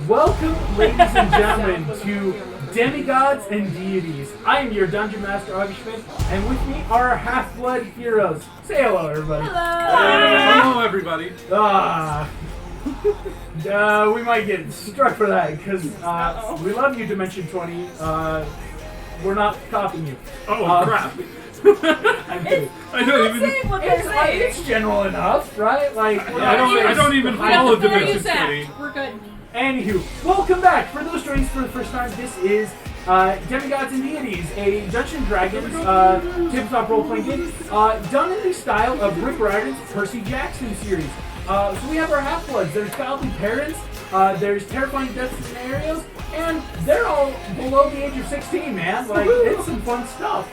Welcome, ladies and gentlemen, to Demigods and Deities. I am your Dungeon Master, Augie Schmidt, and with me are our Half-Blood heroes. Say hello, everybody. Hello, everybody. We might get struck for that, because we love you, Dimension 20. We're not copying you. Oh, crap. I'm kidding. I don't even. It's general enough, right? Like, I don't even follow Dimension 20. We're good. Anywho, welcome back. For those joining us for the first time, this is Demigods and Deities, a Dungeons & Dragons tabletop role-playing game done in the style of Rick Riordan's Percy Jackson series. So we have our Half-Bloods. There's godly parents, there's terrifying death scenarios, and they're all below the age of 16, man. Like, it's some fun stuff.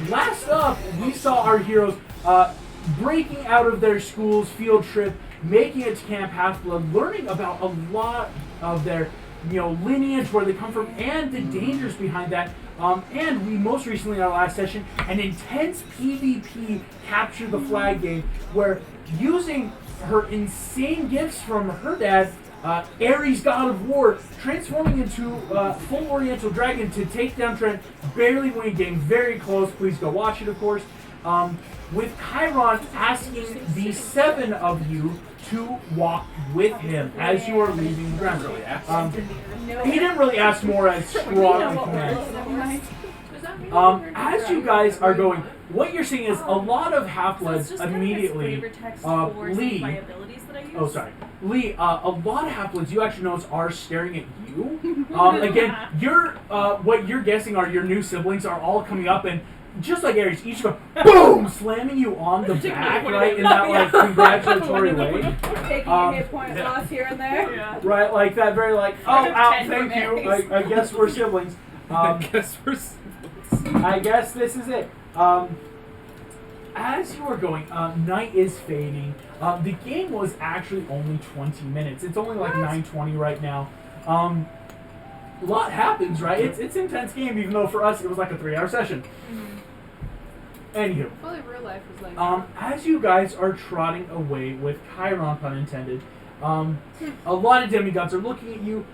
Last up, we saw our heroes breaking out of their school's field trip, making it to Camp Half-Blood, learning about a lot of their, lineage, where they come from, and the dangers behind that. And we most recently, in our last session, an intense PvP capture the flag game, where using her insane gifts from her dad, Ares, god of war, transforming into full Oriental dragon to take down Trent, barely winning game, very close. Please go watch it, of course. With Chiron asking the 7 of you to walk with him as you are leaving the ground. He didn't really ask more as strong command. As you guys are going, what you're seeing is a lot of Half-Bloods immediately Lee. Oh, sorry. Lee, a lot of Half-Bloods you actually notice are staring at you. Again, what you're guessing are your new siblings are all coming up and just like Ares, each go boom, slamming you on the back, right, in that like congratulatory way. Taking a hit point off here and there. Yeah. Right, like that very like, oh, out, thank you. I guess we're siblings. I guess we're siblings. I guess this is it. As you are going, night is fading. The game was actually only 20 minutes. It's only like 9:20 right now. A lot happens, right? It's an intense game, even though for us it was like a 3-hour session. Anywho, Probably real life was like as you guys are trotting away with Chiron, pun intended, a lot of demigods are looking at you.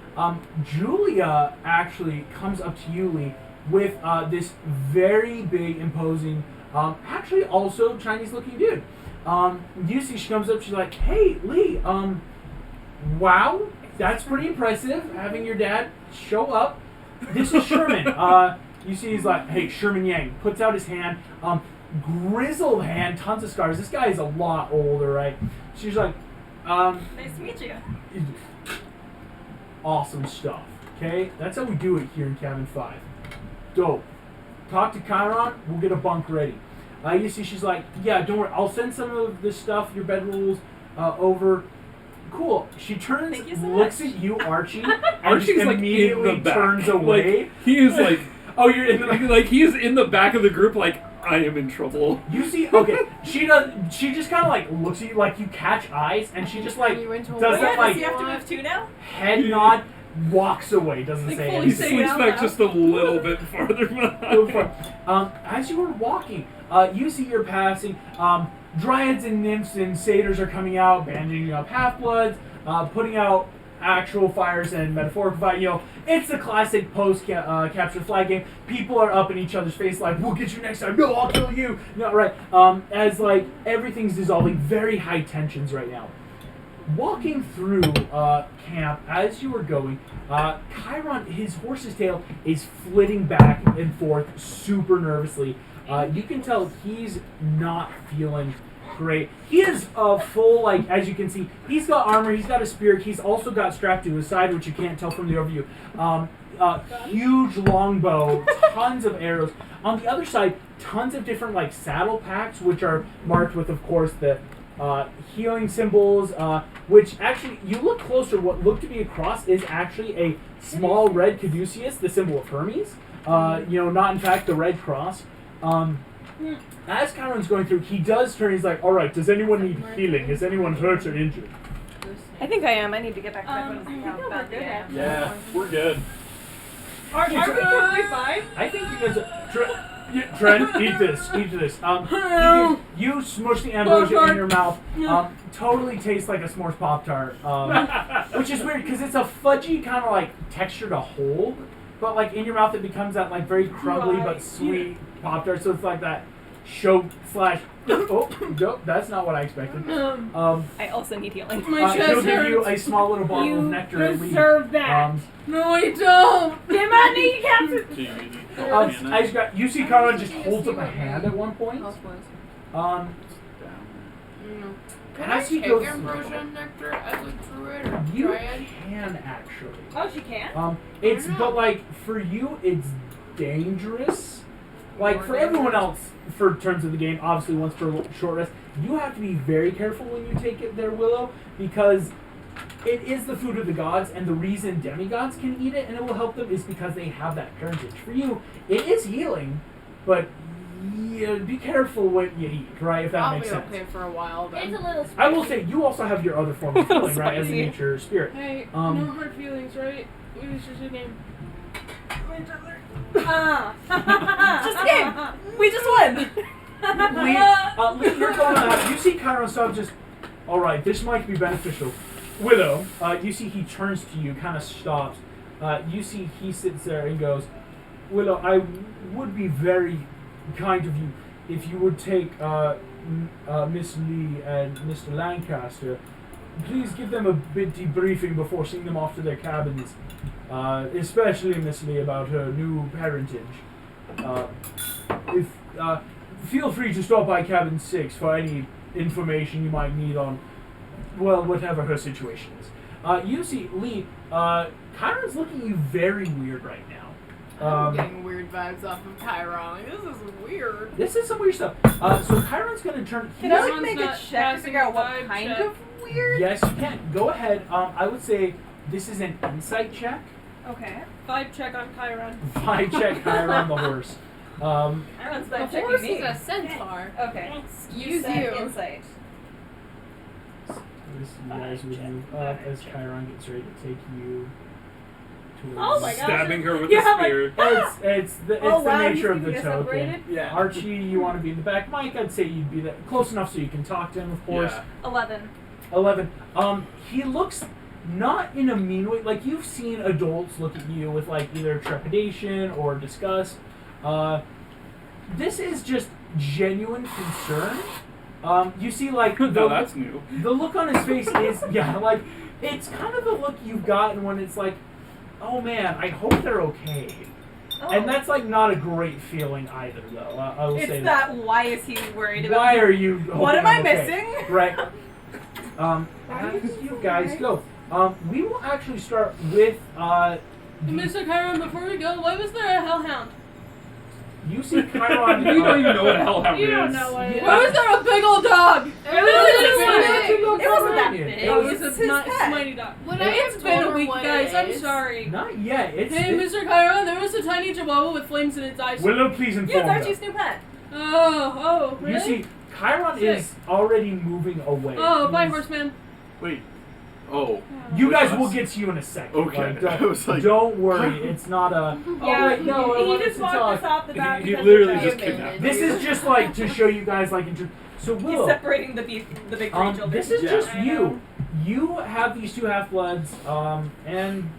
Julia actually comes up to you, Lee, with this very big, imposing, actually also Chinese-looking dude. You see, she comes up, she's like, "Hey, Lee, wow, that's pretty impressive, having your dad show up. This is Sherman." You see, he's like, "Hey, Sherman Yang," puts out his hand, grizzled hand, tons of scars. This guy is a lot older, right? She's like, nice to meet you. Awesome stuff, okay? That's how we do it here in Cabin 5. Dope. Talk to Chiron, we'll get a bunk ready. You see, she's like, "Yeah, don't worry, I'll send some of this stuff, your bed rules, over." Cool. She turns, looks at you, Archie, and Archie's just like immediately in the back. turns away. Like, he is like, oh, you're in the like he is in the back of the group. Like, I am in trouble. You see, okay, she just kind of like looks at you, like you catch eyes, and she just like does that like Does he have to move too now? head nod, walks away, doesn't Like, say fully He anything. say- slinks back just a little bit farther behind. As you were walking, you see you're passing. Dryads and nymphs and satyrs are coming out, bandaging up Half-Bloods, putting out actual fires and metaphorical fire. It's the classic post-capture flag game. People are up in each other's face like, "We'll get you next time." "No, I'll kill you." No, right. As like everything's dissolving, very high tensions right now. Walking through camp as you were going, Chiron, his horse's tail is flitting back and forth super nervously. You can tell he's not feeling great. He is full, like, as you can see, he's got armor, he's got a spear, he's also got strapped to his side, which you can't tell from the overview. Huge longbow, tons of arrows. On the other side, tons of different, like, saddle packs, which are marked with, of course, the healing symbols, which actually, you look closer, what looked to be a cross is actually a small red caduceus, the symbol of Hermes. Not in fact the red cross. As Chiron's going through, he does turn, he's like, "Alright, does anyone need healing? Is anyone hurt or injured?" I think I am. I need to get back to Yeah, we're good. Are we perfectly fine? I think you guys are... Trent, eat this. Eat this. You smush the ambrosia in your mouth. Totally tastes like a s'mores Pop-Tart. Which is weird because it's a fudgy kind of like texture to hold, but like in your mouth it becomes that like very crumbly but sweet Pop-Tart. So it's like that choke slash. Oh, nope, that's not what I expected. I also need healing. He'll give you a small little bottle of nectar and leave. Deserve that. No, I don't. Give my kneecaps. I just got. You see, Carla just holds up a hand at one point. Can As I he take goes ambrosia nectar as a druid or you dryad? can actually. Oh, she can? It's but like for you, it's dangerous. Like for everyone else, for terms of the game, obviously once for a short rest, you have to be very careful when you take it there, Willow, because it is the food of the gods, and the reason demigods can eat it and it will help them is because they have that parentage. For you, it is healing, but yeah, be careful what you eat, right? If that makes sense. I'll be okay for a while then. It's a little spicy. I will say, you also have your other form of healing, right? As a Spicy. nature spirit. Hey, Um, no hard feelings, right? It was just a game. Just a game. We just won. Lee, you're going out. You see Chiron stop just, alright, this might be beneficial. Willow, you see he turns to you, kind of stops. You see he sits there and goes, Willow, I would be very kind of you if you would take Miss Lee and Mr. Lancaster. Please give them a bit debriefing before sending them off to their cabins. Especially Miss Lee about her new parentage. Feel free to stop by cabin 6 for any information you might need on, well, whatever her situation is. You see, Lee, Chiron's looking at you very weird right now. I'm getting weird vibes off of Chiron. Like, this is weird. This is some weird stuff. So Chiron's gonna turn. Can I like Chiron's make a not check to figure out what passing kind vibe of weird? Yes, you can. Go ahead. I would say this is an insight check. Okay. 5 check on Chiron. 5 check Chiron the horse. Everyone's The checking horse me. is a centaur. Okay. Excuse said you. Insight. This you guys would move up as Chiron gets ready to take you towards. Oh my gosh. Stabbing her with Yeah, a I'm like, spear. It's the Oh, wow, nature you of the think we get token. separated? Yeah. Archie, you want to be in the back. Mike, I'd say you'd be close enough so you can talk to him, of course. Yeah. 11. 11. He looks not in a mean way. Like, you've seen adults look at you with, like, either trepidation or disgust. This is just genuine concern. You see, like, No, that's new. the look on his face is, yeah, like, it's kind of the look you've gotten when it's like, oh man, I hope they're okay. Oh. And that's, like, not a great feeling either, though. I will It's say that. Why is he worried about? Why are you hoping What am I I'm okay? missing? Right. As you guys go, we will actually start with, Mr. Chiron, before we go, why was there a hellhound? you see Chiron. You don't even know what hellhound You is. don't know what it is. Why was there a big old dog? It wasn't that big. It was It's a his not pet. mighty dog. Would I have It's been a told her week, what guys. it I'm is? sorry. Not yet. It's Hey, Mr. Chiron, there was a tiny chihuahua with flames in its eyes. Willow, please Yeah, inform it's them. Archie's new pet. Oh, really? You see, Chiron is already moving away. Oh, bye, He's- horseman. Wait. Oh. You With guys us? will get to you in a second. Okay. Like, I was like- don't worry. It's not a. Yeah, wait, no, I he wanted just to walked talk. us off the back. He because literally of just the- kidnapped This is just like to show you guys like. So He's Willow, separating the big three children. this is Yeah. just I you. know. You have these 2 half-bloods, and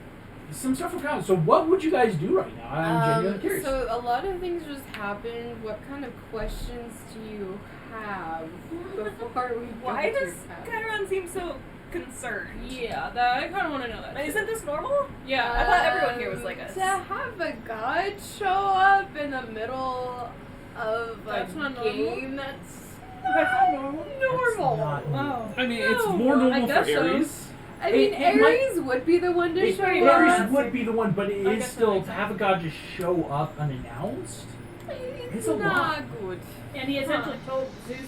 some stuff from Chiron. So what would you guys do right now? I'm genuinely curious. So a lot of things just happened. What kind of questions do you have before we Why go does through Chiron seem so concerned? Yeah, that I kind of want to know that. Like, isn't this normal? Yeah, I thought everyone here was like us. To have a god show up in the middle of That's a not normal. game, that's That's not normal. That's not new. Oh. I mean, it's No, more I normal for guess so. Aries. I mean, It might- Aries would be the one to It- show Aries up. would be the one, but it I is guess still that to have a god just show up unannounced. It's a lot. not good. And he essentially told Zeus.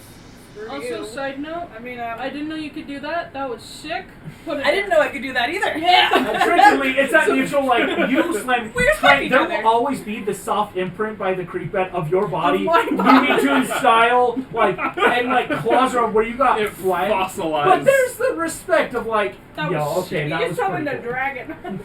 "Screw Also, you." side note, I mean, I didn't know you could do that. That was sick. Put it I didn't know I could do that either. Trickily, it's that mutual, like, you slam. We respect each There other. will always be the soft imprint by the creep bed of your body, Of my Looney Tunes style, like, and, like, claws around where you got It flag. fossilized. But there's the respect of like, That yo, was okay, shitty. that You was summoned pretty a cool. dragon.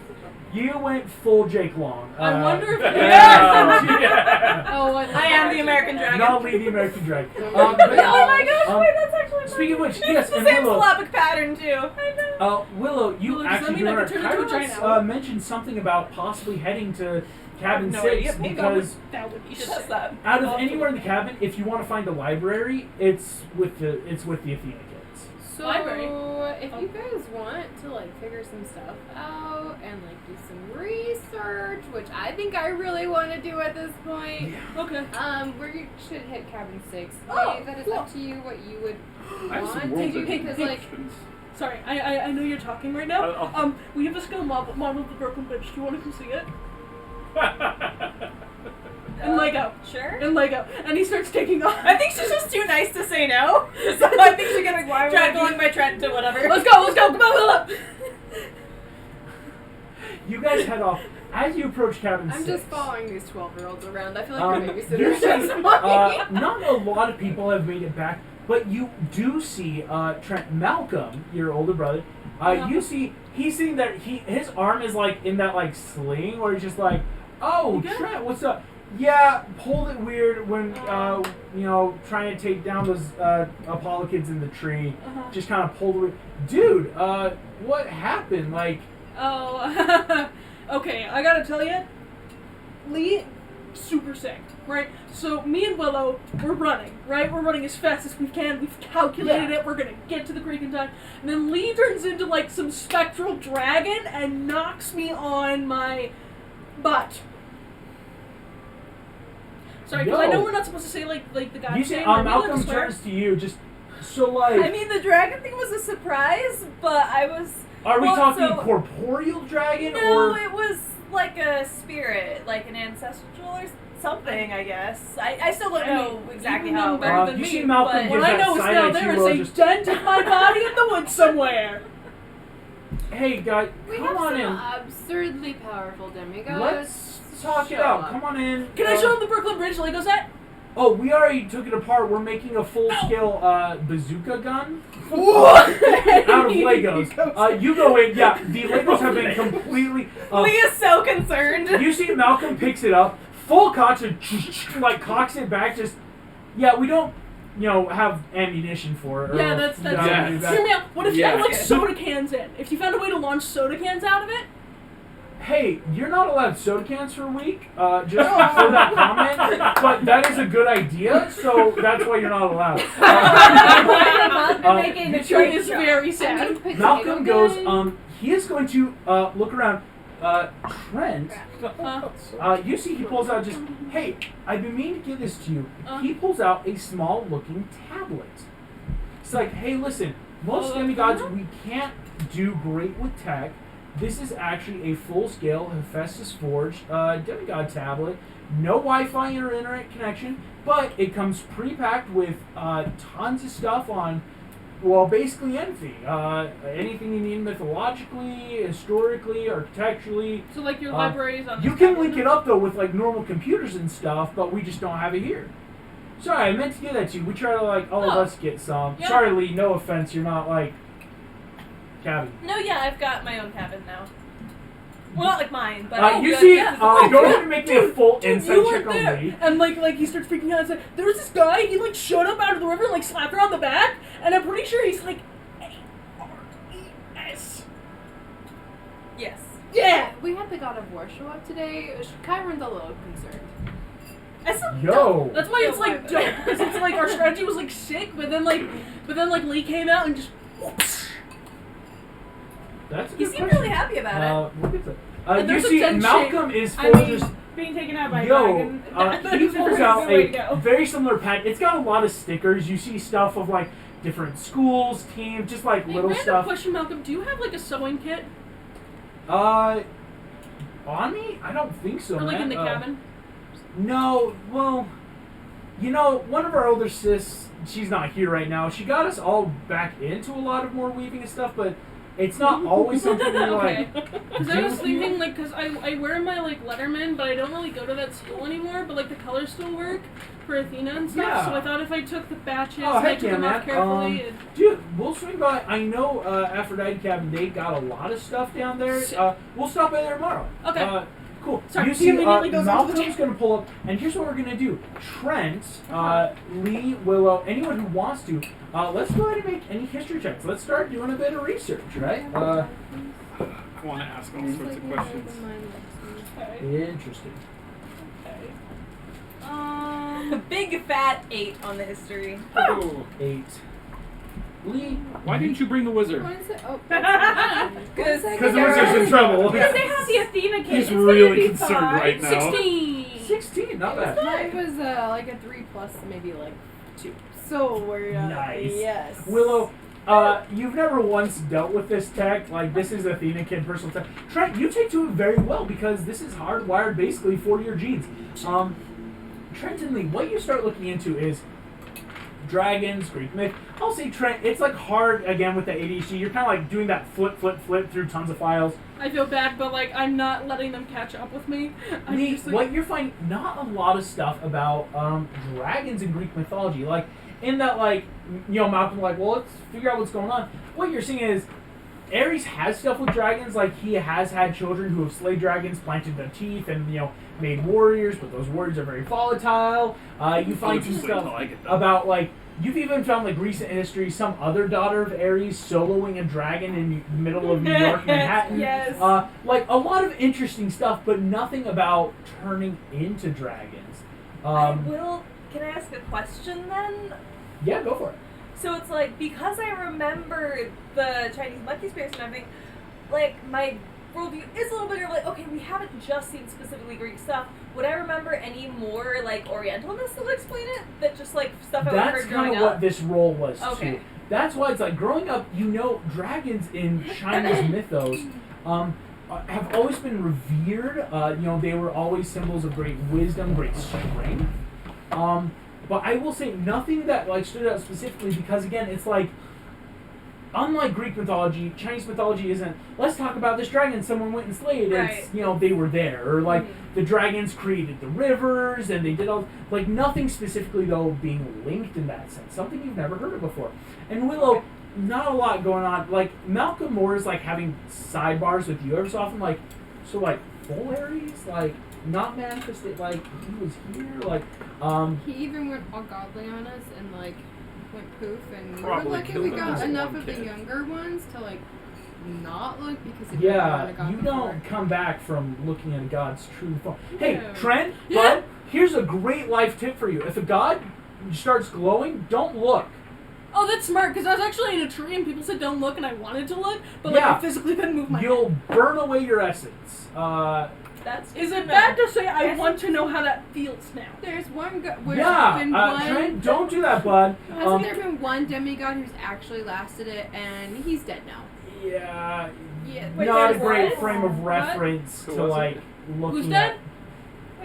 You went full Jake Long. I wonder if Yeah. Oh, I am the American dragon. Not Lee the American Dragon. Oh my gosh, um, wait, that's actually Speaking of which, yes, It's the and same Willow, syllabic pattern too. I know. Willow, you Willow, does that actually mean I during can our turn into a giant Kairos, owl? mentioned something about possibly heading to Cabin no 6 idea. because That would be just that. out of anywhere in the cabin, if you want to find a library, it's with the Athena kids. So, Library. if you guys want to like figure some stuff out and like do some research, which I think I really want to do at this point, Okay. we should hit cabin 6. Oh, Dave, that is cool. up to you what you would I have want some to world do building because like questions. Sorry, I know you're talking right now. I'll- We have a skill model of the Brooklyn Bridge. Do you want to come see it? In Lego. Sure. In Lego. And he starts taking off. I think she's just too nice to say no. So I think she's gonna drag along my trend to whatever. Let's go, come on, Willa! You guys head off. As you approach Cabin 6, I'm just following these 12-year-olds around. I feel like Um, they're you babysitters. see, not a lot of people have made it back, but you do see Trent Malcolm, your older brother. You see he's sitting there. His arm is like in that like sling, where he's just like, "Oh, You good? Trent, what's up?" Yeah, pulled it weird when trying to take down those Apollo kids in the tree. Uh-huh. Just kind of pulled it weird. Dude, what happened? Like, Oh, okay, I gotta tell you, Lee, super sick, right? So me and Willow, we're running, right? We're running as fast as we can. We've calculated it. We're gonna get to the creek in time. And then Lee turns into like some spectral dragon and knocks me on my butt. Sorry, because I know Yo. we're not supposed to say like the guy's you see, name. Are we allowed to Malcolm swear? turns to you, just so like. I mean, the dragon thing was a surprise, but I was. Are we well, talking so- corporeal dragon No, or? it was like a spirit, like an ancestral or something, I guess. I still don't know exactly you how know it better works. than you me, see Malcolm but- give What I that know is side now eye to there you, is a just, dent in my body in the woods somewhere. hey guys, We come have on some in. absurdly powerful demigods. Let's talk it Show out. up. Come on in. Can I show him the Brooklyn Bridge Lego set? Oh, we already took it apart. We're making a full-scale bazooka gun What? out of Legos. You go in. Yeah, the Legos have been completely. Lee is so concerned. You see Malcolm picks it up, full cocks and like cocks it back. Just yeah, we don't have ammunition for it. or- Yeah, that's Yeah. Hear me out. What if you Yeah. had like soda cans in? If you found a way to launch soda cans out of it? Hey, you're not allowed soda cans for a week, just for that comment, but that is a good idea, so that's why you're not allowed. Making the you trade It's show. very sad. Malcolm goes, he is going to look around. Trent, you see he pulls out just, hey, I've been meaning to give this to you. He pulls out a small looking tablet. It's like, hey, listen, most demigods, we can't do great with tech. This is actually a full-scale Hephaestus forged demigod tablet. No Wi-Fi or internet connection, but it comes pre-packed with tons of stuff on, well, basically anything. Anything you need mythologically, historically, architecturally. So like your libraries on. You can link it up though with like normal computers and stuff, but we just don't have it here. Sorry, I meant to give that to you. We try to like all of us get some. Yeah. Sorry, Lee. No offense. You're not like cabin. No, yeah, I've got my own cabin now. Well, not like mine, but You good. see, Yeah. go ahead and make me a full Dude, insight you check weren't on there. Lee. And like he starts freaking out and said, there was this guy, he like showed up out of the river and like slapped her on the back, and I'm pretty sure he's like A-R-E-S. Yes. Yeah! We had the God of War show up today. Kyron's a little concerned. I still Yo. That's why it's like dope, because it's like our strategy was like sick, but then Lee came out and just whoops. That's a He good seemed question. really happy about We'll get to And you there's a see, dead Malcolm shape. is I full mean, just. being taken out by a Yo, dragon. he pulls out Way to a go. very similar pack. It's got a lot of stickers. You see stuff of like different schools, teams, just like Hey, little random stuff. question, Malcolm, do you have like a sewing kit? On me? I don't think so, Or like man. in the cabin? No, well, one of our older sis, she's not here right now. She got us all back into a lot of more weaving and stuff, but it's not always something we're like. Because I was thinking, like, because I wear my, like, Letterman, but I don't really go to that school anymore, but, like, the colors still work for Athena and stuff, Yeah. so I thought if I took the batches Oh, and I heck took yeah, them off man. carefully, Dude, we'll swing by. I know Aphrodite Cabin, they got a lot of stuff down there. We'll stop by there tomorrow. Okay. Cool. Sorry, you he see, immediately goes into the Malcolm's going to pull up, and here's what we're going to do. Trent, Lee, Willow, anyone who wants to, let's go ahead and make any history checks. Let's start doing a bit of research, right? I want to ask all sorts of questions. Interesting. Big fat 8 on the history. Oh. 8. Lee, Why didn't you bring the wizard? What is it? Oh, Because because the wizard's in trouble. Because they have the Athena kid. He's It's gonna really be concerned fine. right now. 16. 16, not bad. Mine was like a 3 plus maybe like 2. So we're Nice. Yes. Willow, you've never once dealt with this tech. Like, this is Athena Kid personal tech. Trent, you take to it very well because this is hardwired basically for your genes. Trent and Lee, what you start looking into is dragons, Greek myth. I'll say, Trent, it's like hard again with the ADHD. You're kind of like doing that flip through tons of files. I feel bad, but like I'm not letting them catch up with me. I'm Lee, just, like, what you're finding, not a lot of stuff about dragons in Greek mythology. Like, in that, like, you know, Malcolm, like, well, let's figure out what's going on. What you're seeing is Ares has stuff with dragons. Like, he has had children who have slayed dragons, planted their teeth, and, you know, made warriors, but those warriors are very volatile. You find some stuff about, like, you've even found, like, recent history, some other daughter of Ares soloing a dragon in the middle of New York, Manhattan. Yes. Like, a lot of interesting stuff, but nothing about turning into dragons. Can I ask a question then? Yeah, go for it. So it's like, because I remember the Chinese monkey spirits and everything, like, my worldview is a little bigger. Like, okay, we haven't just seen specifically Greek stuff. Would I remember any more, like, Orientalness that would explain it? That just, like, stuff I That's remember kind growing of up? what this role was, Okay. too. That's why it's like, growing up, you know, dragons in Chinese mythos have always been revered. You know, they were always symbols of great wisdom, great strength. But I will say nothing that, like, stood out specifically because, again, it's like, unlike Greek mythology, Chinese mythology isn't, let's talk about this dragon someone went and slayed. Right. It's, you know, they were there. Or, like, the dragons created the rivers and they did all, like, nothing specifically, though, being linked in that sense. Something you've never heard of before. And Willow, not a lot going on. Like, Malcolm Moore is, like, having sidebars with you every so often. Like, so, like, full Aries? Like, not manifested, like, he was here? Like, He even went all godly on us and like went poof, and we were Probably lucky killed we him got as enough one of the kid. younger ones to like not look because if yeah, we got you don't come back from looking at a god's true form. Hey, No. Trent, Yeah. bud, here's a great life tip for you. If a god starts glowing, don't look. oh, that's smart, because I was actually in a tree and people said don't look, and I wanted to look, but like Yeah. I physically couldn't move my You'll head. burn away your essence. That's Is it no. bad to say I want to know how that feels now? There's one been yeah, one. Trent, don't do that, bud. Hasn't there been one demigod who's actually lasted it, and he's dead now? Yeah, Yeah. Wait, not a there's great what? frame of What? reference Who to, was like, it? looking Who's dead?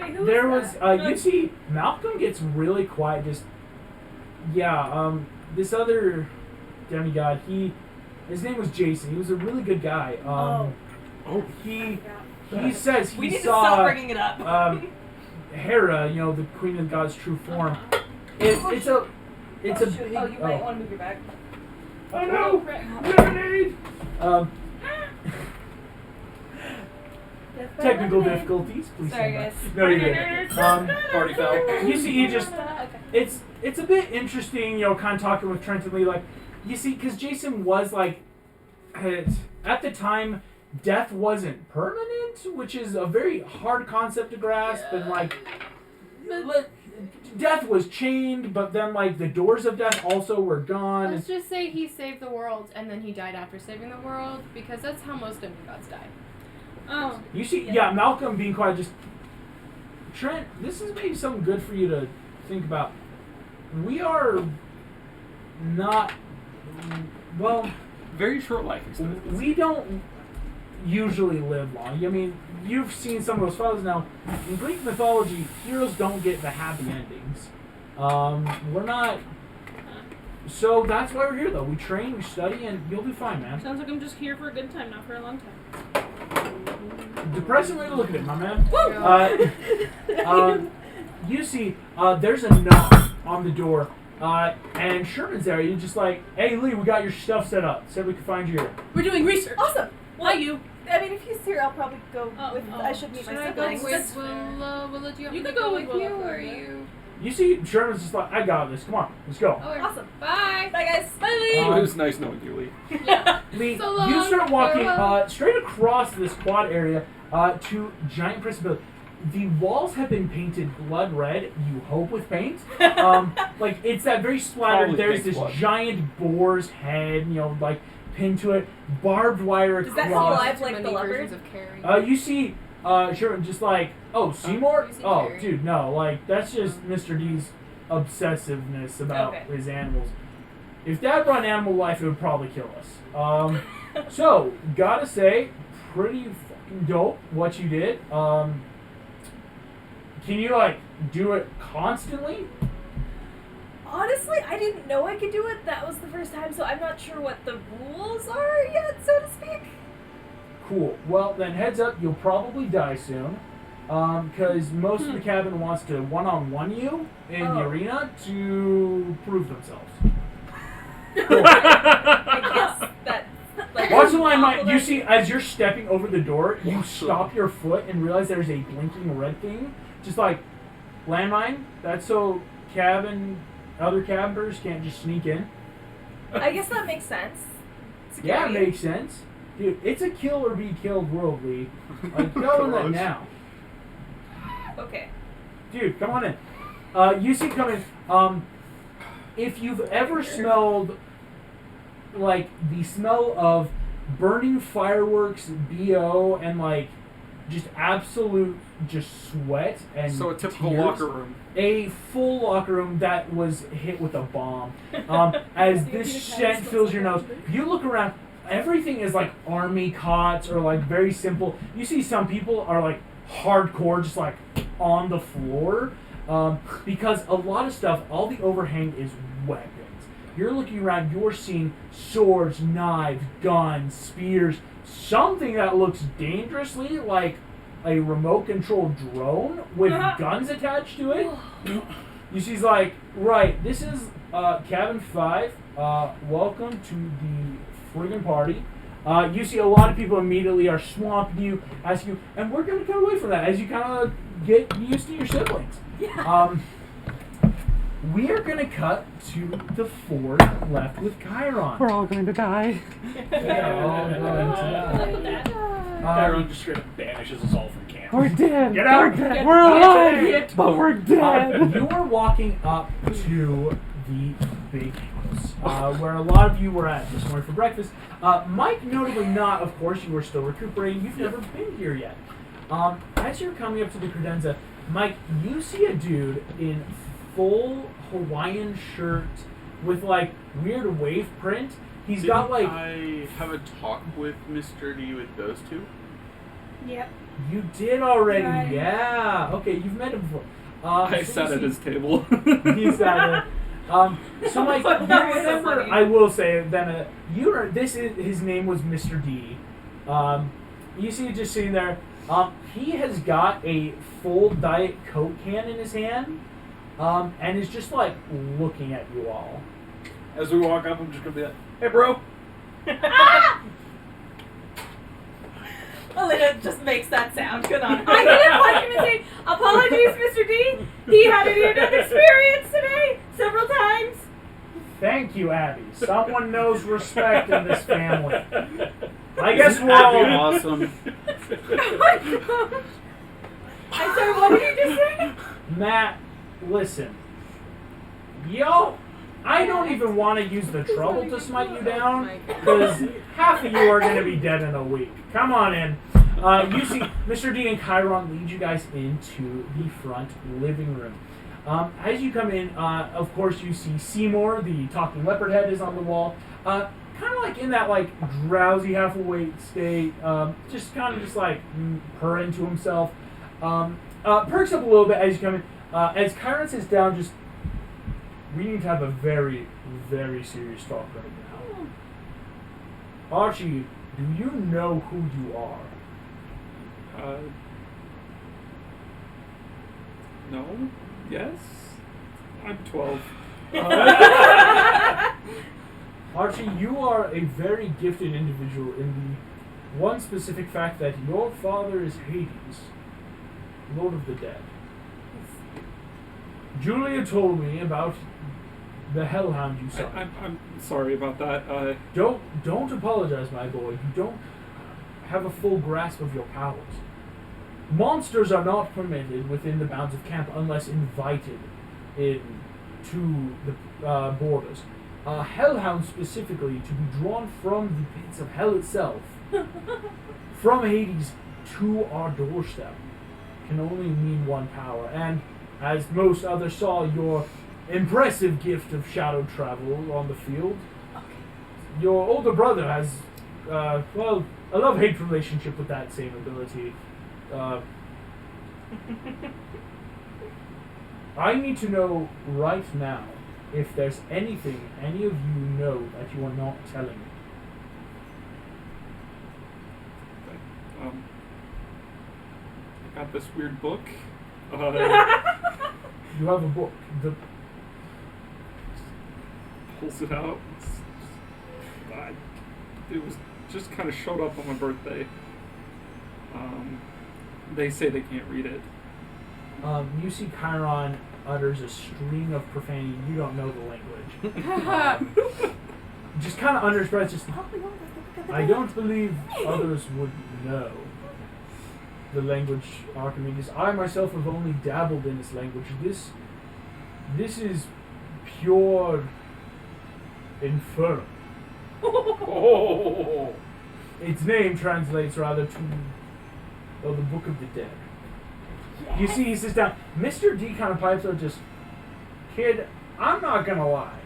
Wait, who There is was, that? you see, Malcolm gets really quiet, just, this other demigod, his name was Jason, he was a really good guy, he says We he need to stop saw, bringing it up. Hera, you know, the queen of God's true form. It's a shoot. big, Oh, you might want to move your bag. oh no, lemonade! Technical difficulties, please. Sorry, stand guys. by. No, you're good. Party foul. You see, he just, Okay. it's a bit interesting, you know, kind of talking with Trent and Lee, like, you see, because Jason was, like, at the time, death wasn't permanent, which is a very hard concept to grasp, and, like, death was chained, but then, like, the doors of death also were gone. Let's just say he saved the world, and then he died after saving the world, because that's how most demigods die. Oh. You see, yeah, Malcolm being quiet, just, Trent, this is maybe something good for you to think about. We are not, well, Very short life expectancy. we don't usually live long. I mean, you've seen some of those photos now. In Greek mythology, heroes don't get the happy endings. We're not. So that's why we're here, though. We train, we study, and you'll be fine, man. Sounds like I'm just here for a good time, not for a long time. Depressing way to look at it, my man. Woo! You see, there's a knock on the door, And Sherman's there. You're just like, hey, Lee, we got your stuff set up. Said we could find you here. We're doing research. Awesome. Why you? I mean, if he's here, I'll probably go with. oh. I should meet Should my I go siblings. with- Willow, do you want You me can to go go with with you, Willow or for are a bit. you? You see, Sherman's just like, I got this. Come on, let's go. Oh, Awesome. Bye. Bye, guys. Bye, Lee. Um, It was nice knowing you, Lee. Yeah. Lee, So long, you start walking farewell. straight across this quad area to giant precipice. The walls have been painted blood red, you hope with paint. Like, it's that very splattered. Probably There's pink this blood. giant boar's head, like, pinned to it. Barbed wire Does that feel across. alive Too like many the leopard? versions of Carrie. You see, Sherman just like, oh, Seymour? you see Oh, Carrie. dude, no. Like, that's just Mr. D's obsessiveness about Okay. his animals. If that brought animal life, it would probably kill us. So, gotta say, pretty fucking dope what you did. Can you, like, do it constantly? Honestly, I didn't know I could do it. That was the first time, so I'm not sure what the rules are yet, so to speak. Cool. Well, then heads up, you'll probably die soon. Because most of the cabin wants to one-on-one you in the arena to prove themselves. I guess that. Like, Watch the line, awful Mike. You that- see, as you're stepping over the door, you stop your foot and realize there's a blinking red thing. Just like, landmine. That's so other cabiners can't just sneak in. I guess that makes sense. Yeah, it Security. makes sense. Dude, it's a kill or be killed world, Lee. Like, go in that Gosh. now. Okay. Dude, come on in. You see, come in. If you've ever smelled, like, the smell of burning fireworks, BO, and, like, just absolute sweat and So a typical tears, locker room. a full locker room that was hit with a bomb. As this scent fills your nose, you look around. Everything is like army cots or like very simple. You see some people are like hardcore, just like on the floor, because a lot of stuff, all the overhang is weapons. You're looking around, you're seeing swords, knives, guns, spears, something that looks dangerously like a remote control drone with guns attached to it. You see, he's like, right, this is cabin 5. Welcome to the friggin' party. You see a lot of people immediately are swamping you, asking you, and we're going to cut away from that as you kind of get used to your siblings. Yeah. We are going to cut to the fort left with Chiron. We're all going to die. Yeah, all going to die. Everyone just straight up banishes us all from camp. We're dead. Get out. We're dead. We're alive, but we're dead. You are walking up to the big house, where a lot of you were at this morning for breakfast. Mike, notably not, of course, you were still recuperating. You've never been here yet. As you're coming up to the credenza, Mike, you see a dude in full Hawaiian shirt with, like, weird wave print. He's got, like... I have a talk with Mr. D with those two? Yep. You did already, Right. yeah. Okay, you've met him before. I so sat you at see- his table. He's at it. So like, you That was so remember, funny. I will say then his name was Mr. D. You see, just sitting there. He has got a full Diet Coke can in his hand, and is just like looking at you all. As we walk up, I'm just gonna be like, "Hey, bro." Elena just makes that sound. Good on her. I didn't want him to say, apologies, Mr. D. He had a near-death experience today, several times. Thank you, Abby. Someone knows respect in this family. I guess we're That'd be all. awesome. Oh my god. I'm sorry, what did you just say? Matt, listen. Yo, I don't even want to use the trouble to smite you down, because half of you are going to be dead in a week. Come on in. You see, Mr. D and Chiron lead you guys into the front living room. As you come in, of course, you see Seymour, the talking leopard head, is on the wall. Kind of like in that like drowsy, half-awake state, just kind of just like purring to himself. Perks up a little bit as you come in. As Chiron sits down, just we need to have a very, very serious talk right now. Archie, do you know who you are? No. Yes. I'm 12. Archie, you are a very gifted individual in the one specific fact that your father is Hades, Lord of the Dead. Julia told me about the hellhound you saw. I'm sorry about that. Don't apologize, my boy. You don't have a full grasp of your powers. Monsters are not permitted within the bounds of camp unless invited in to the borders. Hellhound specifically, to be drawn from the pits of hell itself, from Hades to our doorstep, can only mean one power. And as most others saw your impressive gift of shadow travel on the field, your older brother has, well, a love-hate relationship with that same ability. I need to know right now if there's anything any of you know that you are not telling me. I got this weird book. You have a book. Pulls it out. It was just kind of showed up on my birthday. They say they can't read it. You see Chiron utters a string of profanity. You don't know the language. Just kind of under his breath, just, I don't believe others would know the language Archimedes. I myself have only dabbled in this language. This is pure infernal. Oh. Its name translates rather to the Book of the Dead. Yes. You see, he sits down. Mr. D kind of pipes up, just, kid, I'm not gonna lie.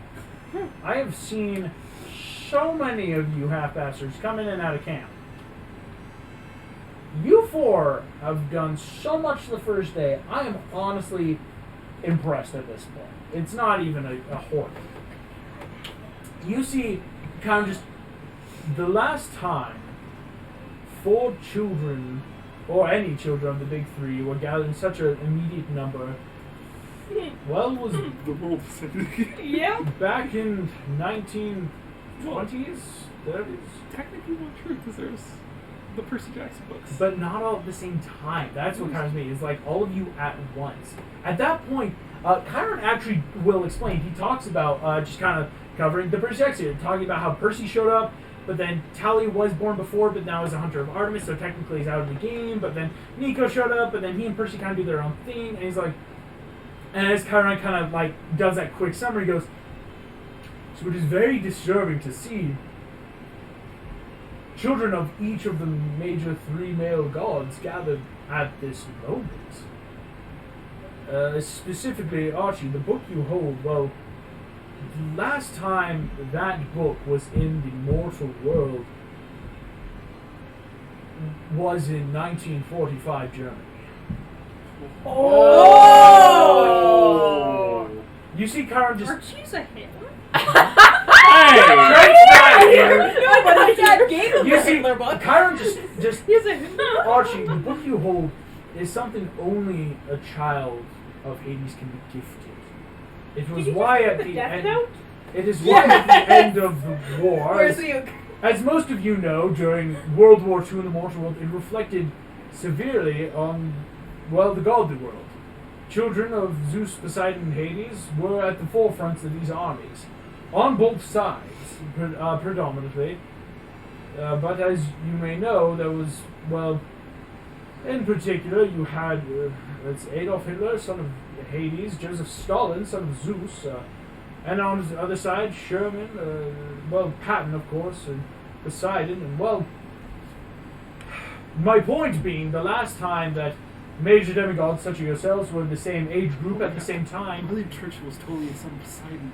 I have seen so many of you half-bastards come in and out of camp. You four have done so much the first day. I am honestly impressed at this point. It's not even a horde. You see, kind of just, the last time 4 children, or any children of the big 3, were gathered in such an immediate number, well, was the world Yeah. back in 1920s, 30s. Technically not true, because there's the Percy Jackson books. But not all at the same time. That's what kind of me. It's like all of you at once. At that point, Chiron actually will explain. He talks about just kind of covering the Percy Jackson, talking about how Percy showed up, but then Tally was born before, but now is a hunter of Artemis, so technically he's out of the game. But then Nico showed up, but then he and Percy kind of do their own thing, and he's like, and as Chiron kind of like does that quick summary, he goes, so it is very disturbing to see children of each of the major 3 male gods gathered at this moment. Specifically, Archie, the book you hold, well, the last time that book was in the mortal world was in 1945 Germany. Oh! You see Chiron just... Archie's a Hitler? No, but I got gave him You the see, Hitler book. Chiron just He's a Hitler. Archie, the book you hold is something only a child of Hades can be gifted. It was why at the Death end. Note? It is why at the end of the war, Where's the as most of you know, during World War II in the mortal world, it reflected severely on, well, the godly world. Children of Zeus, Poseidon, and Hades were at the forefronts of these armies, on both sides, predominantly. But as you may know, there was, well, in particular, you had it's Adolf Hitler, son of Hades, Joseph Stalin, son of Zeus, and on the other side, Sherman, well, Patton, of course, and Poseidon, and, well, my point being, the last time that major demigods such as yourselves were in the same age group at the same I time, believe Churchill was totally a son of Poseidon.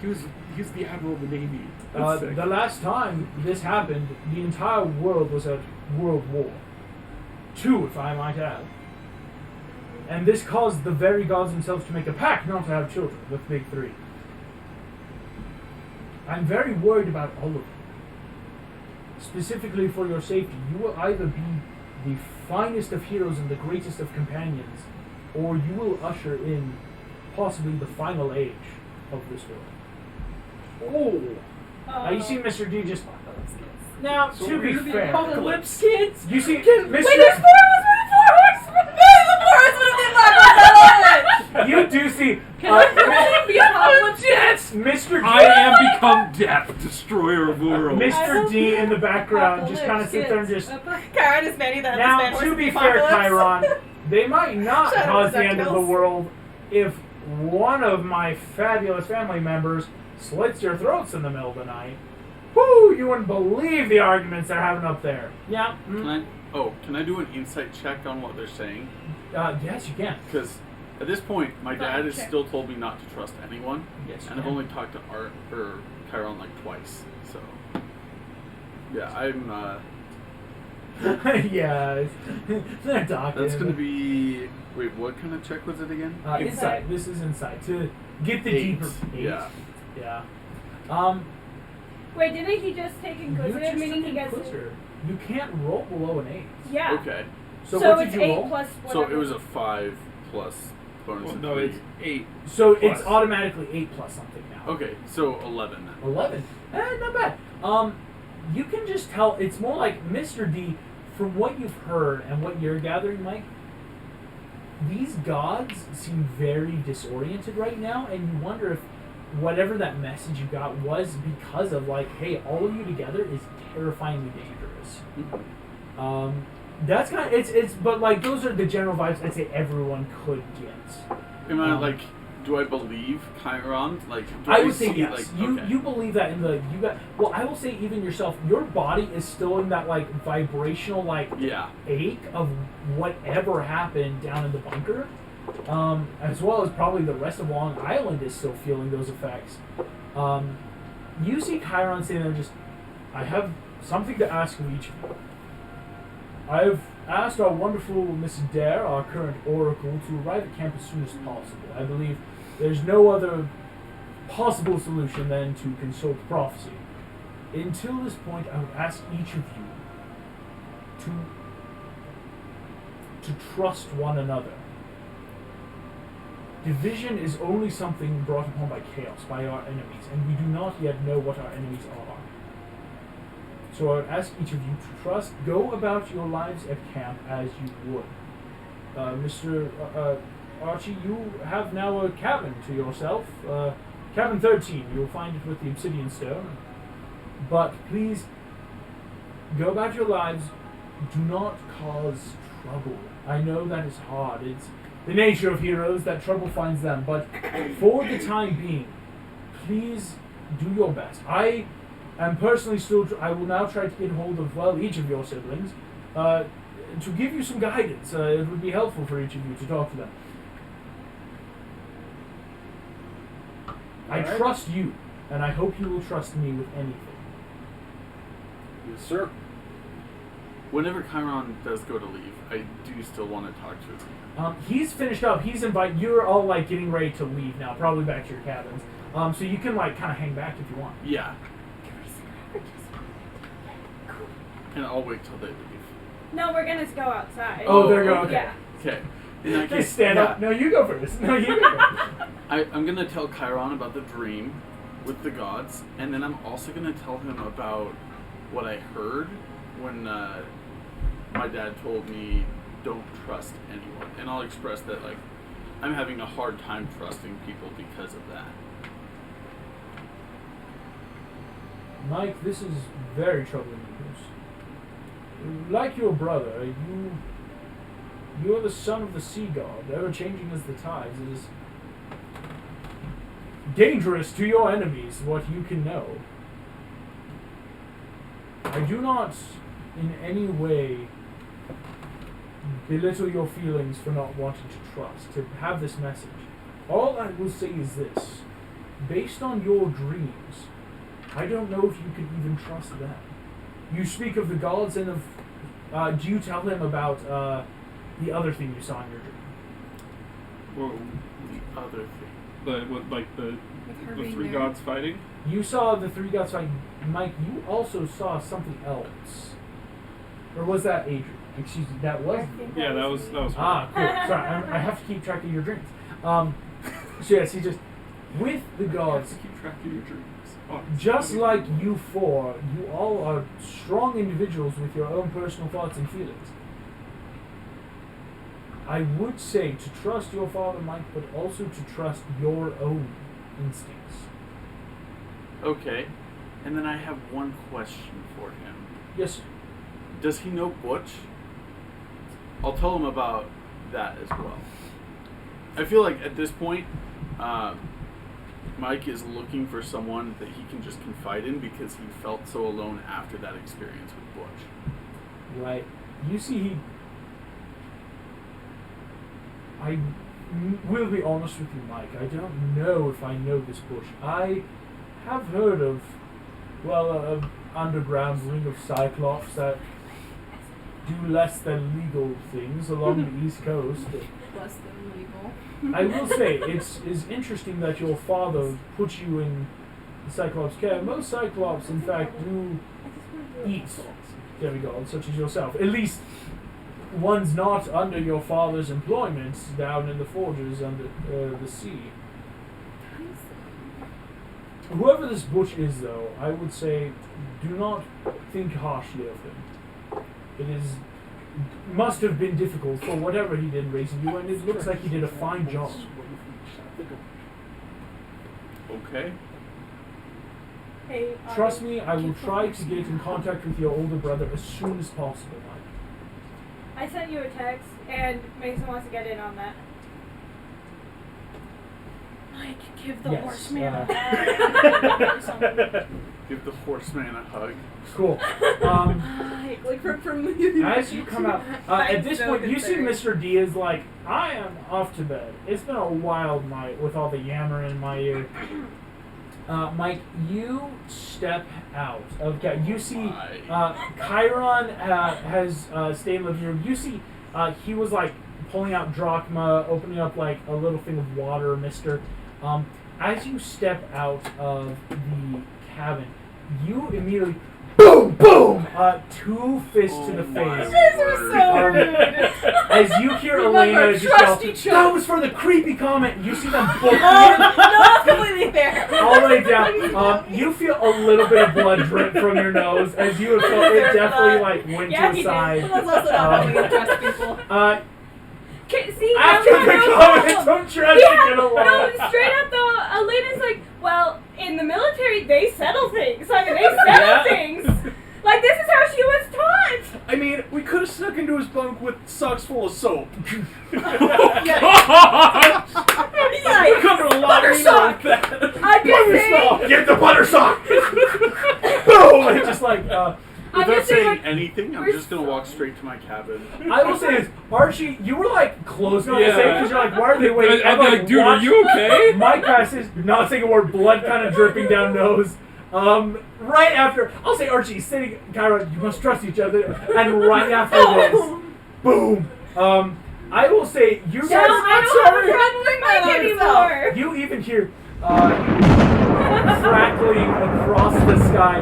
He was the admiral of the Navy. That's sick. the last time this happened, the entire world was at World War II, if I might add. And this caused the very gods themselves to make a pact not to have children with the Big 3. I'm very worried about all of you. Specifically for your safety, you will either be the finest of heroes and the greatest of companions, or you will usher in possibly the final age of this world. Oh. Now you see Mr. D just. Now, So to be we're the fair, Apocalypse kids. you see, Wait, there's Mr. four horsemen! There's the four horsemen of the Black I love it! You do see. Can I be apocalypse kids? Mr. D. I am become death, destroyer of worlds. Mr. D in the background just kind of sit there and just. Karen is Manny the Now, Huntsman, to horse be of the fair, apocalypse. Chiron, they might not Shout out cause to the end of the DuckTales. world if one of my fabulous family members slits your throats in the middle of the night. Woo! You wouldn't believe the arguments they're having up there. Yeah. Can I do an insight check on what they're saying? Yes, you can. Because at this point, my dad has check. still told me not to trust anyone, Yes, you and I've can. only talked to Art or Chiron like twice. So yeah, I'm. Yeah, they're talking. That's gonna be. Wait, what kind of check was it again? insight. This is insight to get the 8. deeper. Yeah. Yeah. Wait, didn't he just take You Inquisitive, just meaning he took gets... Inquisitor. You can't roll below an 8. Yeah. Okay. So, So what did it's you 8 roll? plus So whatever. it was a 5 plus bonus. Well, of no, 3. it's 8. So plus. it's automatically 8 plus something now. Okay, so 11 then. 11. Not bad. You can just tell, it's more like Mr. D, from what you've heard and what you're gathering, Mike, these gods seem very disoriented right now, and you wonder if whatever that message you got was because of, like, hey, all of you together is terrifyingly dangerous. That's kind of, it's but, like, those are the general vibes I'd say everyone could get. Am I like? Do I believe Chiron? Like, do I would say see, yes. Like, You okay. you believe that in the you got well. I will say even yourself, your body is still in that like vibrational like Yeah. ache of whatever happened down in the bunker, as well as probably the rest of Long Island is still feeling those effects. You see Chiron sitting there just, I have something to ask of each of you. I have asked our wonderful Miss Dare, our current oracle, to arrive at camp as soon as possible. I believe there's no other possible solution than to consult prophecy. Until this point, I would ask each of you to trust one another. Division is only something brought upon by chaos, by our enemies, and we do not yet know what our enemies are. So I would ask each of you to trust, go about your lives at camp as you would. Mr. Archie, you have now a cabin to yourself. Cabin 13, you'll find it with the obsidian stone. But please, go about your lives. Do not cause trouble. I know that is hard. It's the nature of heroes that trouble finds them. But for the time being, please do your best. I am personally still. I will now try to get hold of each of your siblings to give you some guidance. It would be helpful for each of you to talk to them. I Alright. trust you, and I hope you will trust me with anything. Yes, sir. Whenever Chiron does go to leave, I do still want to talk to him. He's finished up. He's invited. You're all like getting ready to leave now, probably back to your cabins. So you can like kind of hang back if you want. Yeah. And I'll wait till they leave. No, we're gonna go outside. Oh, there you go. Okay. Yeah. Okay. In that Just case, stand up. No, you go first. No, you go first. I'm gonna tell Chiron about the dream with the gods, and then I'm also gonna tell him about what I heard when my dad told me don't trust anyone, and I'll express that like I'm having a hard time trusting people because of that. Mike, this is very troubling news. Like your brother, you are the son of the sea god, ever changing as the tides. It is dangerous to your enemies what you can know. I do not in any way belittle your feelings for not wanting to trust, to have this message. All I will say is this. Based on your dreams, I don't know if you can even trust them. You speak of the gods and of... do you tell him about the other thing you saw in your dream? Well, The other thing. the three gods fighting. You saw the three gods fight. Mike, you also saw something else. Or was that Adrian? Excuse me, that was... Yeah, that was. Ah, cool. Sorry, I have to keep track of your dreams. So yes, with the You have gods, to keep track of your dreams. Oh, just like you four, you all are strong individuals with your own personal thoughts and feelings. I would say to trust your father, Mike, but also to trust your own instincts. Okay. And then I have one question for him. Yes, sir. Does he know Butch? I'll tell him about that as well. I feel like at this point, Mike is looking for someone that he can just confide in because he felt so alone after that experience with Butch. Right. You see, I will be honest with you, Mike. I don't know if I know this bush. I have heard of, an underground ring of Cyclops that do less than legal things along the East Coast. Less than legal. I will say, it's interesting that your father put you in the Cyclops care. Most Cyclops, in fact, do eat demigods, such as yourself. At least one's not under your father's employment down in the forges under the sea. Whoever this Butch is, though, I would say do not think harshly of him. It must have been difficult for whatever he did raising you, and it looks like he did a fine job. Okay. Hey, Trust me, I will try to get in contact with your older brother as soon as possible, Mike. I sent you a text, and Mason wants to get in on that. Like, give the Yes, horseman a hug. Give the horseman a hug. Cool. Like from As you come out, at this point, you see Mr. D is like, I am off to bed. It's been a wild night with all the yammering in my ear. Mike, you step out of you see Chiron has stayed in the living room. You see he was like pulling out drachma, opening up like a little thing of water, mister. As you step out of the cabin, you immediately boom, boom, 2 fists to the face. This was so rude. As you hear Elena just go, that was for the creepy comment. You see them both No, that's completely fair. all the way down. You feel a little bit of blood drip from your nose as you have felt it definitely like went Yeah, to he a side. did. That's also not how we trust people. See, After now we the have no comment, problem. don't try to get along. No, straight up though, Elena's like, well, in the military they settle things. I mean, they settle things. Like, this is how she was taught. I mean, we could have snuck into his bunk with socks full of soap. Like, Covered a lot of sock. that. I'm just saying. Get the butter sock! Boom! And just like, I'm Without just saying, saying like, anything, I'm we're just gonna walk straight to my cabin. I will say this, Archie, you were like close enough to Yeah. say because you're like, why are they waiting? I'd be like, dude, are you okay? Mike passes, not saying a word, blood kind of dripping down nose. Right after, I'll say Archie sitting, Chiron, you must trust each other, and right after this, boom. I will say, you No, guys, I don't have a problem anymore. you even hear crackling across the sky,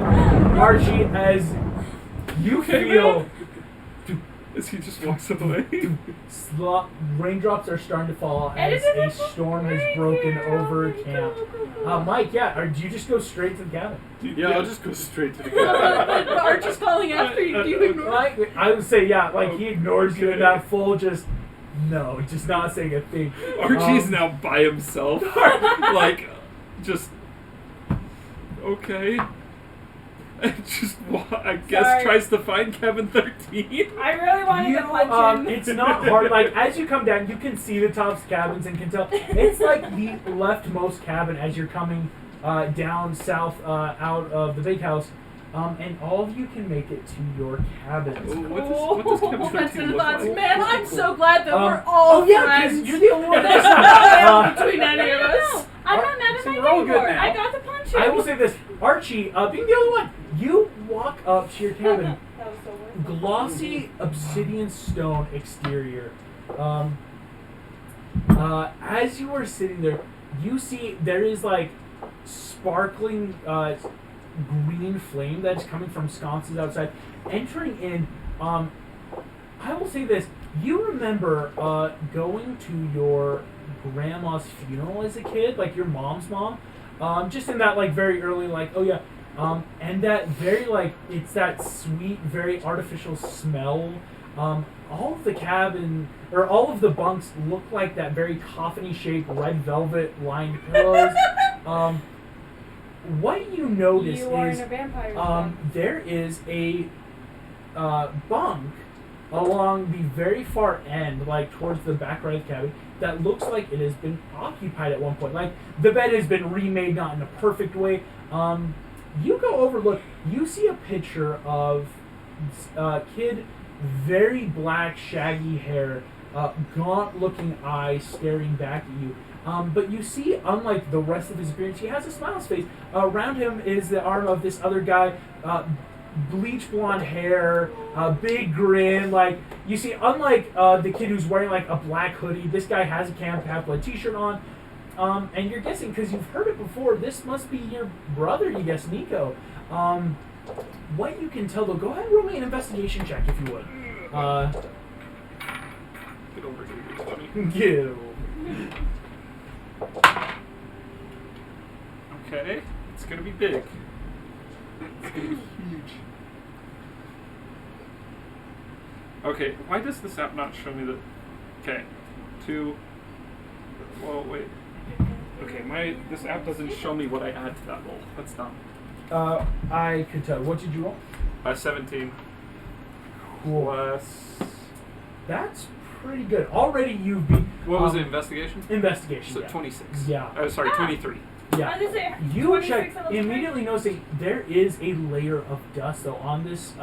Archie, as you feel As he just walks away. raindrops are starting to fall And as it a doesn't storm has rain broken here. over Oh, camp. go. Mike, do you just go straight to the cabin? Yeah, I'll just go straight to the cabin. But Archie's calling after you. Do you ignore? Mike, I would say, he ignores you in that full just not saying a thing. Archie's now by himself. Like, just. Okay. And just, I guess, Sorry. tries to find Kevin 13. I really wanted to punch him. It's not hard. Like, as you come down, you can see the tops of cabins and can tell. It's like the leftmost cabin as you're coming down south out of the big house. And all of you can make it to your cabins. What does Kevin 13 look Thoughts. like? Man, I'm so glad that we're all Oh, yeah, friends. because you're the only one There's that's no not. between any of us. I'm not mad at So Mike we're all good anymore. now. I got to punch him. I will say this, Archie, being the only one, you walk up to your cabin, That was so weird. glossy obsidian stone exterior. As you are sitting there, you see there is like sparkling green flame that's coming from sconces outside. Entering in, I will say this, you remember going to your grandma's funeral as a kid, like your mom's mom. Just in that like very early like, oh yeah. And that very like, it's that sweet, very artificial smell. All of the cabin, or all of the bunks look like that very coffin-y shaped red velvet lined pillows. What you notice You are is in a vampire. there is a bunk along the very far end, like towards the back right of the cabin, that looks like it has been occupied at one point. Like the bed has been remade, not in a perfect way. You go over, look, you see a picture of kid, very black, shaggy hair, gaunt-looking eyes staring back at you. But you see, unlike the rest of his appearance, he has a smile on his face. Around him is the arm of this other guy, bleach blonde hair, big grin. Like, you see, unlike the kid who's wearing like a black hoodie, this guy has a Camp Half-Blood t-shirt on. And you're guessing, because you've heard it before, this must be your brother, you guess, Nico. What you can tell, though, go ahead and roll me an investigation check, if you would. Get over here, you dummy. Get over. Okay, it's gonna be big. It's gonna be huge. Okay, why does this app not show me the... Okay, well, wait. Okay, this app doesn't show me what I add to that roll. That's dumb. I could tell. What did you roll? 17. Cool. Plus... That's pretty good. Already you've been... What was the investigation? Investigation, So yeah. 26. Yeah. Sorry, 23. Yeah. I was gonna say, You 26 check, on those immediately noticing there is a layer of dust, though, on this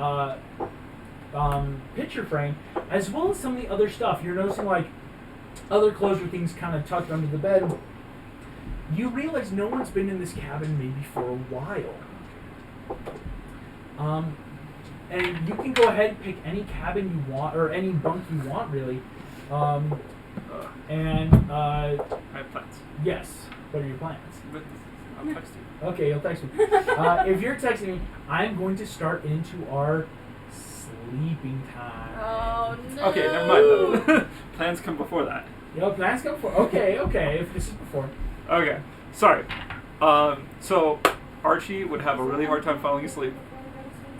picture frame, as well as some of the other stuff. You're noticing, like, other clothes or things kind of tucked under the bed. You realize no one's been in this cabin maybe for a while. And you can go ahead and pick any cabin you want, or any bunk you want, really. I have plans. Yes. What are your plans? I'll text you. Okay, you'll text me. If you're texting me, I'm going to start into our sleeping time. Oh no. Okay, never mind. Plans come before that. Plans come before. Okay, if this is before. Okay, sorry. So Archie would have a really hard time falling asleep,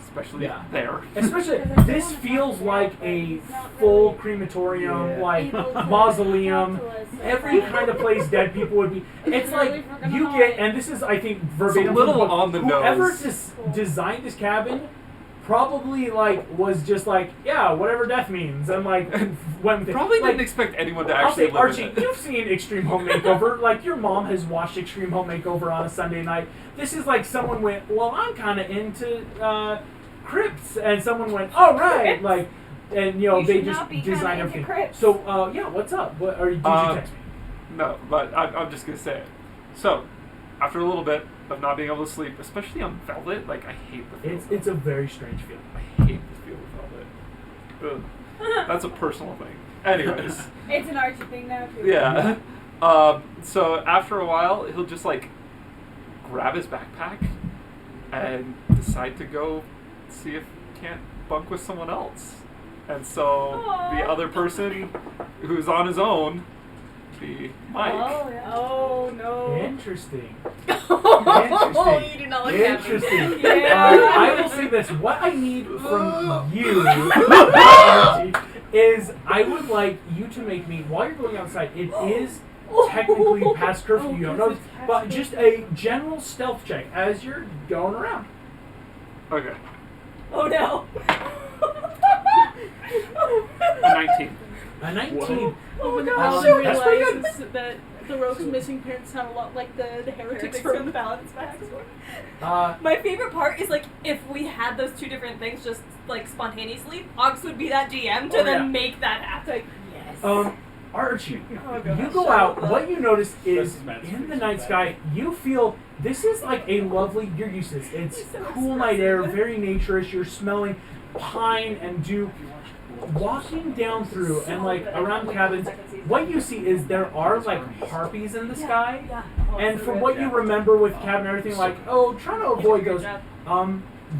especially there. Especially, this feels like a full crematorium, like mausoleum. Every kind of place dead people would be. It's like you get, and this is, I think, verbatim. It's a little from the book, on the whoever nose. designed this cabin probably was just like, yeah, whatever death means, and like went with it. Probably like, didn't expect anyone to I'll actually say, live Archie, in it. you've seen Extreme Home Makeover. Like, your mom has watched Extreme Home Makeover on a Sunday night. This is like someone went, well, I'm kind of into crypts, and someone went, all right, like, and they just designed everything. Crypts. So, yeah, what's up? What did you text me? No, but I'm just gonna say it. So, after a little bit of not being able to sleep, especially on velvet, like, I hate the feel. It's a very strange feeling. I hate the feel of velvet. Ugh. That's a personal thing. Anyways. It's an Archie thing now, too. Yeah. So after a while, he'll just like grab his backpack and decide to go see if he can't bunk with someone else. And so the other person who's on his own, be Mike. Oh no. Interesting. Oh, you do not look happy. Interesting. Yeah. I will say this: what I need from you Archie, is I would like you to make me, while you're going outside, it is technically past curfew, you don't know, but just a general stealth check as you're going around. Okay. Oh no. A 19. A 19. Oh my gosh, gosh, that's pretty good. realizes that the rogue's missing parents sound a lot like the heretics from the Paladin's Back. My favorite part is like if we had those two different things just like spontaneously, Ox would be that GM to then make that happen. Yes. Archie, God. you go out, what you notice is This is in the night sky, you feel this is like a lovely, you're used to this, it's cool night air, very naturish, you're smelling pine and dew. Walking down through and like around the cabins, what you see is there are like harpies in the sky. And from what you remember with cabin and everything, like, trying to avoid those.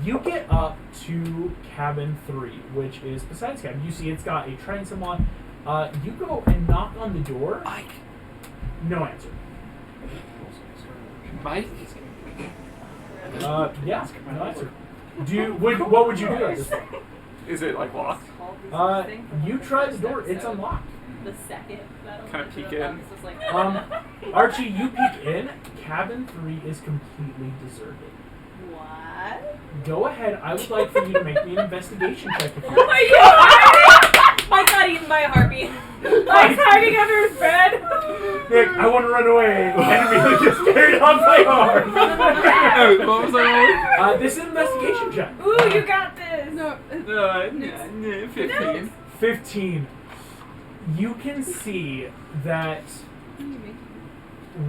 You get up to cabin 3, which is besides cabin. You see it's got a transom on. You go and knock on the door. Mike, No answer. Mike? Yeah, no answer. What would you do at this point? Is it like locked? You try the door. It's unlocked. The second that Kind of peek in. was like, Archie, you peek in. Cabin 3 is completely deserted. what? Go ahead. I would like for you to make me an investigation check. If you Are you alright? Mike's not eating my heartbeat. Mike's hiding under his bed. Nick, I want to run away. Enemy just carried off my arm. What was I rolling? This is an investigation check. Ooh, you got this. No, 15. 15. You can see that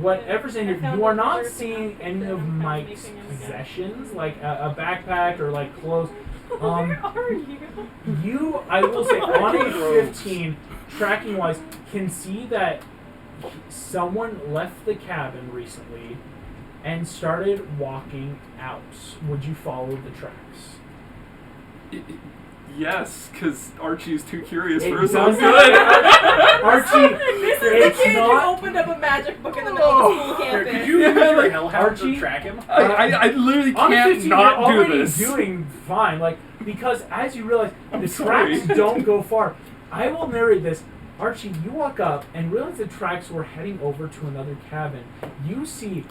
whatever's in here, you are not seeing any of Mike's possessions, like a backpack or like clothes. Where are you? You, I will say, on a 15, tracking wise, can see that someone left the cabin recently and started walking out. Would you follow the tracks? Yes, because Archie's too curious It for his own doesn't- good. Archie, This is the it's kid not. who opened up a magic book in the middle of the school campus. Could you use your hellhound Archie? to track him? I literally On a can't 15, not you're do already this. doing fine, like, because as you realize, the sorry. tracks don't go far. I will narrate this. Archie, you walk up and realize the tracks were heading over to another cabin. You see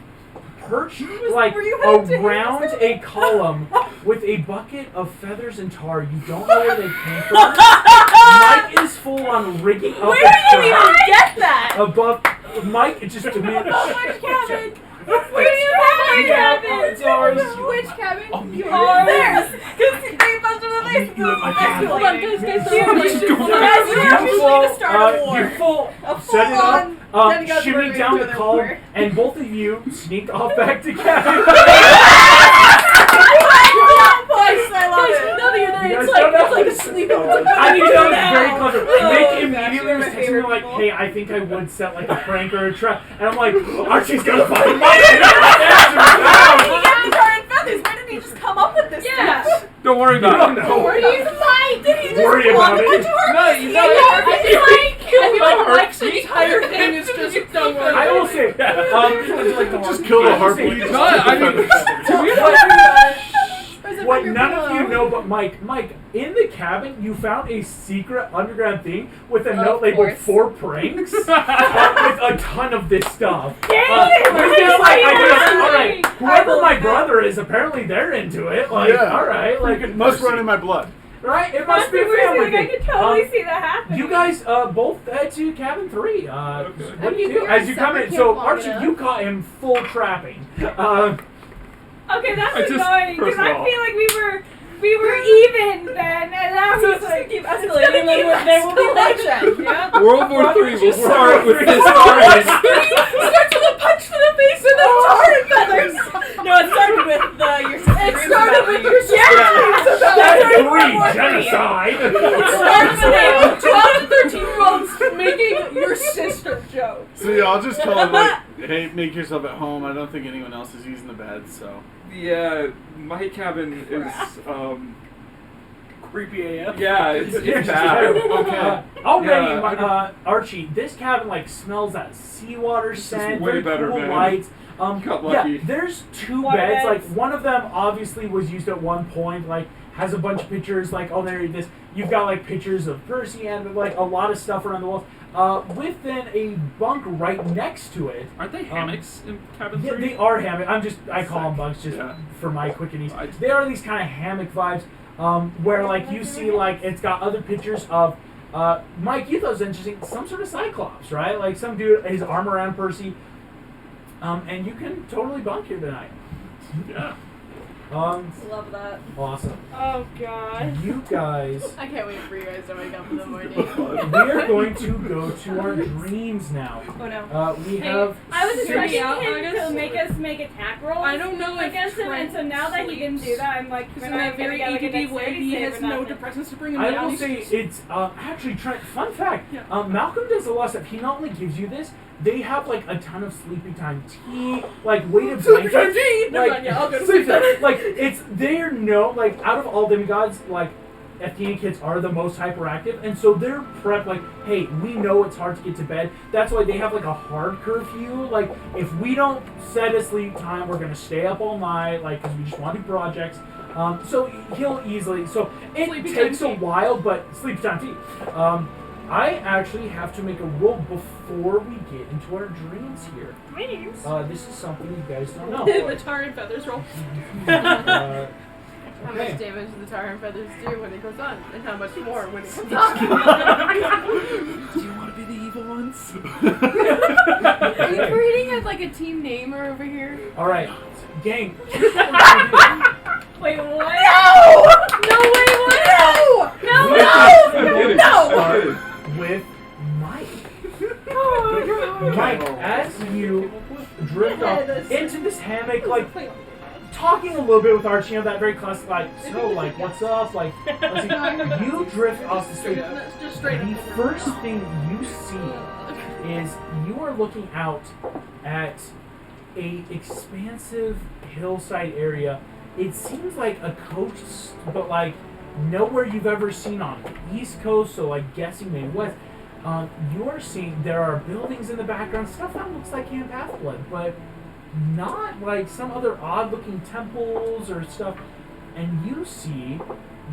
perched like were you headed to around his? a column with a bucket of feathers and tar. You don't know where they came from. Mike is full on rigging up Where a did you trap even get that? above. Mike just Which demanded. cabin? Where do you have my cabin? It's ours. Which cabin? Theirs. Because they busted the face. You have my cabin. Hold on, guys, Guys, we actually need to start a war. You full A set it up, full-on Demigods shimmy murdering down each the other column, war. and both of you sneak off back to cabin. I love it. now that you're there, You it's guys don't know like how a to sleeping. I think that was very clever. Oh, Nick gosh, immediately you're was my texting me favorite like, people. "Hey, I think I would set like a prank or a trap," and I'm like, "Archie's gonna find Mike." And I'm He got the tar and feathers. Where did he just come up with this Yeah. stuff? Don't worry like, about "No, it. no." He's Mike. Did he just Worry want about a it. bunch of No, heartbeats? you know, I feel like Mike's entire thing is just don't worry. I will say, Just kill the I will say- heartbeat. No, I mean, What none of you know but Mike, in the cabin, you found a secret underground thing with a note labeled course. 4 pranks with a ton of this stuff. Dang It's just like, I guess, it! alright, whoever my brother is, apparently they're into it. Like, Yeah. alright, like, It must run in my blood. right? It must be a Like, family I thing. could totally see that happening. You guys both head to cabin 3. What do you do? You're As you come in, separate so camp long Archie, enough. you caught him full trapping. Okay, that's I just- annoying because first of I all- feel like we were even then, and now So he's it's just like, keep escalating, and then there will be bloodshed. Yeah. World War III will War start with III. this party. Starts with a punch to the face and then tar and feathers. No, it started with your sister. It started with your sister. Yeah. That's World War 3, III. genocide! It started with 12 to 13-year-olds making your sister jokes. So yeah, I'll just tell him like, hey, make yourself at home. I don't think anyone else is using the bed, so. Yeah, my cabin is, Creepy AF. yeah, it's Here's bad. the thing. Already, Yeah, I don't- Archie, this cabin like smells that seawater This is scent. way very better, cool man. lights. Got Yeah, lucky. there's 2 Water beds. Like beds. one of them obviously was used at one point. Like has a bunch of pictures. Like oh, there this. You've got like pictures of Percy and like a lot of stuff around the walls. With then a bunk right next to it. Aren't they hammocks in cabin Yeah, 3? they are hammock. I call them bunks just Yeah. for my quick and easy. I- They are these kind of hammock vibes, where like you see like it's got other pictures of Mike. You thought it was interesting, some sort of Cyclops, right? Like some dude, his arm around Percy, and you can totally bunk here tonight. Yeah. Love that. Awesome. oh god. You guys, I can't wait for you guys to wake up in the morning. we are going to go to our dreams now. Oh no. We Hey, have. I was expecting out, him August. to make us make attack rolls I don't know if against him, and so now that he didn't do that, I'm like, Because we're in not that gonna very get like a ADD way, dexterity he save has or no nothing. depressants to bring him I down. will say it's actually fun fact. Yeah. Malcolm does a lot of stuff. He not only gives you this, they have like a ton of sleepy time tea, like weighted Sleepy time blankets. tea! Never Like, mind, yeah, I'll go to sleep sleep then. like it's they're no like out of all demigods, like FTN kids are the most hyperactive, and so they're prepped like, hey, we know it's hard to get to bed. That's why they have like a hard curfew. Like, if we don't set a sleep time, we're gonna stay up all night, like, because we just want to do projects. So he'll easily. So it Sleepy takes time a tea. while, but sleep time tea. I actually have to make a roll before we get into our dreams here. Dreams? This is something you guys don't know. The tar and feathers roll. Uh, How okay. much damage does the tar and feathers do when it goes on? And how much more when it comes off? Do you want to be the evil ones? Are you creating like a team namer over here? All right, gang. Here's what we're gonna do. Wait, what? No way, what? We're No! gonna start with Mike. Mike, as you drift off into this hammock, like talking a little bit with Archie, that very classic, like, so, like, what's up? Like, let's see. You drift off to sleep. That's just straight The up. first thing you see is you are looking out at a expansive hillside area. It seems like a coast, but like nowhere you've ever seen on the East Coast, so like guessing maybe West. You are seeing there are buildings in the background, stuff that looks like Camp Half-Blood, but not like some other odd-looking temples or stuff. And you see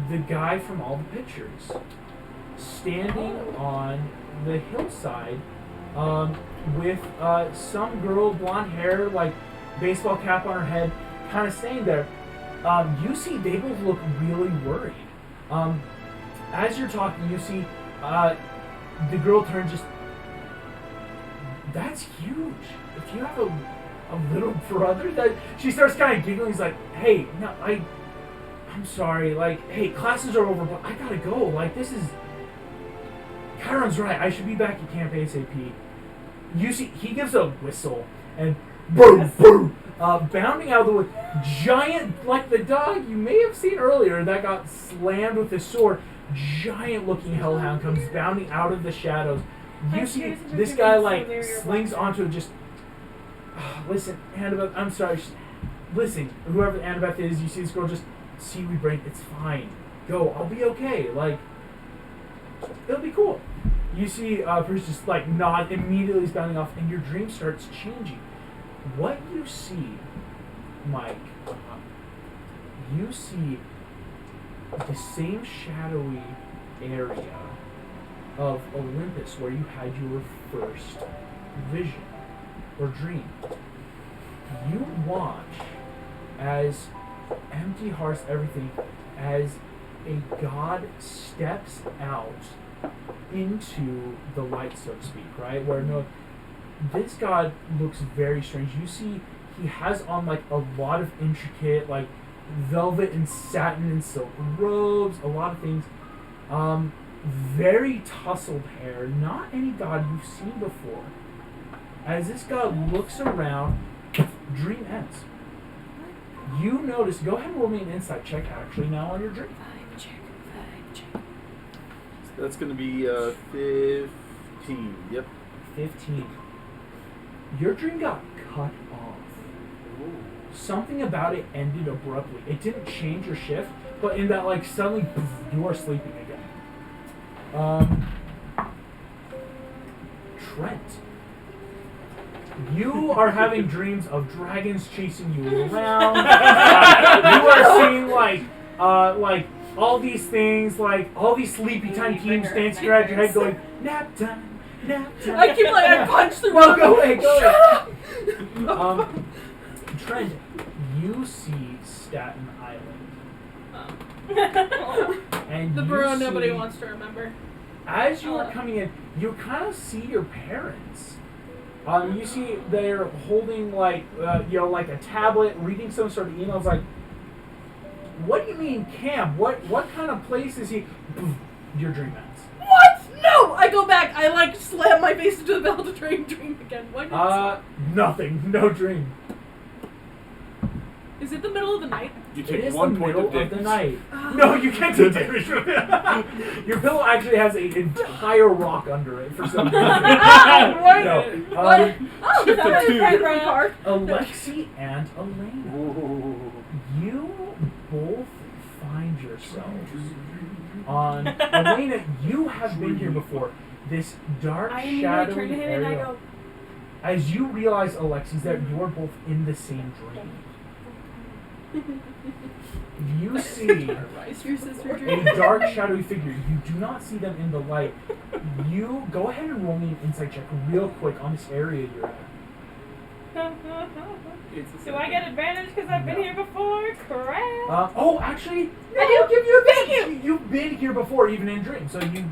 the guy from all the pictures standing on the hillside with some girl, blonde hair, like baseball cap on her head, kind of staying there. You see they both look really worried. As you're talking, you see the girl turn just... That's huge. If you have a little brother, that she starts kind of giggling. He's like, hey, no, I'm sorry. Like, hey, classes are over, but I gotta go. Like, this is... Chiron's right. I should be back at camp ASAP. You see, he gives a whistle, and boom, boom, bounding out of the wood, giant, like the dog you may have seen earlier that got slammed with his sword, giant-looking hellhound comes bounding out of the shadows. You see this guy, like, slings onto it, just... listen, Annabeth, I'm sorry. Listen, whoever Annabeth is, you see this girl, just seaweed brain, it's fine. Go, I'll be okay. Like, it'll be cool. You see Bruce just, like, nod, immediately is bounding off, and your dream starts changing. What you see, Mike, you see the same shadowy area of Olympus where you had your first vision or dream. You watch as empty hearts, everything, as a god steps out into the light, so to speak, right? Where no, this god looks very strange. You see he has on like a lot of intricate like velvet and satin and silk robes, a lot of things. Very tousled hair, not any god you've seen before. As this god looks around, dream ends. You notice, go ahead and roll me an insight check actually now on your dream. Vibe check. That's going to be 15. Yep. 15. Your dream got cut off. Something about it ended abruptly. It didn't change or shift, but in that like suddenly poof, you are sleeping again. Trent. You are having dreams of dragons chasing you around. You are seeing like all these things, like all these sleepy time teams dancing around your head going, nap time, nap time. I keep like, I punch through No, go away, go Shut away. up! Trent, you see Staten Island. And The you borough nobody see- wants to remember. As you are coming in, you kind of see your parents. You see they're holding like like a tablet, reading some sort of emails. Like, what do you mean camp? What kind of place is he? Your dream ends. What? No! I go back. I like slam my face into the bell to try and dream again. What? Nothing. No dream. Is it the middle of the night? You It take is one the point middle of of the damage. night. No, you can't take damage from it. Your pillow actually has an entire rock under it for some reason. What? No. What? Oh, is that what two. it's right around the park? Alexi and Elena, you both find yourselves on Elena, you have been here before. This dark, I immediately shadowy turn to him and I area. go, As you realize, Alexis, that you are both in the same dream. You see "Is your sister a dreaming?" dark, shadowy figure. You do not see them in the light. You go ahead and roll me an insight check real quick on this area you're at. Do I get advantage because I've been No. here before? Crap. Oh, actually, no, I do. I'll give you advantage. You've been here before, even in dreams. So you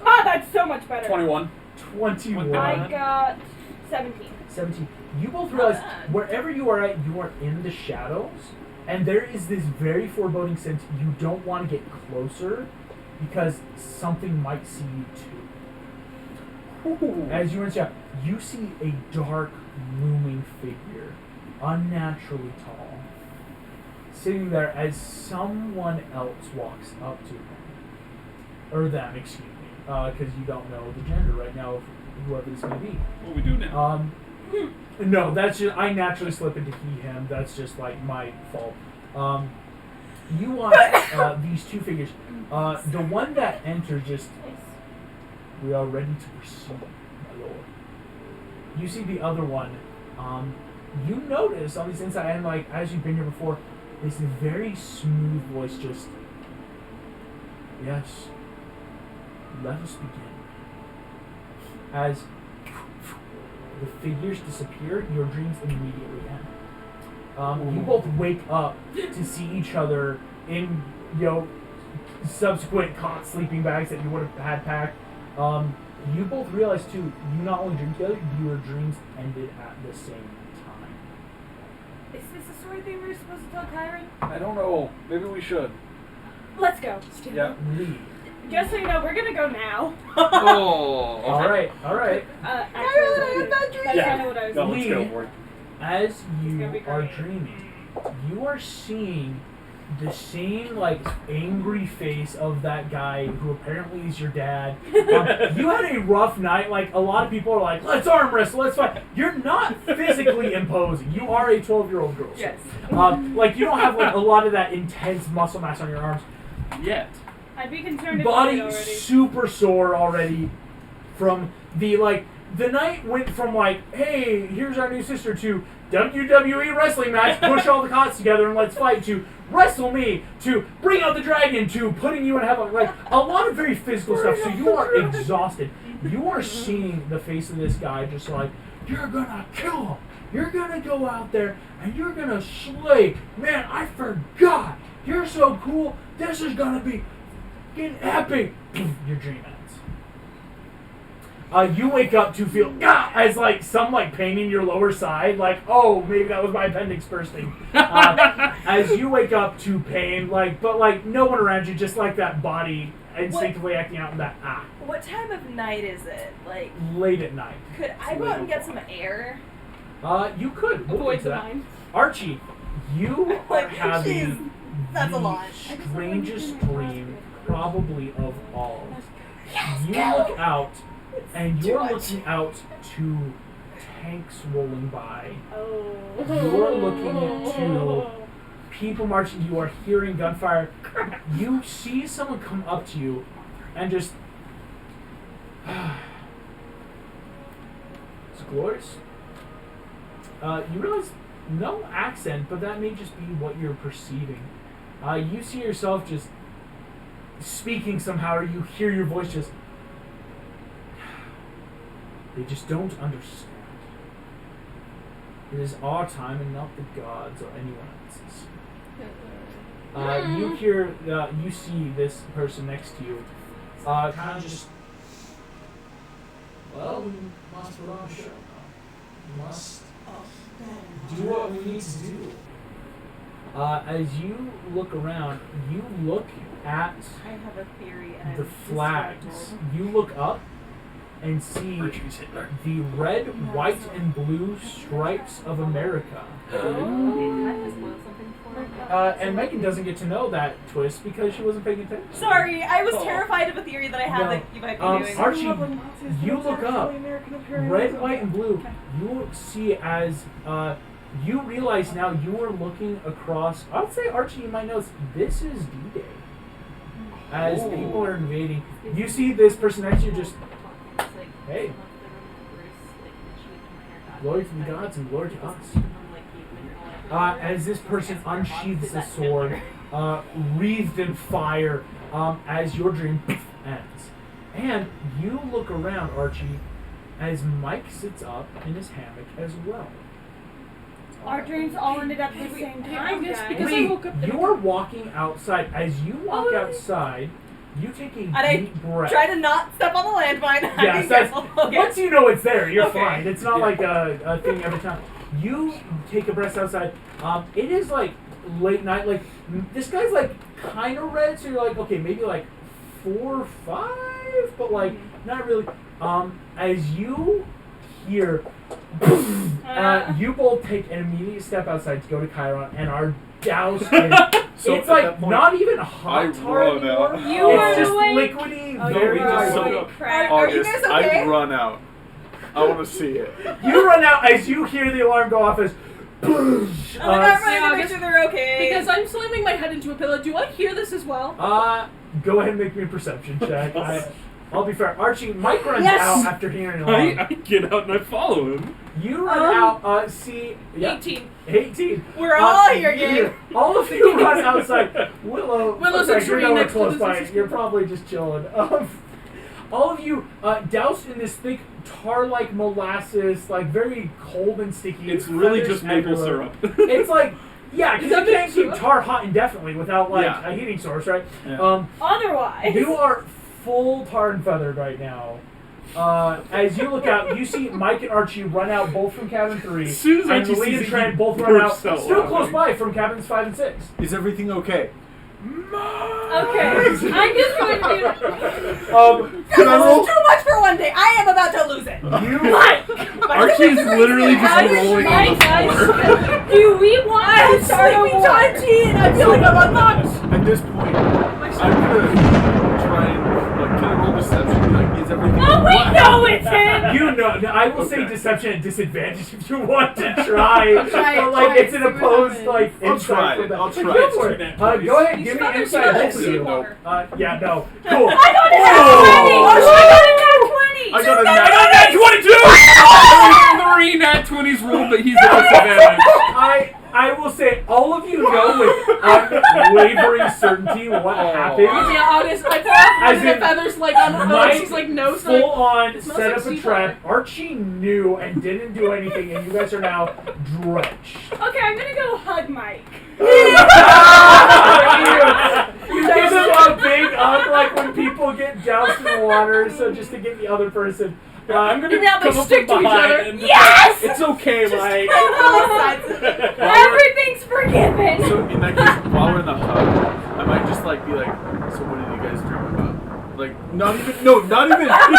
Oh, that's so much better. 21. 21. I got 17. 17. You both realize wherever you are at, you are in the shadows, and there is this very foreboding sense you don't want to get closer because something might see you too. As you enter, you see a dark, looming figure, unnaturally tall, sitting there as someone else walks up to him. Or them, excuse me, because you don't know the gender right now of whoever this may be. What we do now? No, that's just, I naturally slip into he, him. That's just like my fault. You watch these two figures. The one that enters just, we are ready to proceed, my lord. You see the other one. You notice on this inside, and like as you've been here before, this very smooth voice just, yes, let us begin. As the figures disappear, your dreams immediately end. You both wake up to see each other in, subsequent cot sleeping bags that you would have had packed. You both realize too, you not only dream together, your dreams ended at the same time. Is this the story thing we were supposed to tell Kyron? I don't know. Maybe we should. Let's go. Yeah. Lee. Just so you know, we're gonna go now. Oh. Alright. Actually, that's kind of what I was No, let's go Lee. for it. As It's you gonna be are great. dreaming, you are seeing the same angry face of that guy who apparently is your dad. You had a rough night. Like a lot of people are like, let's arm wrestle, let's fight. You're not physically imposing. You are a 12-year-old girl. So, Yes. you don't have a lot of that intense muscle mass on your arms. Yet. I'd be concerned if you Body did already. super sore already from the night went from hey, here's our new sister to WWE wrestling match, push all the cots together and let's fight, to wrestle me, to bring out the dragon, to putting you in heaven. A lot of very physical stuff. So you are exhausted. You are seeing the face of this guy just you're gonna kill him. You're gonna go out there and you're gonna slay. Man, I forgot. You're so cool. This is gonna be epic. Your dream ends. You wake up to feel as some pain in your lower side, oh, maybe that was my appendix bursting. As you wake up to pain, but no one around you, just that body instinctively acting out in that What time of night is it? late at night. Could I go out and get some air? You could we'll Avoid get to the that. mine. Archie, you are having that's a the lot. strangest dream probably of all. You look out, and you're looking out to tanks rolling by. Oh. You're looking into people marching. You are hearing gunfire. You see someone come up to you and just... It's glorious. You realize no accent, but that may just be what you're perceiving. You see yourself just speaking somehow, or you hear your voice just... They just don't understand. It is our time and not the gods or anyone else's. You hear, you see this person next to you, kind of just... Well, we must put on a show. We must do what we need to do. As you look around, you look at I have a theory. And the I'm flags. distracted. You look up and see the red, white, and blue stripes of America. And Megan doesn't get to know that twist because she wasn't paying attention. Sorry, I was terrified of a theory that I have No. that you might be doing. Archie, you look up. Red, white, and blue. You see as you realize now you are looking across. I would say, Archie, you might notice this is D-Day. as people are invading. You see this person next to you just, hey, glory to the gods and glory to us. As this person unsheathes the sword, wreathed in fire, as your dream ends. And you look around, Archie, as Mike sits up in his hammock as well. Our dreams all ended up at the same time, guys. guys. Because I woke up You're walking outside. As you walk outside, you take a deep breath. Try to not step on the landmine. Yes, that's, once you know it's there, you're Okay. fine. It's not like a thing every time. You take a breath outside. It is like late night. Like this guy's like kind of red, so you're like, okay, maybe like 4 or 5, but like not really. As you hear, you both take an immediate step outside to go to Chiron and are doused in. So it's at like that point, not even I hot tar run anymore. out. You It's run just away. liquidy, Oh, very you're dry. right. So- Crap. Are you August, guys okay? I run out. I want to see it. You run out as you hear the alarm go off as. I'm not ready to Yeah, make sure they're okay. Because I'm slamming my head into a pillow. Do I hear this as well? Go ahead and make me a perception check. I'll be fair. Archie, Mike runs Yes! out after hearing the alarm. I get out and I follow him. You run out, see... Yeah, 18. 18. We're all here, you- gang. All of you run outside. Willow's Willow's like, you're a tree nowhere next to close this by. is- You're probably just chilling. All of you doused in this thick tar-like molasses, like very cold and sticky. It's really Feathers just maple everywhere. syrup. It's like... Yeah, because Is you that can't maple keep syrup? tar hot indefinitely without like Yeah. a heating source, right? Yeah. Otherwise. You are full tar and feathered right now. As you look out, you see Mike and Archie run out both from cabin 3. As soon as and Archie Lee sees and it, Trent he both run out, bursts out still close laughing. by from cabins 5 and 6. Is everything okay? Okay. I'm just going to. Can I roll? Too much for one day. I am about to lose it. You Archie's literally just rolling on the floor. Guys, do we want to start a war? I feel like I'm unlocked. At this point, I'm gonna try and like, can I roll deception? Like, is everything? Oh, we know it's him. You know, I will say Okay. deception at disadvantage if you want to try. Try But like it, it's an see what opposed happens. like I'll insight try for it. that. I'll try Go it. for it. Go ahead, give me Feathers, insight feathers, both of you. water. Yeah, no. Cool. I got a Oh! nat 20. I got a Nat 22! 3 nat 20s rolled, but he's at disadvantage. I will say all of you know with unwavering certainty what happened. Yeah, August, I pull off one As of the in, feathers like on her Mike she's like no full on it smells set like up a sea trap. Archie knew and didn't do anything, and you guys are now drenched. Okay, I'm gonna go hug Mike. You give him a big hug like when people get doused in the water, so just to get the other person. I'm gonna Maybe now they come up stick from to each behind other. and Yes! it's okay, Mike. Everything's forgiven. So in that case, while we're in the hug, I might just like be like, so what did you guys dream about? Like, not even. No, I'm being like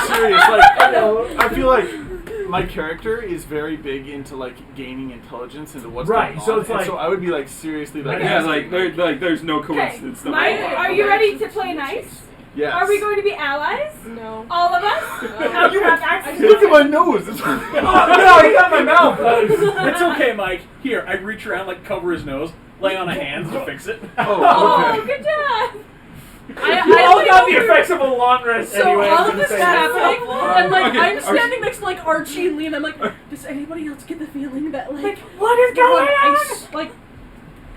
serious. Like, I feel like my character is very big into like gaining intelligence into what's Right, going on. so it's and like- so I would be like seriously like, Yeah, like there's no Okay, coincidence. that Mike, we're are you ready to play nice? yes. Are we going to be allies? No. All of us? Oh, you have access. Look at my nose. It's Oh no, he got my mouth. It's okay, Mike. Here, I reach around, like cover his nose, lay on a hand to fix it. Oh, Oh, okay. good job. You all got the effects of a long rest So anyway. all of this is happening, and like Okay, I'm Archie- standing next to like Archie and Lee, and I'm like, does anybody else get the feeling that like What is going on? like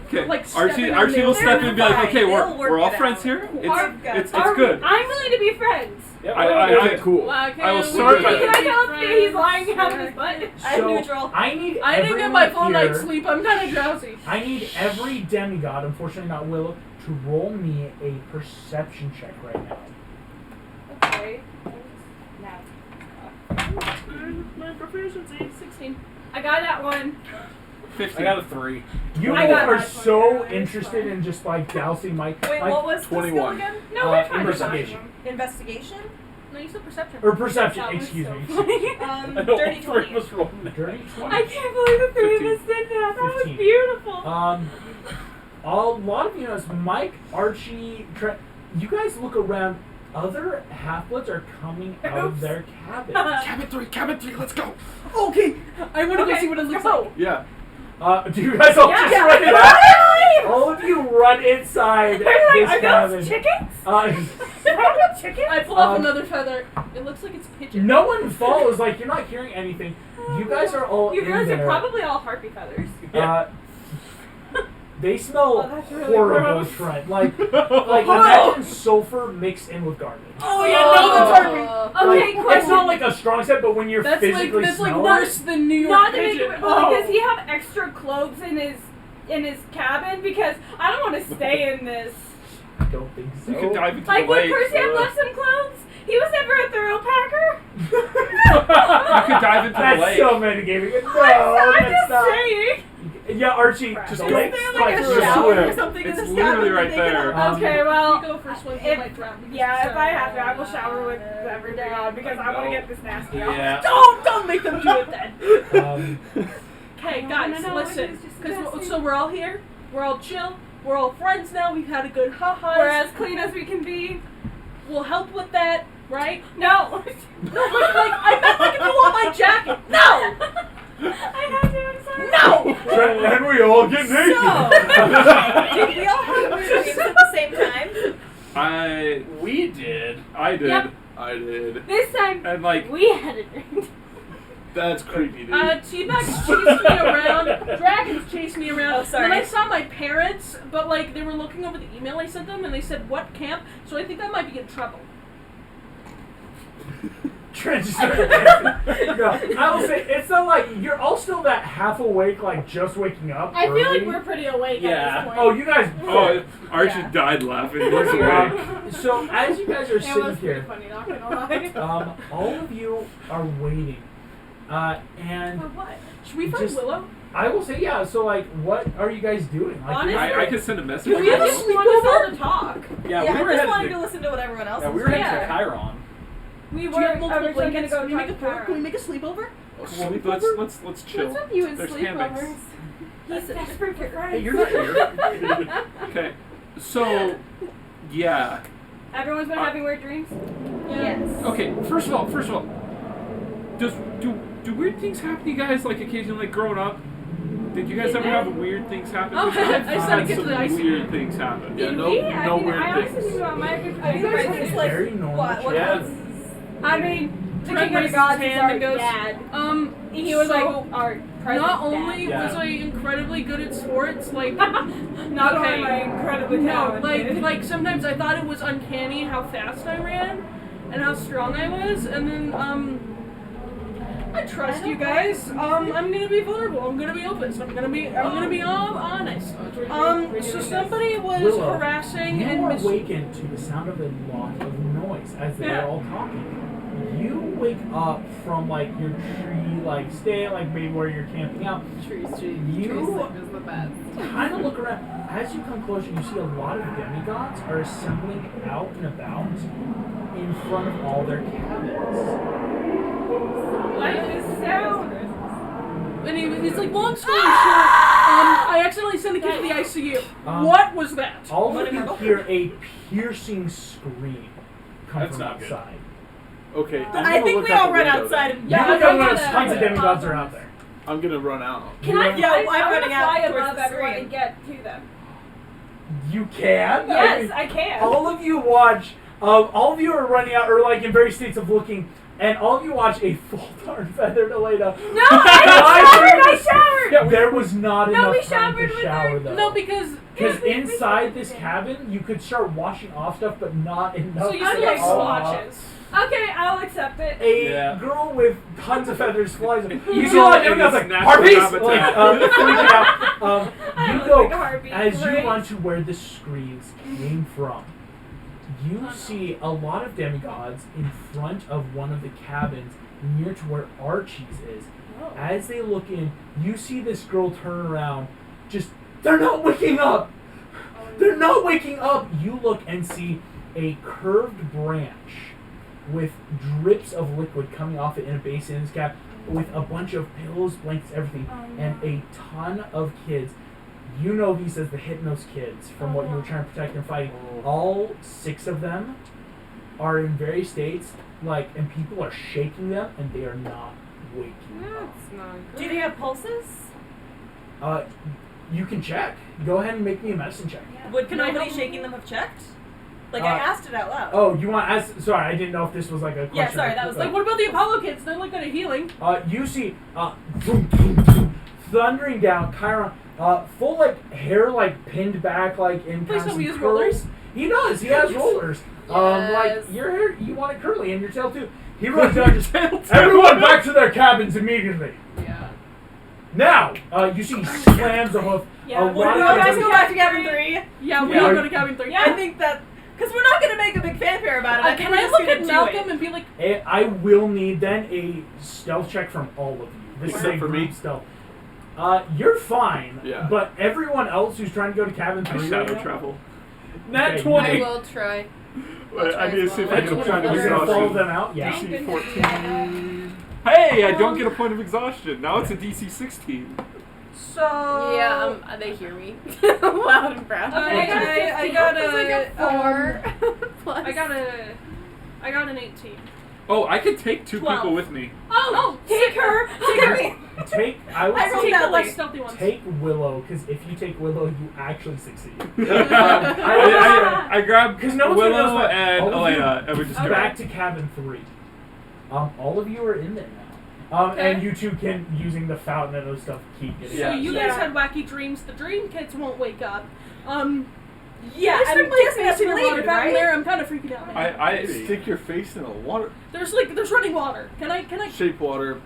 Okay, like Archie stepping Archie on will nails. step in and be like, Fine, okay, they'll we're work all it friends out. here. It's Are- good. I'm willing to be friends. Okay, cool. Why I will can't start we by- be Can I tell him friends? he's lying out of his butt? I'm So, neutral. I need I didn't get everyone my full night's here- sleep. I'm kind of drowsy. I need every demigod, unfortunately not Willow, to roll me a perception check right now. Okay. My proficiency 16. I got that one. 50. I got a 3. You I got are that so one. interested in just like dousing Mike. Wait, Mike what was the skill 21. again? No, we're fine. investigation. Investigation? No, you said perception. Or perception, That was excuse so me. funny. Dirty 3 20. was rolling it. Dirty 20. I can't believe the three of us did that. That was 15. beautiful. A lot of you know, Mike, Archie, Trent, you guys look around. Other half-bloods are coming out of their cabins. Cabin 3, let's go. Okay, I want to go Okay, see what it looks go. like. Yeah. Do you guys all Yeah. just run it out? All of you run inside this Are cabin. those chickens? I pull off another feather. It looks like it's pigeon. No one follows. Like, you're not hearing anything. You guys are all You in realize there. they're probably all harpy feathers. They smell Oh, that's really horrible, gross. Trent. Like imagine sulfur mixed in with garbage. Oh yeah, no, that's harpy. Okay, Like, question. it's not like a strong scent, but when you're That's physically like smelling worse than New York Not to make pigeon. it, but like, does he have extra clothes in his cabin? Because I don't want to stay in this. I don't think so. You could dive into Like, the would lake. Percy have left some clothes? He was never a thorough packer. You could dive into the That's lake. so metagaming. No, I'm that's just not. saying. Yeah, Archie, Crap. just Is like there like like a through shower swim. or something in It's this literally cabin? right that they can there. have- Okay, well, You go first one, you if- might drown. yeah, if I have to, I will shower with everything on because I want to get this nasty off. Yeah. Don't make them do it then. Okay, No, guys, no, no, listen. it was just 'Cause disgusting. so we're all here. We're all chill. We're all friends now. We've had a good ha-ha. We're as clean as we can be. We'll help with that, right? No. No, but like I meant like if you want my jacket. No. I had to, I'm sorry. No. Trent and we all get naked. Did we all have weird dreams at the same time? We did. I did. Yep. I did. This time, And like, we had a drink. That's creepy, dude. T-Bags chased me around. Dragons chased me around. Oh, sorry. And then I saw my parents, but like they were looking over the email I sent them, and they said what camp. So I think I might be in trouble. Trent just started dancing. No, I will say it's not like you're all still that half awake, like just waking up. I feel like early. we're pretty awake Yeah. at this point. Oh, you guys. oh, Archie Yeah. died laughing. He was awake. So as you guys are It sitting was pretty here, funny, not gonna lie. all of you are waiting, and For what? Should we find Just- Willow? I will say, yeah. So like, what are you guys doing? Like, Honestly, I could send a message. Do we have I a just wanted us all sleepover? to talk. Yeah, Yeah, we I were just headed wanted to, to listen to what everyone else yeah, was we were doing. headed to Yeah. Chiron. Do We you were have multiple originally gonna blankets? go Can we make a talk to Can we Karen. make a sleepover? Let's chill. What's with you and There's hammocks. sleepovers? He's desperate for friends. Hey, you're not here. Okay, so yeah. Everyone's been having weird dreams? Yes. Okay, first of all, do weird things happen to you guys like occasionally, like growing up? Did you guys ever have weird things happen? Oh, Because I've I just had to had get to some the ICU. weird things happen. Yeah, Did no, we? no I mean, weird I honestly things. think about my I think mine was like Very normal what Yeah. was I mean, the Trent King of raises the Gods his is hand our and goes, dad. He was so like our present not only Yeah. was I incredibly good at sports, like Not okay. only am I incredibly no, talented. like sometimes I thought it was uncanny how fast I ran and how strong I was, and then I trust you guys. I'm gonna be vulnerable. I'm gonna be open. So I'm gonna be honest. So somebody was Willow, harassing you and are awakened to the sound of a lot of noise as they are all talking. You wake up from like your tree, like stay like maybe where you're camping out. Tree You- sleep is the best. Kind of look around. As you come closer, you see a lot of demigods are assembling out and about in front of all their cabins. What is sound? And he's like, long story short, I accidentally sent a kid to the ICU. What was that? All of you hear a piercing scream come That's from not good. outside. Okay, I'm I gonna think look we out all the run window outside then. and You Yeah, look I out when got there's that. tons of demigods are out there. I'm gonna run out. Can I? Yeah, I'm I wanna running out fly towards above the everyone screen. and get to them. You can? Yes, I can. All of you watch, all of you are running out, or like in various states of looking, and all of you watch a full darn feather Delata. No, I showered. Yeah, there was not No, we enough time showered to with shower her. though. No, because Because inside this cabin, you could start washing off stuff, but not enough. so you to see like all off. swatches. Okay, I'll accept it. A Yeah. girl with tons of feathers flies. You He's see a lot of in demigods his like natural harpies, habitat. like freaking out. I You look go like a harpy. as you Great. run to where the screams came from. You see a lot of demigods in front of one of the cabins near to where Archie's is. As they look in, you see this girl turn around. They're not waking up. They're not waking up. You look and see a curved branch with drips of liquid coming off it in a basin in this cap, with a bunch of pillows, blankets, everything, and a ton of kids. You know these as the Hypnos kids from what you were trying to protect and fighting. All 6 of them are in various states, and people are shaking them, and they are not waking up. That's not good. Do they have pulses? You can check. Go ahead and make me a medicine check. Would Can I nobody help? shaking them have checked? Like, I asked it out loud. Oh, you want as sorry, I didn't know if this was like a question. Yeah, sorry, that was Like, what about the Apollo kids? They're like good at healing. You see, boom, boom, boom, thundering down, Chiron, full like hair like pinned back like in Please kind of don't some use curls. rollers. He does. He has rollers. Like Yes. your hair, you want it curly, and your tail too. He runs down. Just everyone back to their cabins immediately. Yeah. Now, you see, he slams a hoof. Yeah, a well, lot we of all guys them- go back to cabin 3. Yeah, we Yeah. all go to cabin 3. I think that, because we're not going to make a big fanfare about it. I think Can we're I just look gonna at do Malcolm it. and be like, I will need then a stealth check from all of you. This Except is a for me? group stealth. You're fine. Yeah. But everyone else who's trying to go to cabin I 3 shadow right now, travel. Nat Okay, 20. I will try. Wait, I need to see if I That's get a what point of you're gonna follow them exhaustion. out. Yeah. DC 14. Hey, I don't get a point of exhaustion. Now it's a DC 16. so... Yeah, they hear me. Loud and proud. I got It's like a 4 plus. I got an 18. Oh, I could take 2 12. people with me. Oh, Take her! Take me! I would I say rolled Take that the less late. stealthy ones. take Willow, because if you take Willow, you actually succeed. I grabbed 'Cause no one's gonna Willow know what- and all of you- Elena, and we just go. Back to cabin 3. All of you are in there now. Okay. And you two can, using the fountain and those stuff, keep getting So Yeah. you guys had wacky dreams. The dream kids won't wake up. Yeah, there's I'm some guessing that's in a water related, fountain right? there. I'm kind of freaking out. Man. I Stick your face in a water. There's running water. Can I? Shape water.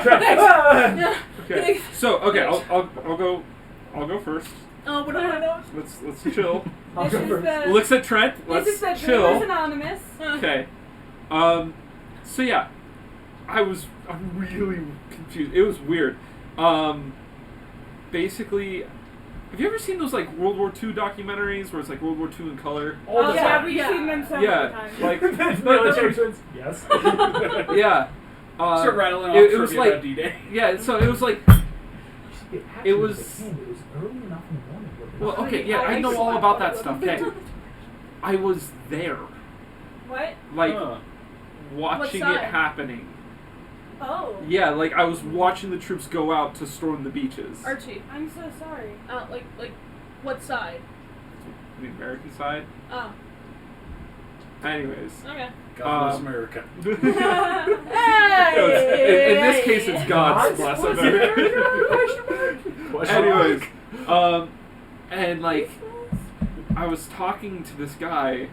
Yeah. Okay. So I'll go first. What do I know? Let's chill. I'll go first. Looks at Trent. This is Let's the Dreamers chill. Anonymous. Okay. So yeah, I'm really confused. It was weird. Basically, have you ever seen those like World War II documentaries where it's like World War II in color? All the Yeah, time. we've seen them several Yeah, times. like Military twins. Yes. yeah. Start rattling off it was trivia like about D-Day. yeah. So it was like It was- It was early enough in the morning. well, okay, yeah. I know all about that stuff. Okay, I was there, What? like Huh. watching What it side? happening. Oh. Yeah, like I was watching the troops go out to storm the beaches. Archie. I'm so sorry. Like, what side? The American side. Oh, Anyways. okay. God bless America. In this case, it's God's bless America. Anyways, and like, I was talking to this guy.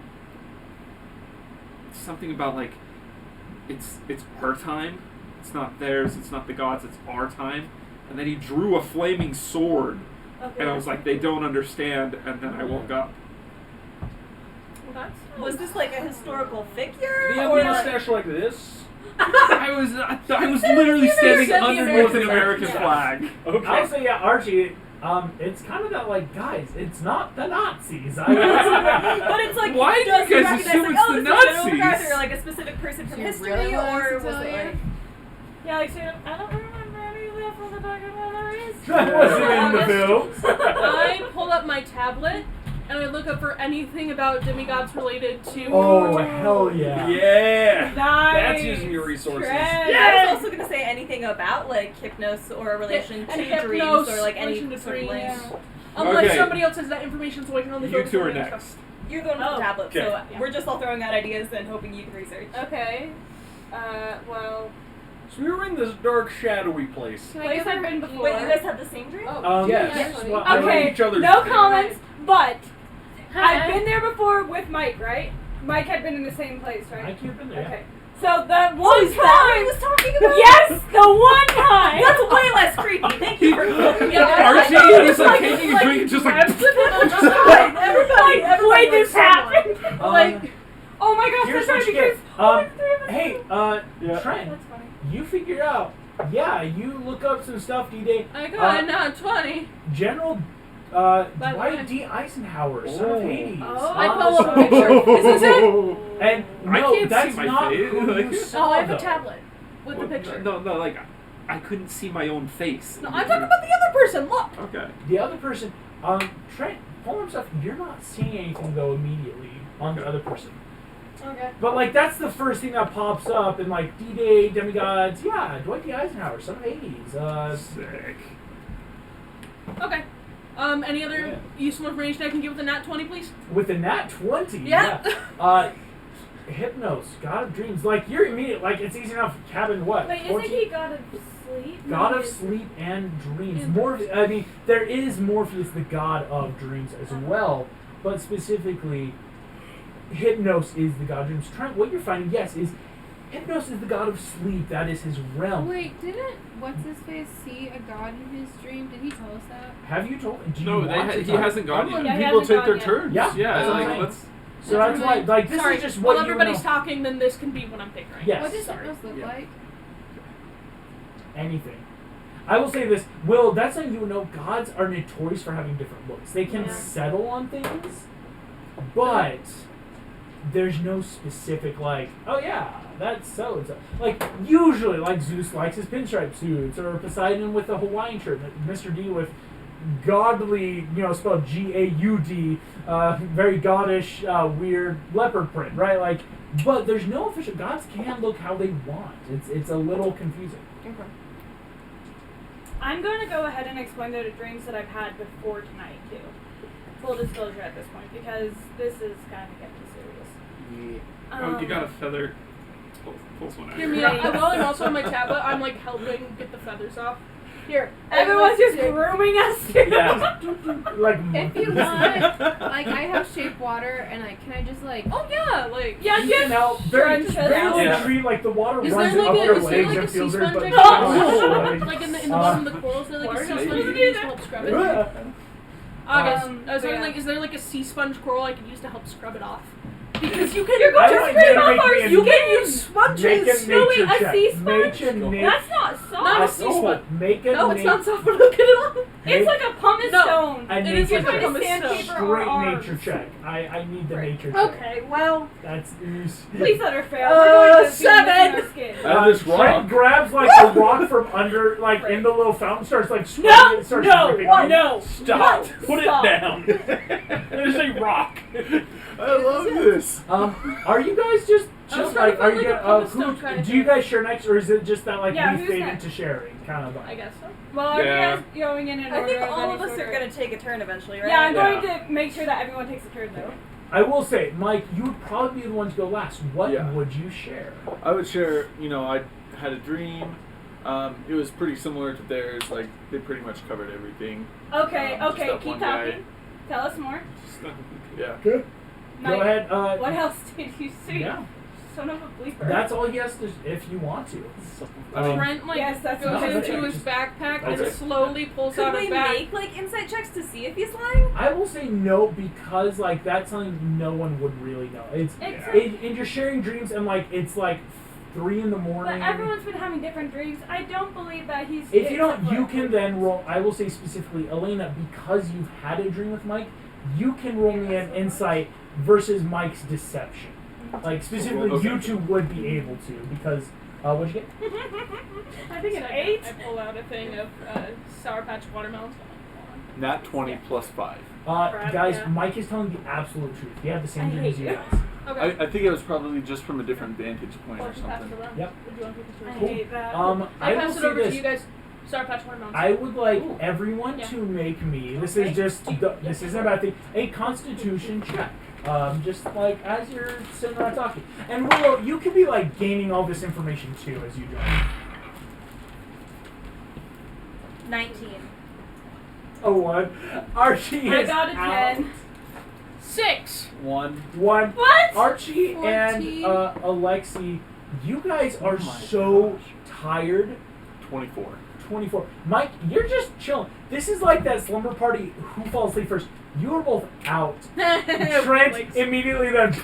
Something about like, it's our time. It's not theirs. It's not the gods. It's our time. And then he drew a flaming sword, Okay. and I was like, they don't understand. And then I woke up. Was this like a historical figure? Do you have or a mustache like this? I was literally standing said the underneath an American American flag. flag. Okay. I'll say, yeah, Archie. It's kind of that like, guys, it's not the Nazis. But it's like, Why do does you he guys recognize, assume like, it's oh, the this is General Nazis? MacArthur, like a specific person from Do you history, really want us or to was tell it you? like? Yeah, like, I don't remember any of that from the documentaries. That wasn't in the films. I pull up my tablet and I look up for anything about demigods related to. Oh hell yeah! Yeah. Nice. That's using your resources. Trent. I was also gonna say anything about like hypnos or a relation And to hypnos, dreams or like any relation to sort of link. dreams. Unless Okay. somebody else has that information, so I can only You focus two on are the other next. stuff. You're going with Oh. the tablet, Okay. so Yeah. we're just all throwing out ideas and hoping you can research. Okay. Well, So we were in this dark, shadowy place. can I place I've been before. Wait, you guys had the same dream? Yes. actually. well, I- Okay, each other's no dream. comments, but Hi. I've been there before with Mike, right? Mike had been in the same place, I right? keep in there. Okay. So the one Oh, is that what he time, was talking about? yes, the one time. That's way less creepy. Thank you for Archie is like taking a drink and just like. Everybody Wait, this happened. Like, Oh my gosh, here's that's what right, you because get. three of us. Hey, Yeah. Trent, That's funny. you figured out. Yeah, you look up some stuff, D-Day. I got 20. General By the Dwight way. D. Eisenhower, son of Oh. Hades. Oh, on I the pull up a subway. picture. Is this it? And I no, can't that's see my not face. who Like- you saw, Oh, I have a though. tablet with the picture. No, like I couldn't see my own face. No, I'm talking about the other person. Look. Okay. The other person, Trent, pull him stuff. You're not seeing anything though immediately on the other person. Okay. But like that's the first thing that pops up in like D-Day, Demigods. Yeah, Dwight D. Eisenhower, son of Hades. Sick. Okay. Any other useful information I can give with a nat 20, please? With a nat 20, Yeah. Hypnos, God of Dreams. Like, you're immediate. Like, it's easy enough. Cabin, what? Wait, isn't 14? he God of Sleep? God No, of he's- Sleep and Dreams. And I mean, there is Morpheus, the God of Dreams, as well. But specifically, Hypnos is the God of Dreams. Trent, what you're finding, yes, is Hypnos is the God of Sleep. That is his realm. Wait, didn't what's his face see a god in his dream? Did he tell us that? Have you told? Do you No, want to he talk? hasn't gone Yeah, yet. he People hasn't take gone their yet. turns. Yeah, Yeah, that's what I'm like saying. let's. So that's why, like, this Sorry, is just while what you everybody's know. talking, then this can be what I'm thinking right Yes. What does Sorry. Hypnos look Yeah. like? Anything. I will say this, Will, that's something you would know. Gods are notorious for having different looks. They can Yeah. settle on things, but there's no specific, like, oh yeah, that's so-and-so. Like, usually, like, Zeus likes his pinstripe suits, or Poseidon with a Hawaiian shirt, Mr. D with godly, spelled G-A-U-D, very goddish, weird leopard print, right? Like, but there's no official, gods can look how they want. It's a little confusing. Okay. I'm going to go ahead and explain the dreams that I've had before tonight, too. Full disclosure at this point, because this is kind of getting serious. Oh, you got a feather. Pulls one out. Here, me. While I'm also on my tablet, I'm like helping get the feathers off. Here, Everyone's just grooming us, too. Yeah. Like, If you want, like, I have shape water, and can I just like? Oh yeah, like Yeah, you just know, very, crunch very it out. little Yeah. tree, like the water Is runs there up like your a, is there legs like a and sea feels sponge very, I but can use? Like in the bottom of the coral, is there like a sea Water sponge doesn't I do can use to that. help scrub it? I guess. I was but wondering, yeah. like, is there like a sea sponge coral I could use to help scrub it off? Because you can. You're going I to don't scrape know, off make our me a- You can use sponges. Make a No, wait, nature a check. sea sponge? That's That's not soft. Not a sea sponge. Make a No, it's na- not soft. But look at it all. It's like a pumice No. stone. a It nature is It's like like a a pumice stone. sandpaper or Straight arms. nature check. I need the nature check. Okay, well. That's Please let her fail. We're going to 7. our skin. I have this Trent rock. grabs like the rock from under, like in the little fountain, starts like No, scrubbing it, starts No, dripping on it. no, stop. What? Put Stop. it down. There's a rock. I love this. Are you guys just I was trying to like, are find, you like, a gonna, pumice stone kind of do you thing. guys share next, or is it just that like Yeah, we who's fade next? into sharing kind of I vibe? guess so. Well, are Yeah. you guys going in an I order think of all any of us sort are going to take a turn eventually, right? Yeah, I'm Yeah. going to make sure that everyone takes a turn, though. I will say, Mike, you would probably be the one to go last. What Yeah. would you share? I would share, I had a dream. It was pretty similar to theirs. Like, they pretty much covered everything. Okay, Just okay, that keep one guy. talking. Tell us more. Yeah. Good. Mike, Go ahead. What else did you see? Yeah. Son of a bleeper. That's all he has to, if you want to. Trent like Yes, that's goes what I into said. his backpack and Okay. slowly pulls Could out we a bag. make like insight checks to see if he's lying? I will say no because like that's something no one would really know. It's Exactly. and you're sharing dreams and like it's like 3 in the morning. But everyone's been having different dreams. I don't believe that he's. If you don't, you can then roll. I will say specifically, Elena, because you've had a dream with Mike, you can roll me an insight versus Mike's deception. Like specifically, Okay. you two would be able to because what'd you get? I think an So 8. I pull out a thing of Sour Patch watermelons. Nat 20 plus 5. Crap, Guys, yeah. Mike is telling the absolute truth. You have the same I dream hate as you you. guys. Okay. I think it was probably just from a different vantage point Or or just pass it something. around. Yep. Would you want to take this I around? hate that. I I will pass it say over this. to you guys. Sour Patch watermelons. I would like Ooh. everyone Yeah. to make me. This Okay. is just this isn't about thing. A Constitution check. Just like as you're sitting around talking. And Willow, you could be like gaining all this information too as you join. 19. Oh, one. Archie I is got a out. 10. 6. 1. One. What? Archie 14. and Alexi, you guys are Oh my so gosh. tired. 24. 24. Mike, you're just chilling. This is like that slumber party. Who falls asleep first? You are both out. Trent immediately then,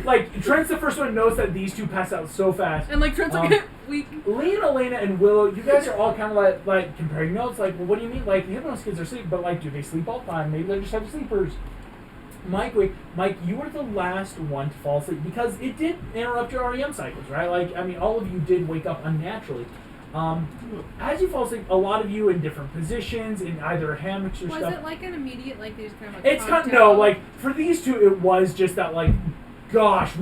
like Trent's the first one who knows that these two pass out so fast. And like Trent's like, we. Lee and Elena and Willow, you guys are all kind of like comparing notes. Like, well, what do you mean? Like, the Hypnos kids are asleep, but like, do they sleep all the time? Maybe they're just heavy sleepers. Mike, you were the last one to fall asleep because it did interrupt your REM cycles, right? Like, I mean, all of you did wake up unnaturally. As you fall asleep, a lot of you in different positions, in either hammocks or Was stuff. it like an immediate, like they just kind of like It's conked kind no, out? like for these two, it was just that like gosh,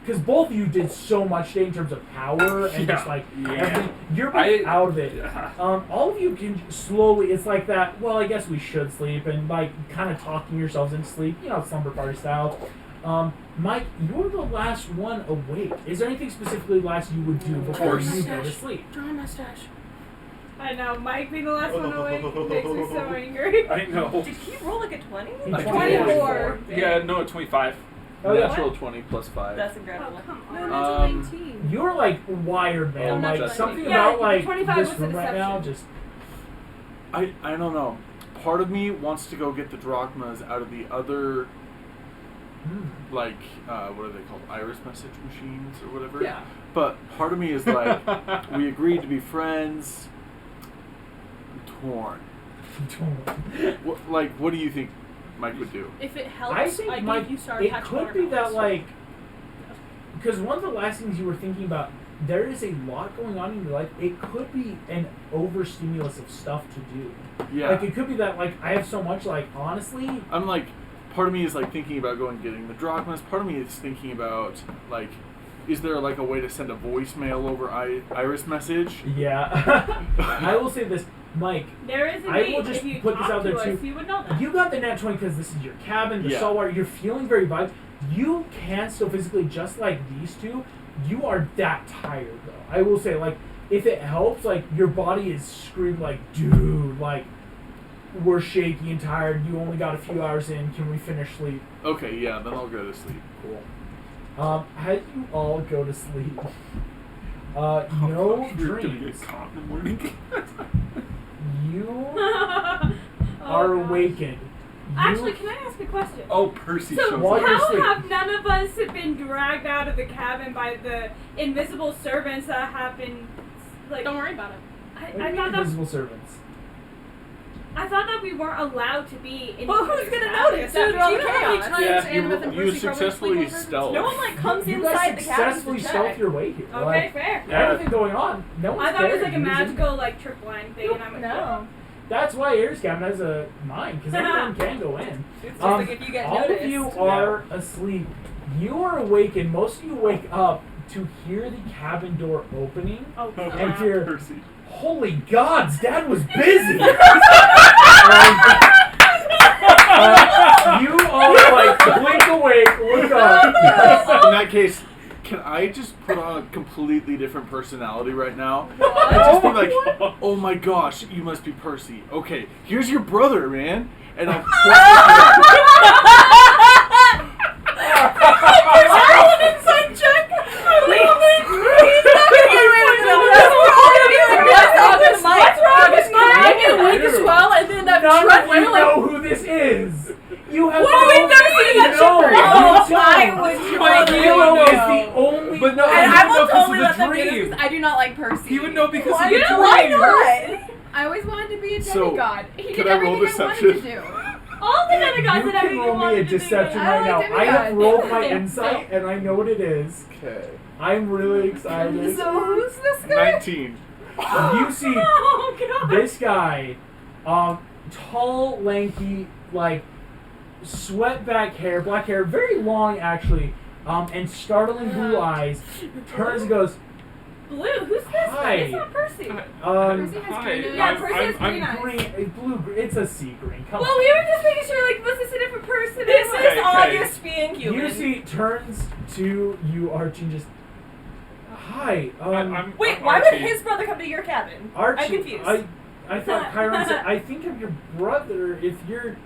because both of you did so much today in terms of power and just like everything. You're both out of it. All of you can slowly. It's like that. Well, I guess we should sleep and like kind of talking yourselves into sleep. You know, slumber party style. Mike, you're the last one awake. Is there anything specifically last you would do before you go to sleep? Draw a mustache. I know, Mike being the last one awake makes me so angry. I know. Did he roll like a 20? Like 24. Yeah, no, 25. Oh, yeah. Natural 20 plus 5. That's incredible. Oh, come No, on. that's a 19. You're like wired, man. Oh, like that's something right. Yeah, about like 25 this was the room right now. deception. Just I don't know. Part of me wants to go get the drachmas out of the other, like, what are they called? Iris message machines or whatever? Yeah. But part of me is like, we agreed to be friends. I'm torn. What do you think Mike would do? If it helps, I think give Mike, you Star it Patch could be that watercolors. like, because one of the last things you were thinking about, there is a lot going on in your life. It could be an overstimulus of stuff to do. Yeah. Like it could be that like I have so much. Like honestly, I'm like, part of me is like thinking about going and getting the drachmas. Part of me is thinking about like, is there like a way to send a voicemail over Iris message? yeah. I will say this, Mike. There is a I need. will just If you put this talk out there to us, too. you would know that. You got the nat 20 because this is your cabin, the Yeah. saltwater. You're feeling very vibed. You can still physically, just like these two. You are that tired though. I will say, like, if it helps, like your body is screaming, like, dude, like, we're shaky and tired. You only got a few hours in. Can we finish sleep? Okay, yeah, then I'll go to sleep. Cool. As you all go to sleep, no dreams. You are awakened. Actually, can I ask a question? Oh, Percy So shows While up. you're how asleep. have none of us have been dragged out of the cabin by the invisible servants that have been like? Don't worry about it. I thought that invisible servants. I thought that we weren't allowed to be in. Well, each who's other's gonna cabin. notice Dude, after all do the you know how many chaos? times Yeah, Annabeth and you Percy probably successfully sleep over? stealth. No one like comes You inside guys the cabin successfully to stealth check. your way here. Okay, Like, fair. everything going on. No one's I thought it was there. like a You're just- magical like tripwire thing, and I'm like, No. That's why Air's cabin has a mine, because everyone can go in. It's just like if you get all noticed. of you are asleep. You are awake, and most of you wake up to hear the cabin door opening, Oh, and hear, Percy. holy gods, Dad was busy! You all like blink awake, look up. In that case, can I just put on a completely different personality right now? What? And just be like, oh my gosh, you must be Percy. Okay, here's your brother, man. And I'll Inside check. None of you know who this is. You have What? We've never seen that no, shit. you Oh, don't. I would But totally Hero know. is the only But no, one. he And I would know will because totally of let the them do this dream. because I do not like Percy. He would know because Why of the not? Why dream. not? I always wanted to be a So, demigod. He could did I roll everything I wanted deception? to do. all the demigods You that can everyone roll me a wanted to be. deception I right now. like I have demigod. rolled my Yeah. insight, and I know what it is. Okay. I'm really excited. So who's this guy? 19. You see Oh god. this guy, tall, lanky, like sweat back hair, black hair, very long actually, and startling blue eyes, turns and goes, Blue. Who's this? Hi. It's not Percy. Percy has Hi. green eyes. Yeah, Percy has green eyes. green, blue, it's a sea green. Come Well, on. we were just making sure, like, was this a different person? This Anyway. is Okay. August being human. You see, turns to you, Archie, and just, hi, Wait, I'm why Archie. would his brother come to your cabin? Archie, I'm confused. I thought Chiron said, I think of your brother if you're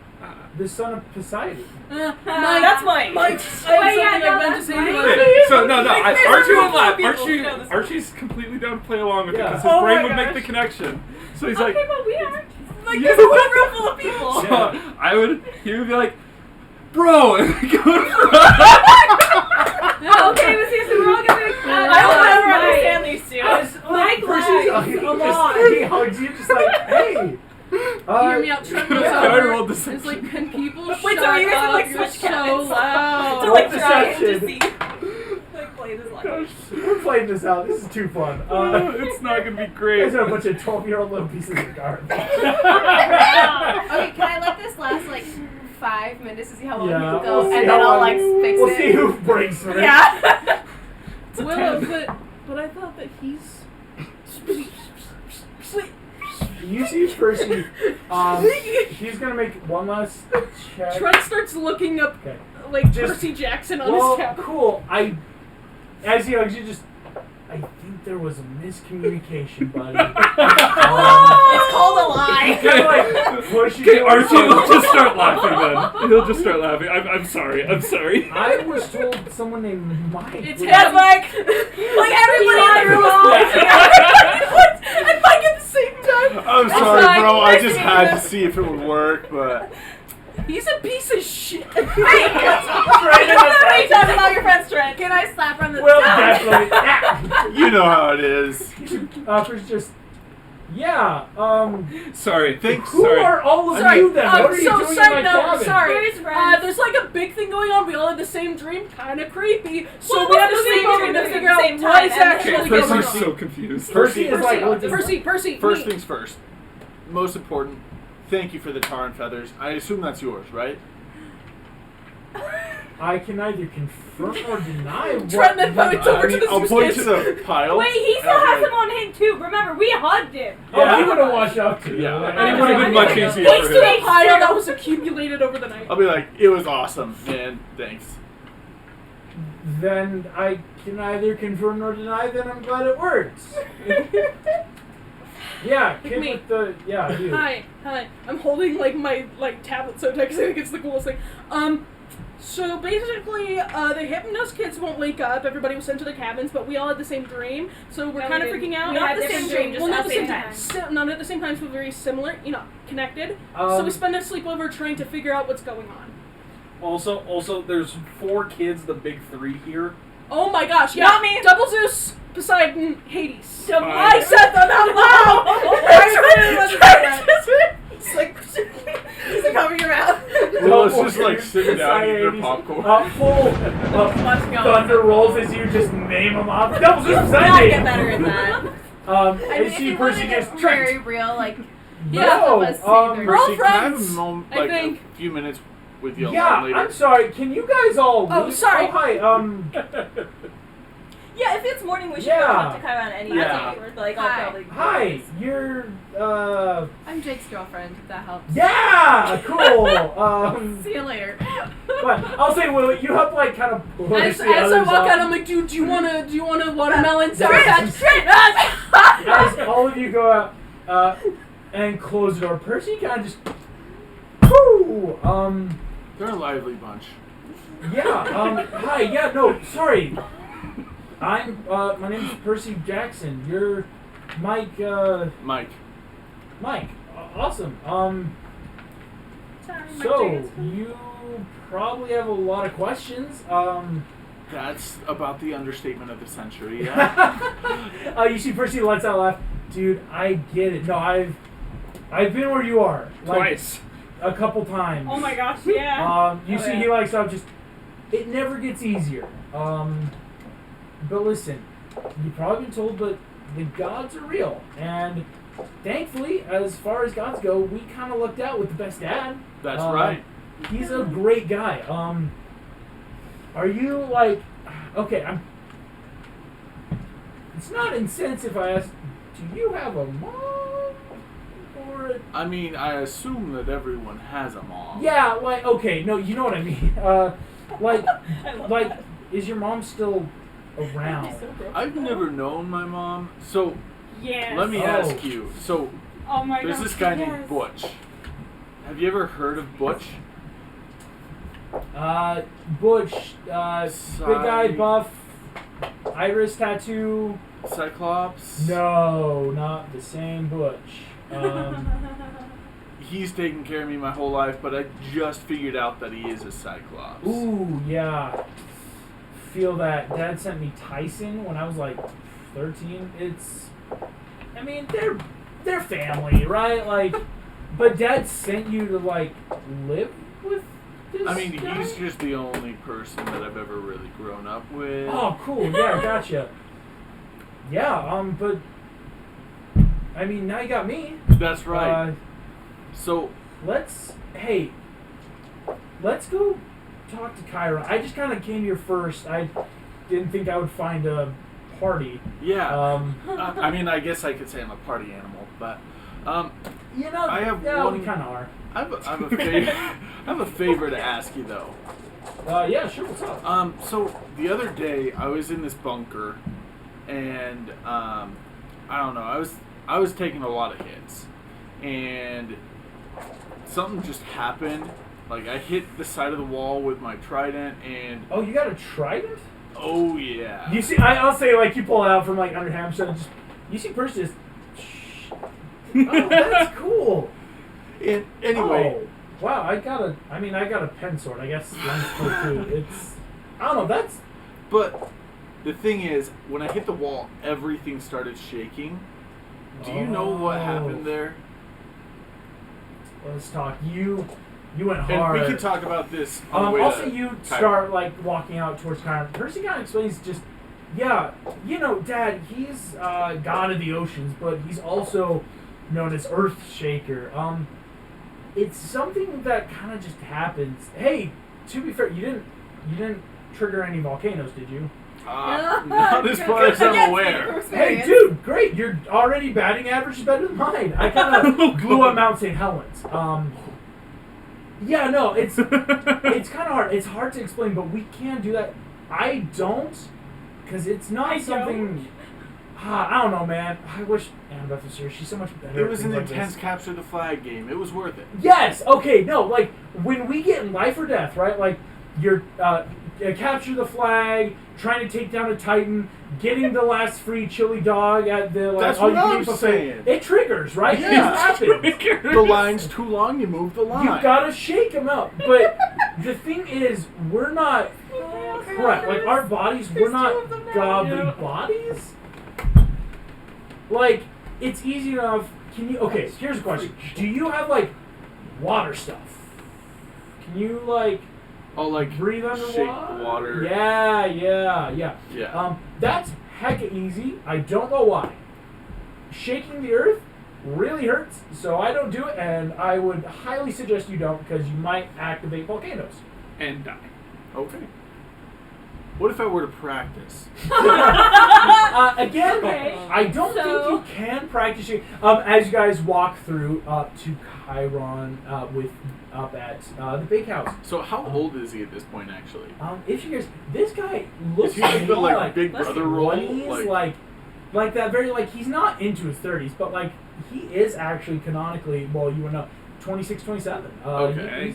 the son of Poseidon. That's Mike. Mike, Oh, I yeah, have something no, I meant to that's say right. to you. Okay, so no, There's Archie a won't room laugh. full of people who know this. Archie's completely down to play along with it Yeah. because his Oh brain my would make gosh. the connection. So he's Okay, like, but we aren't. Like, Yeah. there's a whole room full of people. so he would be like, bro, and go Okay, but seriously, we're all gonna. I will never understand these two. Mike He hugs you just like, hey. Hear me out, Trent goes Can I over. roll It's deception? like, can people Wait, shut so you guys up? are, like, You're switch so cabins? loud. To Roll like try and deception. just see. Like play this life. We're playing this out. This is too fun. It's not gonna be You great. guys are a bunch of 12-year-old little pieces of garbage. Okay, can I let this last like 5 minutes to see how long Yeah, he'll we'll go, see and how then I'll long- like fix We'll it. see who breaks through. Yeah. Willow, but I thought that he's. You see Percy. He's gonna make one last check. Trent starts looking up Okay. like Just- Percy Jackson on Well, his tablet. cool. As he hugs you, just. I think there was a miscommunication, buddy. It's called a lie. Kind of like push you. Okay, Archie will just start laughing then. He'll just start laughing. I'm sorry. I'm sorry. I was told someone named Mike. It's was- him. Like everybody in the room was laughing. And Mike at the same time. I'm That's sorry, fine. bro. I Nice just to had meet to you. see if it would work, but He's a piece of shit. Hey, you already talked about your friend's Trent. Can I slap her on the Well, top? definitely. Yeah. you know how it is. First, just. Yeah. Sorry. Who Sorry. are all of Sorry, you then? What are you so doing in side my note, cabin? sorry. Where's friends? There's like a big thing going on. We all had the same dream, kind of creepy. So Well, we had to what's the sleep same over dream to at the figure out same what time? is And actually then- going Percy's on. so confused. Percy is like looking. Percy. First me. things first. Most important, thank you for the tar and feathers. I assume that's yours, right? I can neither confirm or deny. Trent then points over to the I'll Zeus point kids. to the pile. Wait, he still and has like- him on him too. Remember, we hugged him. Oh, he would have washed up too. Yeah. And it would have been much easier Thanks for to him. the pile that was accumulated over the night. I'll be like, it was awesome, man. Thanks. Then I can neither confirm nor deny. Then I'm glad it works. Yeah, Pick kid me. with the you. Hi. I'm holding like my tablet so tight because I think it's the coolest thing. So basically, the hypnos kids won't wake up. Everybody was sent to their cabins, but we all had the same dream. So we're No, kind of we didn't. freaking out. We Not had the different same dreams, just Well, at not the the same same time. time. Not at the same time, but very similar. Connected. So we spend a sleepover trying to figure out what's going on. Also, there's 4 kids, the big 3 here. Oh my gosh! Yeah, Not me. Double Zeus, Poseidon, Hades. I said them out loud. It's like, just cover your mouth. Well, it's just like sitting down eating your Societies. popcorn. Full Let's go. thunder rolls as you just name them off. Double Zeus We gotta get Poseidon. better at that. I mean, And if see you Percy wanted just it very real, like, Yeah, no. let's see their- Percy, can I have a friends, moment, I like think. a few minutes with you Yeah, alone later? I'm sorry. Can you guys all? Oh, leave? sorry. Oh, hi. Yeah, if it's morning, we should Yeah. go talk to Chiron anyway. Yeah. Like, I'll Hi. probably. Hi. You're. I'm Jake's girlfriend, if that helps. Yeah. Cool. See you later. But I'll say, Will, you help like kind of push As the I others walk out, off. I'm like, dude, do you want a watermelon? As all of you go out and close the door, Percy kind of just. Whoo. They're a lively bunch. Yeah. Hi. Yeah. No. Sorry. I'm. My name's Percy Jackson. You're Mike. Mike. Mike. Awesome. So you probably have a lot of questions. That's about the understatement of the century, yeah? You see Percy lets out a laugh. Dude, I get it. No, I've been where you are. Like, Twice. a couple times. Oh my gosh, yeah. You Oh, see, yeah. he likes to just. It never gets easier. But listen, you've probably been told, but the gods are real, and thankfully, as far as gods go, we kind of lucked out with the best dad. That's right. He's a great guy. Are you like? Okay, It's not insense if I ask. Do you have a mom? Or I mean, I assume that everyone has a mom. yeah, like okay, no, you know what I mean. Like, is your mom still around? I've never known my mom, so Yes. let me Oh. ask you. So Oh my there's gosh. this guy yes. named Butch. Have you ever heard of Butch? Butch, big guy, buff, iris tattoo. Cyclops? No, not the same Butch. He's taken care of me my whole life, but I just figured out that he is a Cyclops. Ooh, yeah. Feel that. Dad sent me Tyson when I was like 13. I mean, they're family, right? Like, but Dad sent you to like live with this I mean, guy? he's just the only person that I've ever really grown up with. Oh, cool. Yeah, gotcha. Yeah, but I mean, now you got me. That's right. So, Hey, let's go talk to Kyra. I just kind of came here first. I didn't think I would find a party. Yeah. I mean, I guess I could say I'm a party animal, but You know, I have yeah, one. we kind of are. I have a favor to ask you though. Yeah, sure. What's up? So the other day I was in this bunker, and I don't know. I was taking a lot of hits, and something just happened. Like I hit the side of the wall with my trident, and Oh, you got a trident? oh yeah. You see, I'll say like you pull it out from like under hamster and just you see Percy just. Oh, that's cool. And anyway, Oh, wow, I got a pen sword. I guess mine's cool too. It's, I don't know. That's but the thing is, when I hit the wall, everything started shaking. Do you know what happened there? Let's talk. You went And hard. we can talk about this on the way Also, to you Kyra. start like walking out towards Kyra. Percy kind of explains just, yeah, you know, Dad, he's god of the oceans, but he's also known as Earth Shaker. It's something that kind of just happens. Hey, to be fair, you didn't trigger any volcanoes, did you? Not as far as I'm aware. Hey, dude, great! Your already batting average is better than mine. I kind of blew up Mount St. Helens. Yeah, no, it's kind of hard. It's hard to explain, but we can do that. I don't, because it's not something. I don't know, man. I wish Annabeth was here. She's so much better. It was at an things like intense this. capture the flag game. It was worth it. Yes. Okay. No. Like when we get in life or death, right? Like you're capture the flag, trying to take down a Titan, getting the last free chili dog at the. Like, That's all what you can I'm eat buffet. saying. It triggers, right? Yeah. It happens. The line's too long, you move the line. You gotta shake them out. But the thing is, we're not. Correct. Like our bodies, we're not godly bodies. Like, it's easy enough. Can you? Okay, here's a question. Do you have like water stuff? Can you like Oh, like breathe underwater? shake water. Yeah. That's hecka easy. I don't know why. Shaking the earth really hurts, so I don't do it, and I would highly suggest you don't because you might activate volcanoes. And die. Okay. What if I were to practice? Again, Okay. I don't think you can practice it. As you guys walk through up to Chiron up at the big house. So how old is he at this point, actually? If you guys, this guy looks Is he like the more like Big less Brother than role? 20s, like that very like he's not into his 30s, but like he is actually canonically, well, you would know, 26, 27. Okay.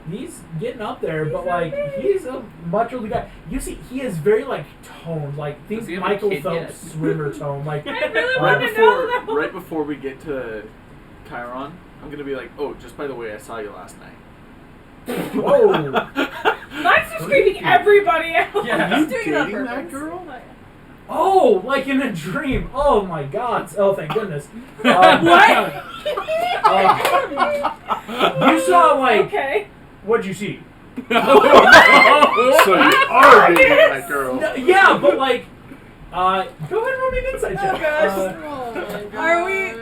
He's getting up there, but like he's a much older guy. You see, he is very like toned, like think Does he have a Michael kid Phelps yet? swimmer tone, like. I really Right want to know though. right before we get to Chiron, I'm gonna be like, oh, just by the way, I saw you last night. Whoa! Mike's just creeping everybody out. Yeah. Are you He's doing it on dating that purpose. girl? Oh, like in a dream. Oh my God! Oh, thank goodness. What? You saw like Okay. what'd you see? So you are dating that girl. No, yeah, but like, go ahead and roll me an insight check. Oh gosh. Are we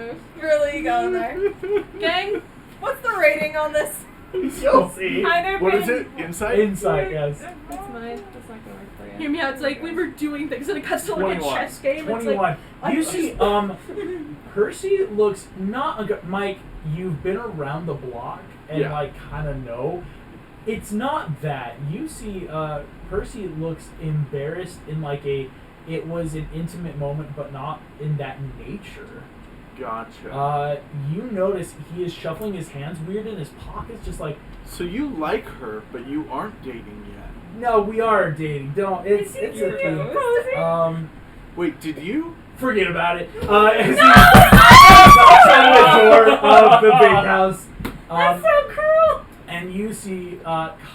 really going there? Gang, what's the rating on this? You'll see. Either What is been- it? Insight? Insight, yes. That's mine. That's not gonna work for you. Hear me out. It's like we were doing things and it cuts to like a 21. chess game. It's 21. like You see, Percy looks not a good. Mike, you've been around the block and Yeah. like kind of know. It's not that. You see, Percy looks embarrassed in like it was an intimate moment, but not in that nature. Gotcha. You notice he is shuffling his hands weird in his pockets, just like, So you like her, but you aren't dating yet. no, we are dating. Don't. It's a thing. Wait, did you? Forget about it. As he knocks on the door of the big house. That's so cruel. And you see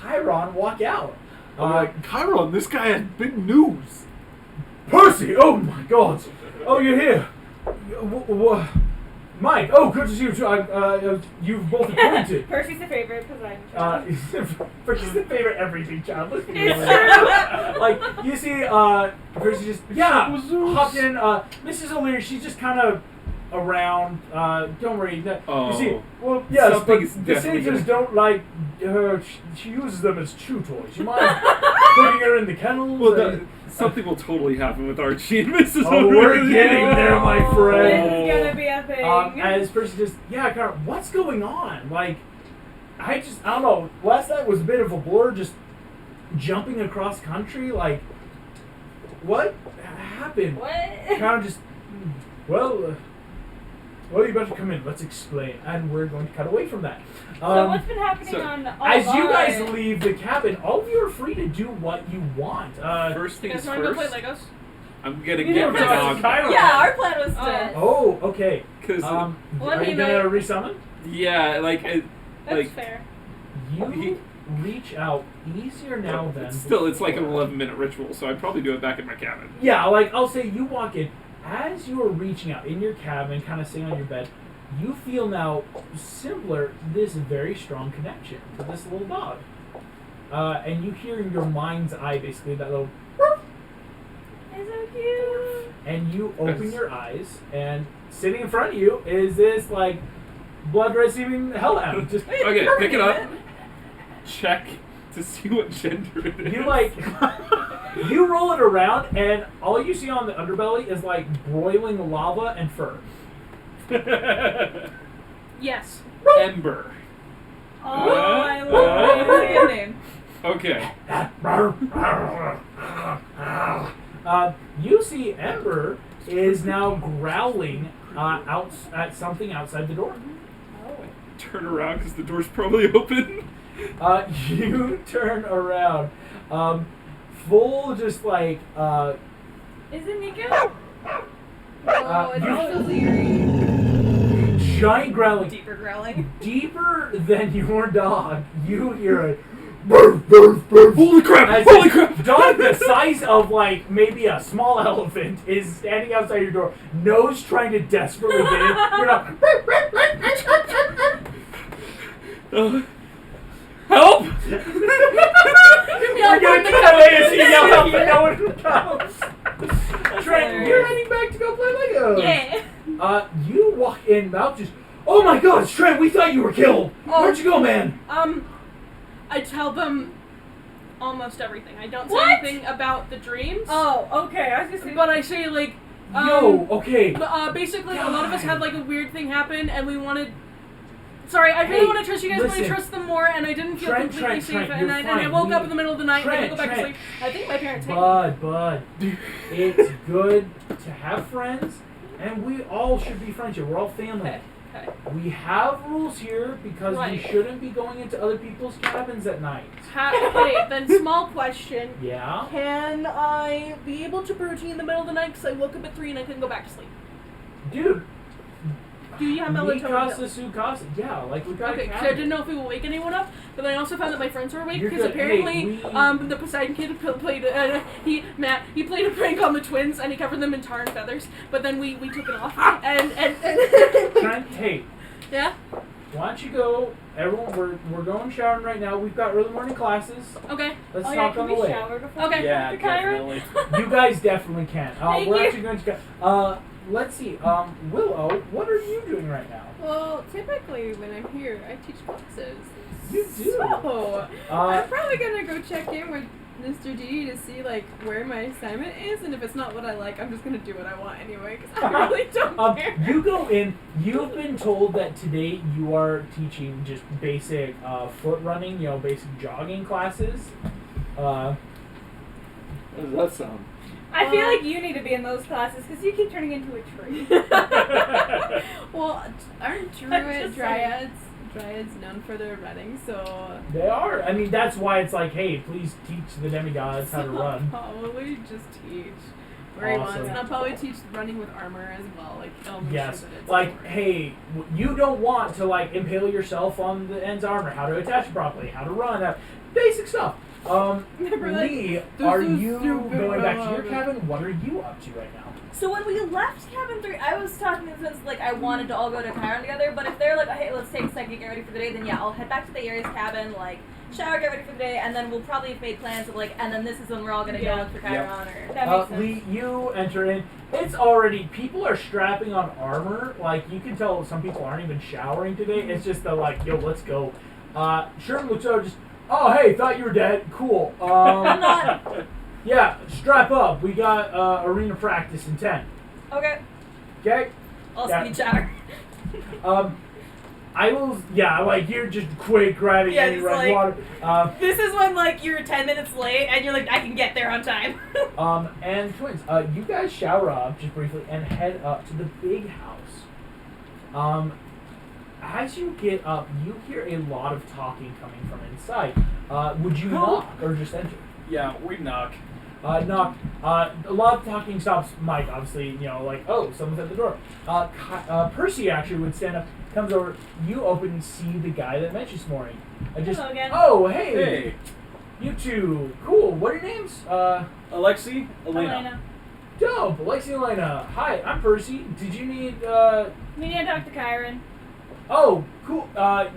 Chiron walk out. I'm like, Chiron, this guy has big news. Percy! Oh my God! Oh, you're here. Mike! Oh, good to see you too. You've both appointed. Percy's the favorite because I'm. Percy's the favorite everything child. Listen to me. It's true. Like you see, Percy just hopped in. Mrs. O'Leary, she's just kind of around. Don't worry. No, Oh. You see, well, yes, Something's but the definitely sages gonna- don't like her. She uses them as chew toys. You mind putting her in the kennels? Well, something will totally happen with Archie and Mrs. Oh, we're O'Reilly. getting there, my This friend. is gonna be a thing. As Percy just, kind of, what's going on? Like, I don't know. Last night was a bit of a blur, just jumping across country. Like, what happened? What? Kind of just, well, you better come in. Let's explain. And we're going to cut away from that. So what's been happening so on all As you our- guys leave the cabin, all of you are free to do what you want. First You things guys want to go first, play Legos? I'm gonna You get know, my dog. Yeah, our plan was to. Oh, okay. Because, Well, Are you gonna resummon? yeah, like, That's like, fair. You reach out easier now than still, it's like an before. 11-minute ritual, so I'd probably do it back in my cabin. Yeah, like I'll say you walk in. As you are reaching out in your cabin, kind of sitting on your bed, you feel now similar, this very strong connection to this little dog. And you hear in your mind's eye basically that little, It's so cute. and you open Yes. your eyes, and sitting in front of you is this like blood receiving hellhound. Just Okay, pick it up. Check to see what gender it is. you like you roll it around, and all you see on the underbelly is like broiling lava and fur. Yes. Ember. Oh, I love it. That's a good name. Okay. You see Ember is now growling out at something outside the door. Turn around because the door's probably open. You turn around, full just like Is it Nico? Oh, it's you- also Leary. giant growling, Deeper growling. deeper than your dog. You hear a burf, burf, burf. Holy crap! As Holy this crap! dog the size of like maybe a small elephant is standing outside your door, nose trying to desperately get in. You're not. Help! You're gonna cut away as you yell out for no one who comes. Trent, you're heading back to go play Legos. Yeah. You walk in, Mouth just. Oh my God, it's Trent! We thought you were killed. Where'd you go, man? I tell them almost everything. I don't say What? anything about the dreams. Oh, okay. I was gonna say. But I say like, Yo, okay. basically a lot of us had like a weird thing happen, and we wanted. Sorry, I really Hey, want to trust you guys, but I listen. trust them more, and I didn't feel Trent, completely Trent, safe. Trent, And you're I fine. woke up We- in the middle of the night and I had to go back to Trent. sleep. I think my parents hate me. Bud, it's good to have friends, and we all should be friends here. We're all family. Okay. We have rules here because we Right. shouldn't be going into other people's cabins at night. Okay, then small question. Yeah? Can I be able to protein in the middle of the night because I woke up at 3 and I couldn't go back to sleep? Dude. Do you have melatonin? Mikasa, Sukasa. Yeah, like we got Okay, a because I cabin. didn't know if it will wake anyone up, but then I also found that my friends were awake You're because good. apparently Hey, the Poseidon kid played he played a prank on the twins and he covered them in tar and feathers, but then we took it off and Trent, hey, yeah, why don't you go? Everyone, we're going showering right now. We've got early morning classes. okay, Let's Oh, talk yeah, on can the we way. shower before Okay. we Yeah, go to Cairo? definitely. You guys definitely can. Thank We're you. actually going to go. Let's see. Willow, what are you doing right now? Well, typically when I'm here, I teach classes. You do. So, Uh, I'm probably gonna go check in with Mr. D to see like where my assignment is, and if it's not what I like, I'm just gonna do what I want anyway, because I really don't care. You go in. You've been told that today you are teaching just basic foot running, basic jogging classes. How does that sound? I feel like you need to be in those classes because you keep turning into a tree. Well, aren't just dryads known for their running? So They are. I mean, that's why it's like, hey, please teach the demigods how to run. Probably just teach where he wants, Awesome. and I'll probably teach running with armor as well. Like, I'll make Yes. sure that it's Like, hey, you don't want to like impale yourself on the end's armor. How to attach it properly. How to run. Basic stuff. Remember, like, Lee, this are is you stupid going back back to your cabin. What are you up to right now? So when we left cabin 3, I was talking to them like I wanted to all go to Chiron together, but if they're like, hey, let's take a second, get ready for the day, then yeah, I'll head back to the Aries cabin, like shower, get ready for the day, and then we'll probably have made plans of like, and then this is when we're all gonna go look for Chiron or That makes sense. Lee, you enter in. It's already, people are strapping on armor. Like, you can tell some people aren't even showering today. It's just the like, yo, let's go. Sherman looks over just, oh, hey, thought you were dead. Cool. I'm not. Yeah, strap up. We got arena practice in 10. Okay. Okay? I'll Yeah. speed shower. I will, like, you're just quick grabbing Yeah, any just red like- water. This is when like you're 10 minutes late and you're like, I can get there on time. And twins, you guys shower up just briefly and head up to the big house. As you get up, you hear a lot of talking coming from inside. Would you knock or just enter? Yeah, we knock. Knock. A lot of talking stops Mike, obviously, like, oh, someone's at the door. Percy actually would stand up, comes over, you open and see the guy that met you this morning. Hello again. Oh, hey! Hey, You two, cool. What are your names? Alexi, Elena. Elena. Dope, Alexi and Elena. Hi, I'm Percy. Did you need, We need to talk to Chiron. Oh, cool.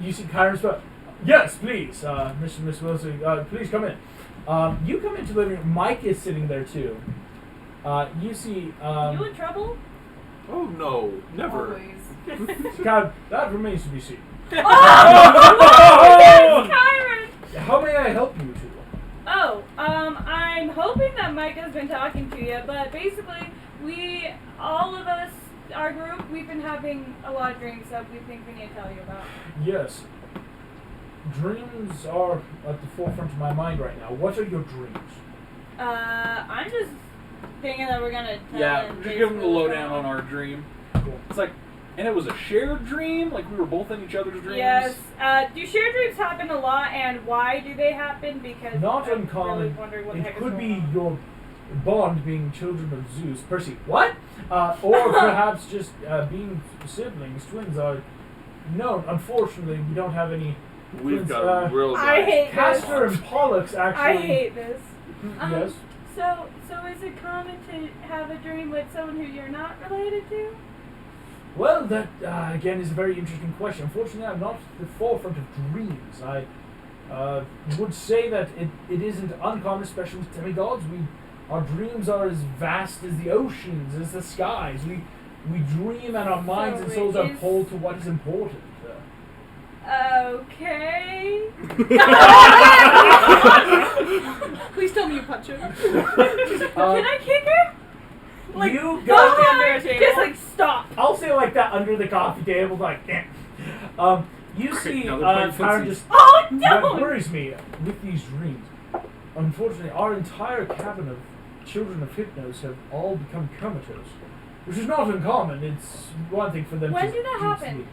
You see Kyron's spot. Yes, please. Miss Wilson, please come in. You come into the living room. Mike is sitting there too. You see, You in trouble? Oh no, never. Always. God, that remains to be seen. Oh! Chiron! How may I help you two? Oh, I'm hoping that Mike has been talking to you, but basically, all of us, our group, we've been having a lot of dreams that we think we need to tell you about. Yes. Dreams are at the forefront of my mind right now. What are your dreams? I'm just thinking that we're gonna tell Yeah, him just give him the basically what's lowdown going on our dream. Cool. It's like, and it was a shared dream? Like we were both in each other's dreams? Yes. Do shared dreams happen a lot, and why do they happen? Because Not I'm uncommon. really wondering what the It heck is could going be on. your bond being children of Zeus. Percy, what? Or perhaps just being siblings. Twins are known. Unfortunately, we don't have any. We've twins. got a real I guy. hate Castor this. and Pollux actually. I hate this. Yes. So is it common to have a dream with someone who you're not related to? Well, that again is a very interesting question. Unfortunately, I'm not at the forefront of dreams. I would say that it isn't uncommon, especially with demigods. Our dreams are as vast as the oceans, as the skies. We dream, and our minds and So souls it are is- pulled to what is important. Okay. Please tell me you punch him. Can I kick her? Like, you go go. on, just like stop. I'll say like that under the coffee table, like. You see, now they're playing Karen footsies. just. Oh What no! worries me with these dreams, unfortunately, our entire cabin of children of Hypnos have all become comatose, which is not uncommon. It's one thing for them When to did that deep happen? sleep.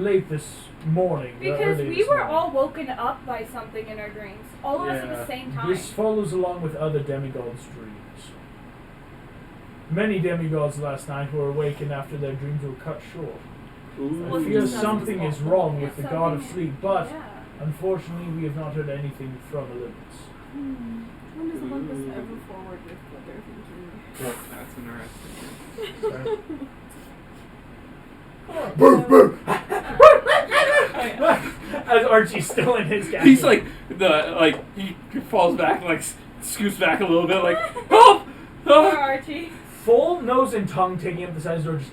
Late this morning. Because early we this were morning. all woken up by something in our dreams, all of us at Yeah. the same time. This follows along with other demigods' dreams. Many demigods last night were awakened after their dreams were cut short. Ooh. I fear something is wrong with the god of sleep, but Yeah. unfortunately we have not heard anything from Olympus. When does Olympus ever forward with what they're thinking? That's interesting. As Archie's still in his cabin. He's like he falls back, like scoots back a little bit, like help! Poor Archie. full nose and tongue taking up the side of the door, just.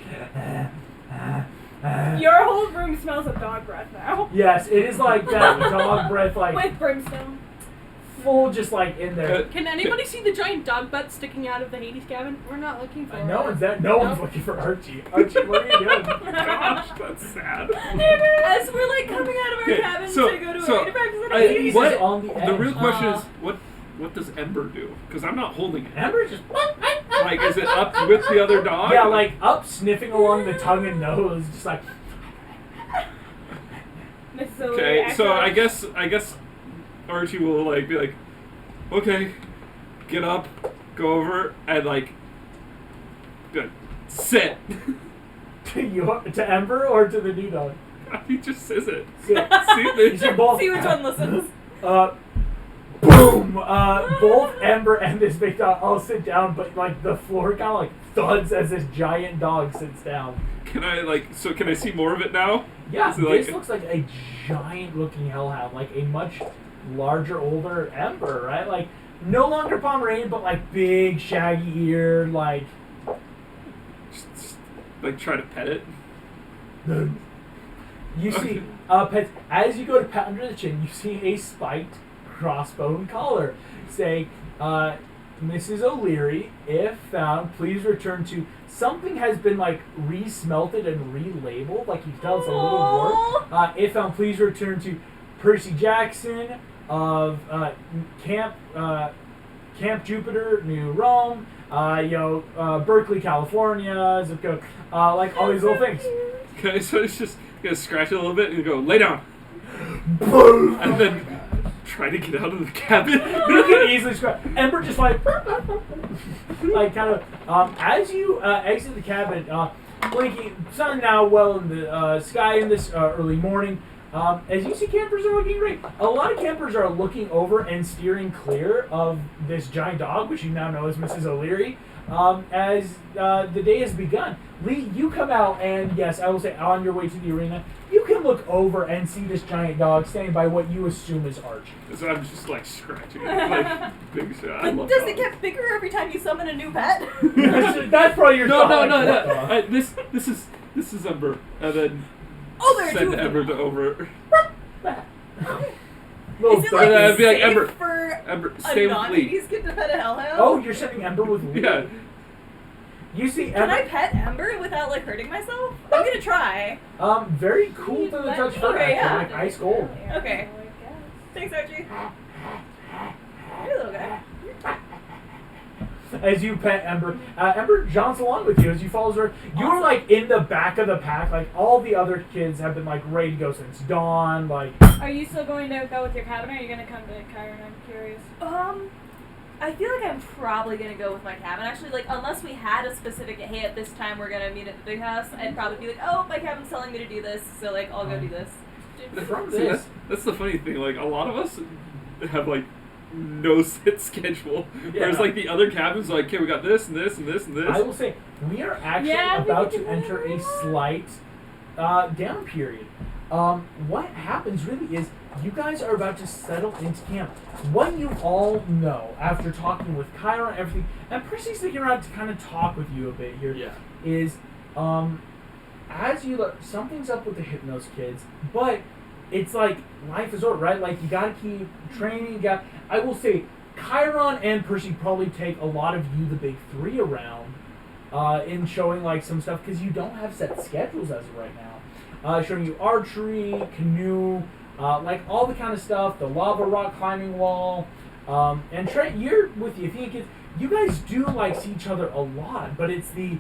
Your whole room smells of dog breath now. Yes, it is like that dog breath, like With brimstone. full, just like in there. Can anybody see the giant dog butt sticking out of the Hades cabin? We're not looking for No it. one's that. No one's looking for Archie. Archie, what are you doing? Gosh, that's sad. As we're like coming out of our Okay, cabin so- to go to so a practice and I- Hades what- is on the The edge. real question is, what does Ember do? Because I'm not holding it. Ember just. Like, is it up with the other dog? Yeah, like up sniffing along the tongue and nose, just like. Mrs. Okay, O'Leary so echoes. I guess Archie will like be like, okay, get up, go over, and like, good, sit. To Ember or to the new dog? He just says it. Sit. See, You should both. See which one listens. Boom! boom! Both Ember and this big dog all sit down, but like the floor kind of like thuds as this giant dog sits down. Can I can I see more of it now? Yeah, Is it this like- looks like a giant-looking hellhound, like a much larger, older Ember, right? Like no longer Pomeranian, but like big, shaggy-eared, like. Just, like try to pet it. You see, pets, as you go to pat under the chin, you see a spiked crossbone collar. Say, Mrs. O'Leary, if found, please return to. Something has been like re-smelted and relabeled, like you can tell it's a little more. If found, please return to Percy Jackson of Camp Jupiter, New Rome, Berkeley, California, zip code, like all these little things. Okay, so it's just gonna scratch it a little bit and go lay down, Boom! and then try to get out of the cabin. You can easily scratch. Ember just like kind of as you exit the cabin, blinking sun now well in the sky in this early morning. As you see, campers are looking great. A lot of campers are looking over and steering clear of this giant dog, which you now know is Mrs. O'Leary. As the day has begun, Lee, you come out, and yes, I will say, on your way to the arena, you can look over and see this giant dog standing by what you assume is Archie. So I'm just like scratching it, like big shot. I love Does it dogs. get bigger every time you summon a new pet? That's probably your No, dog. no. This is Ember, and then Oh, there are two send of them. Ember to over. Little Is it dog. like I'd be like, safe Ember, for Ember, a stay with Lee. non-Hades kid to pet a hellhound? Oh, you're sending Ember with Lee? Yeah. You see Can I Ember. pet Ember without like hurting myself? I'm gonna try. Very cool to the touch fur, Okay, actually, yeah. like ice cold. Okay. Thanks, Archie. Hey, little guy. As you pet Ember, Ember jaunts along with you as you follow her. You're like in the back of the pack. Like all the other kids have been like ready to go since dawn. Like Are you still going to go with your cabin, or are you going to come to Chiron? I'm curious. I feel like I'm probably gonna go with my cabin. Actually, like unless we had a specific, hey, at this time we're gonna meet at the big house, I'd probably be like, oh, my cabin's telling me to do this, so like I'll go do this. from See, this, that's the funny thing. Like a lot of us have like no set schedule. Yeah. Whereas like the other cabins, are like, okay, we got this and this and this and this. I will say we are actually Yeah, we about can to do enter a that. slight down period. What happens really is you guys are about to settle into camp. What you all know after talking with Kyra and everything, and Percy's sticking around to kind of talk with you a bit here, is as you look, something's up with the Hypnos kids, but it's like life is over, right? Like you gotta keep training. I will say, Chiron and Percy probably take a lot of you, the big three, around in showing like some stuff because you don't have set schedules as of right now. Showing you archery, canoe, like all the kind of stuff, the lava rock climbing wall, and Trent, you're with the Athena kids. You guys do like see each other a lot, but it's the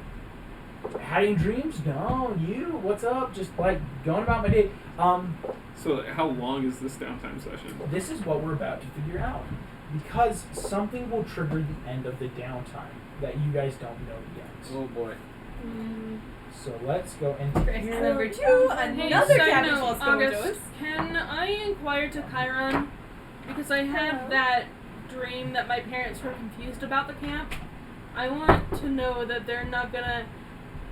having dreams. No, you. What's up? Just like going about my day. So how long is this downtime session? This is what we're about to figure out. Because something will trigger the end of the downtime that you guys don't know yet. Oh boy. So let's go and Grace number two, Hey, another side cabin note, wants going to us. August, can I inquire to Chiron? Because I had that dream that my parents were confused about the camp. I want to know that they're not gonna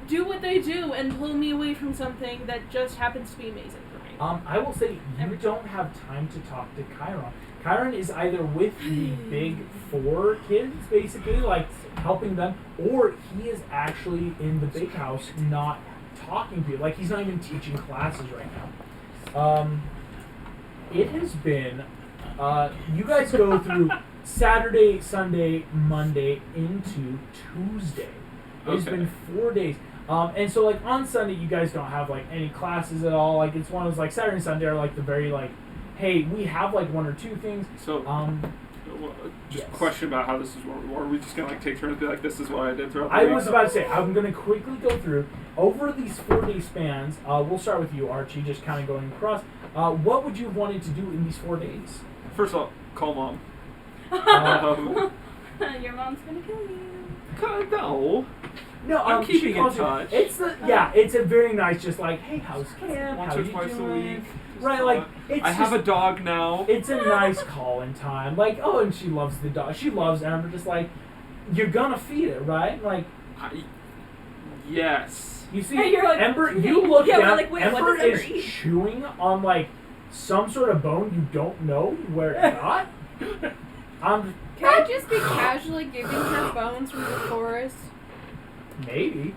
do what they do and pull me away from something that just happens to be amazing for me. I will say you don't have time to talk to Chiron. Chiron is either with the big four kids, basically, like helping them, or he is actually in the big house not talking to you. Like he's not even teaching classes right now. It has been, you guys go through Saturday, Sunday, Monday into Tuesday. It's Okay. been 4 days. And so like on Sunday you guys don't have like any classes at all. Like it's one of those like Saturday and Sunday are like the very like, hey, we have like one or two things. So just yes. a question about how this is working. Or are we just gonna like take turns and be like, this is what I did throughout the I week? was about to say, I'm going to quickly go through, over these 4 day spans, we'll start with you, Archie, just kind of going across. What would you have wanted to do in these 4 days? First of all, call mom. Your mom's gonna kill you. No. No, I'm she keeping in calls you- touch. It's it's a very nice, just like, hey, how's camp? Once How or you twice doing? a week. Just Right, talk. like it's I have just, a dog now. It's a nice call-in time. Like, oh, and she loves the dog. She loves Amber. Just like, you're gonna feed it, right? Like, Yes. you see, Hey, you're like, Ember. You look yeah, we're down. like, wait, Ember what does Ember is eat? chewing on like some sort of bone you don't know where it's not. Can I just be casually giving her bones from the forest? Maybe.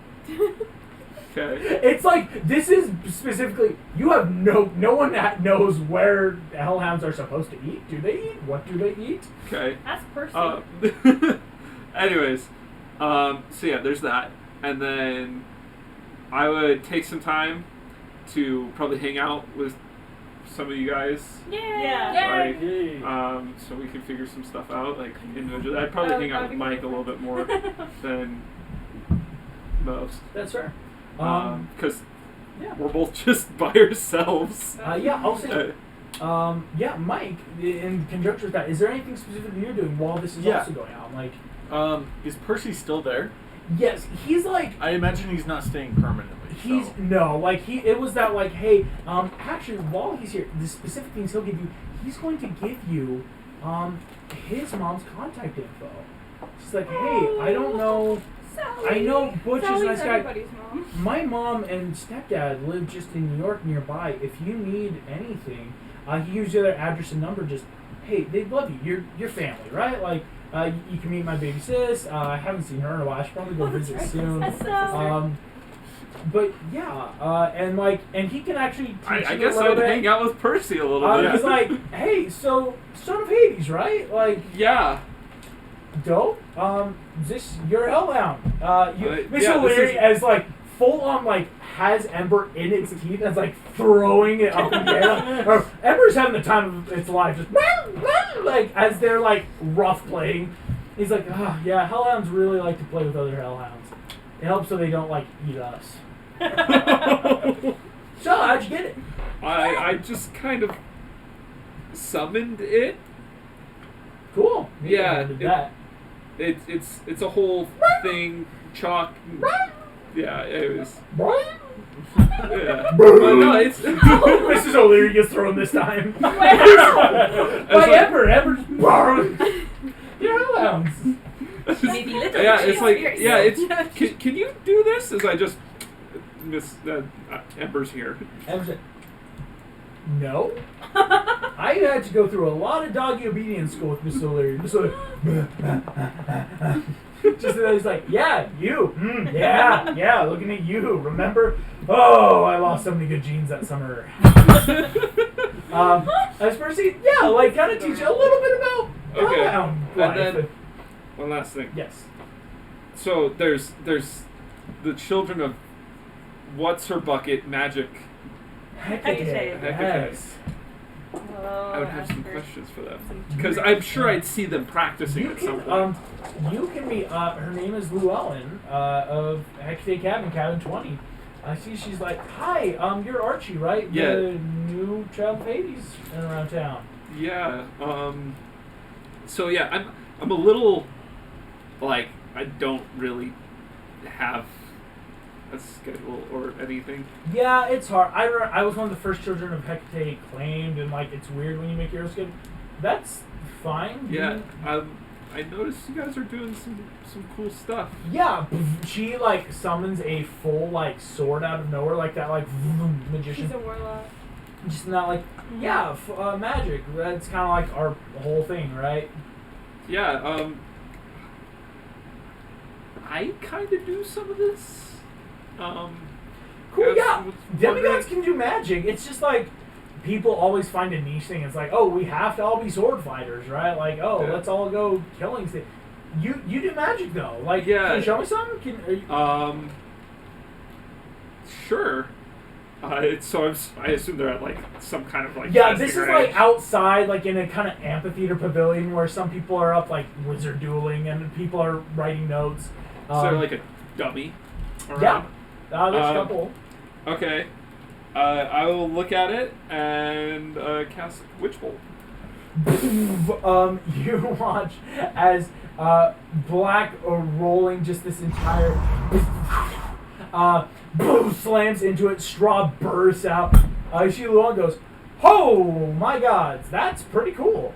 Okay. It's like, this is specifically, you have no one that knows where hellhounds are supposed to eat. Do they eat? What do they eat? Okay. That's Percy. Anyways, so yeah, there's that, and then I would take some time to probably hang out with some of you guys. Yeah. Like, so we can figure some stuff out, like individually. I'd probably hang out with Mike a little bit more than most, That's fair. because Yeah. we're both just by ourselves. Yeah, I'll say. Yeah, Mike, in conjunction with that, is there anything specific that you're doing while this is Yeah. also going on? Like, Is Percy still there? yes, he's like, I imagine he's not staying permanently. he's, so. no, like, it was that, like, hey, actually, while he's here, the specific things he'll give you, he's going to give you, his mom's contact info. She's like, hey, I don't know, I know Butch is a Sally's nice guy. everybody's mom. My mom and stepdad live just in New York nearby. If you need anything, he gives you their address and number. Just, hey, they love you. You're family, right? Like, you can meet my baby sis. I haven't seen her in a while. I should probably go visit soon. But yeah, and he can actually teach I you guess a little I'd bit. hang out with Percy a little bit. He's like, hey, so son of Hades, right? Like, Yeah. dope. This your hellhound. Miss yeah, this O'Leary is- as like full on like has Ember in its teeth and is like throwing it up in the air. Or Ember's having the time of its life, just like as they're like rough playing. He's like, oh yeah, hellhounds really like to play with other hellhounds. It helps so they don't like eat us. So how'd you get it? I just kind of summoned it. Cool. Yeah, I did that. It's a whole thing. Chalk. Yeah, it was. Yeah. But no, it's. Mrs. O'Leary gets thrown this time. By like- Ember. Ember just. You're hellhounds. Maybe little. Yeah, it's like fierce. yeah, it's. Can you do this? As I just miss Ember's here. Ember said, no. I had to go through a lot of doggy obedience school with Miss O'Leary. Miss O'Leary. Just then he's like, yeah, you. Yeah, looking at you. Remember? Oh, I lost so many good genes that summer. As Percy, yeah, like kind of teach you a little bit about Okay, hellhound and life. then one last thing. Yes. So there's the children of what's her bucket magic. Hecate. Hecate. Yes. I would have some questions for them because I'm sure I'd see them practicing You at some can, point. you can meet, her name is Llewellyn, of Hecate Cabin 20. I see she's like, hi, you're Archie, right? Yeah. The new child of Hades in around town. Yeah. So yeah, I'm a little like I don't really have a schedule or anything. Yeah, it's hard. I was one of the first children of Hecate claimed, and like it's weird when you make your own schedule. That's fine. Yeah. I noticed you guys are doing some cool stuff. Yeah, she like summons a full like sword out of nowhere, like that like magician. She's a warlock. Just not like magic. That's kind of like our whole thing, right? Yeah. I kind of do some of this. Cool. I Yeah, was demigods wondering- can do magic. It's just like people always find a niche thing. It's like, oh, we have to all be sword fighters, right? Like, oh, Yeah. let's all go killing things. You do magic though. Like, Yeah. can you show me some? Sure. I assume they're at like some kind of like. Yeah, testing this is range. like outside, like in a kind of amphitheater pavilion where some people are up like wizard dueling and people are writing notes. Is there like a dummy? Yeah, Around? there's a couple. Okay. I will look at it and cast Witch Bolt. You watch as Black rolling just this entire slams into it. Straw bursts out. She Luan goes, "Oh my gods, that's pretty cool.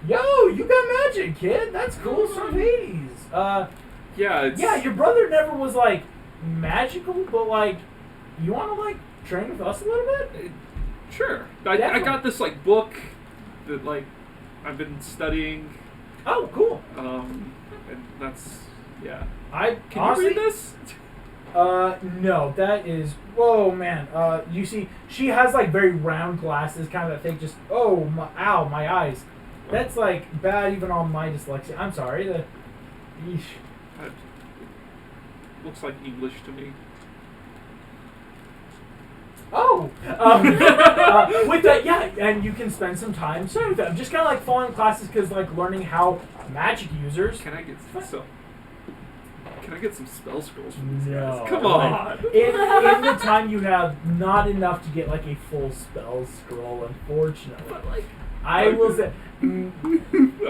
Yo, you got magic, kid. That's cool. Some Hades. Yeah, it's... Yeah, your brother never was like magical, but like, you want to like train with us a little bit? Sure. I got this like book that like I've been studying. Oh, cool. And that's Can honestly, you read this? No, that is. Whoa, man. You see, she has like very round glasses, kind of that thing. Just ow, my eyes. That's like bad even on my dyslexia. I'm sorry. Yeesh. That looks like English to me. Oh, with that, yeah, and you can spend some time studying with them. Just kind of like following classes, because like learning how magic users. Can I get some spell scrolls from these No. guys? Come on. In the time you have, not enough to get like a full spell scroll, unfortunately. But like, I will say, okay.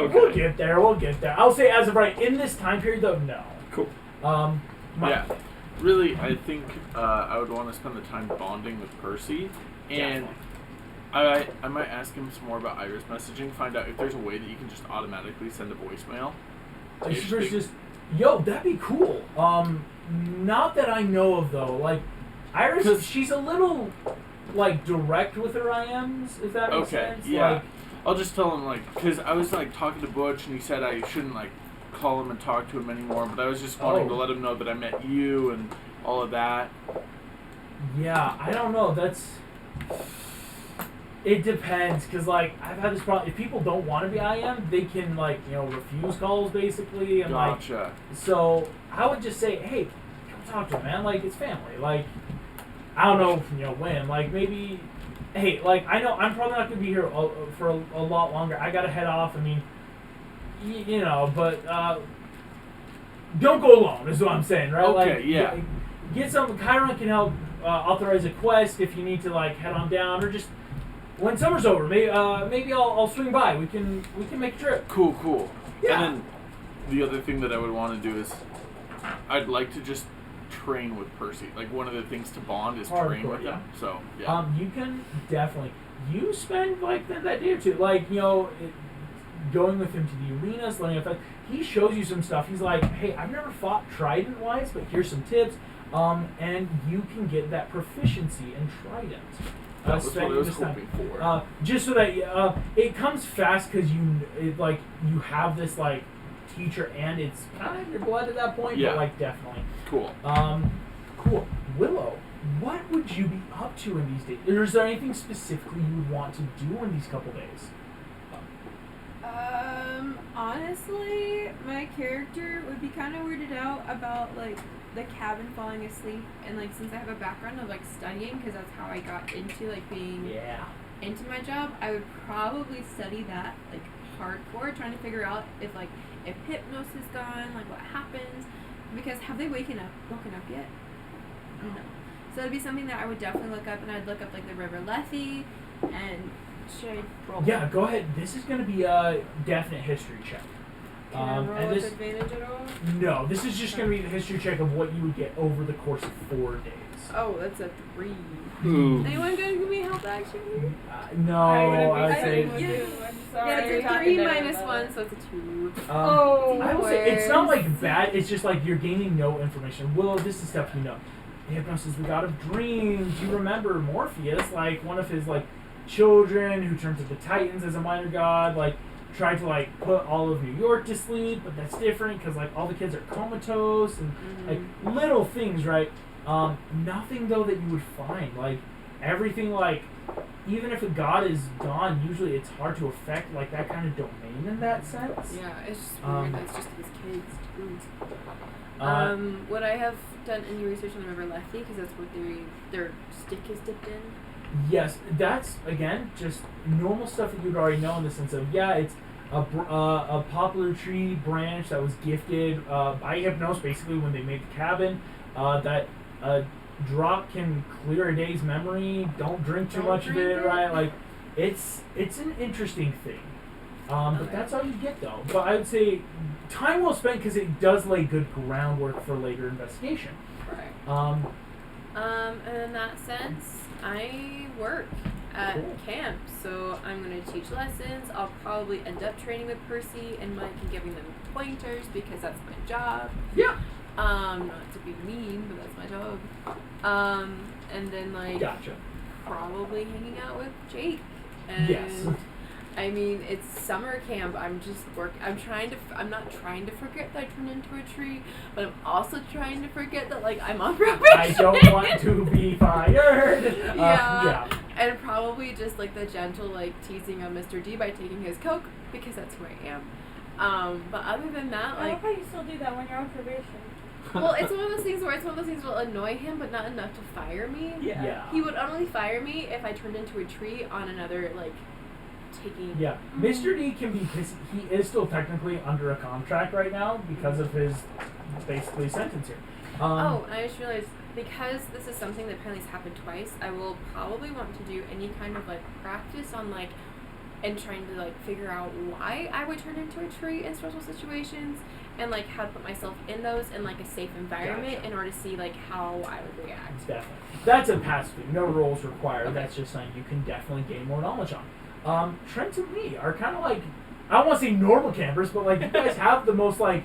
we'll get there. I'll say as of right in this time period, though, no. Cool. Yeah. Really, I think I would want to spend the time bonding with Percy, and I might ask him some more about iris messaging, find out if there's a way that you can just automatically send a voicemail. Just, yo, that'd be cool. Not that I know of though. Like, Iris, she's a little like direct with her IMs, if that makes sense. Yeah. Like, I'll just tell him like, because I was like talking to Butch, and he said I shouldn't like call him and talk to him anymore, but I was just wanting to let him know that I met you and all of that. Yeah, I don't know. It depends, because like I've had this problem. If people don't want to be IM, they can like refuse calls basically, and Gotcha. so I would just say, hey, come talk to him, man. Like, it's family. Like, I don't know when. Like, maybe, hey, like, I know I'm probably not gonna be here for a lot longer. I gotta head off. I mean, but don't go alone is what I'm saying, right? Okay, like, yeah. Get some. Chiron can help authorize a quest if you need to like head on down, or just when summer's over, maybe I'll swing by. We can make a trip. Cool. Yeah. And then the other thing that I would want to do is I'd like to just train with Percy. Like, one of the things to bond is train with him. So yeah. You can definitely. You spend like that day or two, like going with him to the arenas, learning about. He shows you some stuff. He's like, hey, I've never fought Trident wise, but here's some tips. And you can get that proficiency in Trident. That was what I was hoping for. Just so that it comes fast, because you have this like teacher, and it's kind of your blood at that point. Yeah. But like definitely. Cool. Cool. Willow, what would you be up to in these days? Or is there anything specifically you would want to do in these couple days? Honestly, my character would be kind of weirded out about like the cabin falling asleep, and like since I have a background of like studying, because that's how I got into like being into my job, I would probably study that like hardcore, trying to figure out if hypnosis is gone, like what happens, because have they woken up yet? No. So it'd be something that I would definitely look up, and I'd look up like the River Lethe, and should I roll? Yeah, go ahead. This is going to be a definite history check. Can I roll and with this, advantage at all? no, this is just going to be the history check of what you would get over the course of 4 days. Oh, that's a 3. Ooh. Anyone gonna give me help action? No, I would say. I'm sorry. Yeah, it's a 3 minus 1, so it's a 2. I will say it's not like bad. It's just like you're gaining no information. Willow, this is stuff you know. Hypnosis, the god of dreams. You remember Morpheus, like one of his like children who turned to the Titans as a minor god, like tried to like put all of New York to sleep, but that's different because like all the kids are comatose and like little things, right? Nothing though that you would find, like everything, like even if a god is gone, usually it's hard to affect like that kind of domain in that sense. Yeah, it's just weird. That's just his kids too. Would I have done any research on the River Lethe, because that's what their stick is dipped in? Yes, that's again just normal stuff that you'd already know in the sense of it's a poplar tree branch that was gifted by Hypnos basically when they made the cabin. That drop can clear a day's memory. Don't drink too much of it, right? Like It's an interesting thing. But that's all you get, though. But I would say time well spent because it does lay good groundwork for later investigation. Right. And in that sense, I work at camp, so I'm going to teach lessons. I'll probably end up training with Percy and Mike and giving them pointers because that's my job. Yeah. Not to be mean, but that's my job. And then like Gotcha. probably hanging out with Jake. And Yes. I mean, it's summer camp. I'm I'm not trying to forget that I turned into a tree, but I'm also trying to forget that like I'm on probation. I don't want to be fired. Yeah. And probably just like the gentle like teasing of Mr. D by taking his Coke because that's who I am. But other than that, I like, love how you still do that when you're on probation. well, it's one of those things where will annoy him, but not enough to fire me. Yeah. He would only fire me if I turned into a tree on another like taking. Yeah, Mr. D can be, because he is still technically under a contract right now because of his basically sentence here. I just realized because this is something that apparently has happened twice, I will probably want to do any kind of like practice on like and trying to like figure out why I would turn into a tree in stressful situations and like how to put myself in those in like a safe environment Gotcha. in order to see like how I would react. Definitely. That's a passive thing. No roles required. Okay. That's just something you can definitely gain more knowledge on. Trent and me are kind of like, I don't want to say normal campers, but like you guys have the most like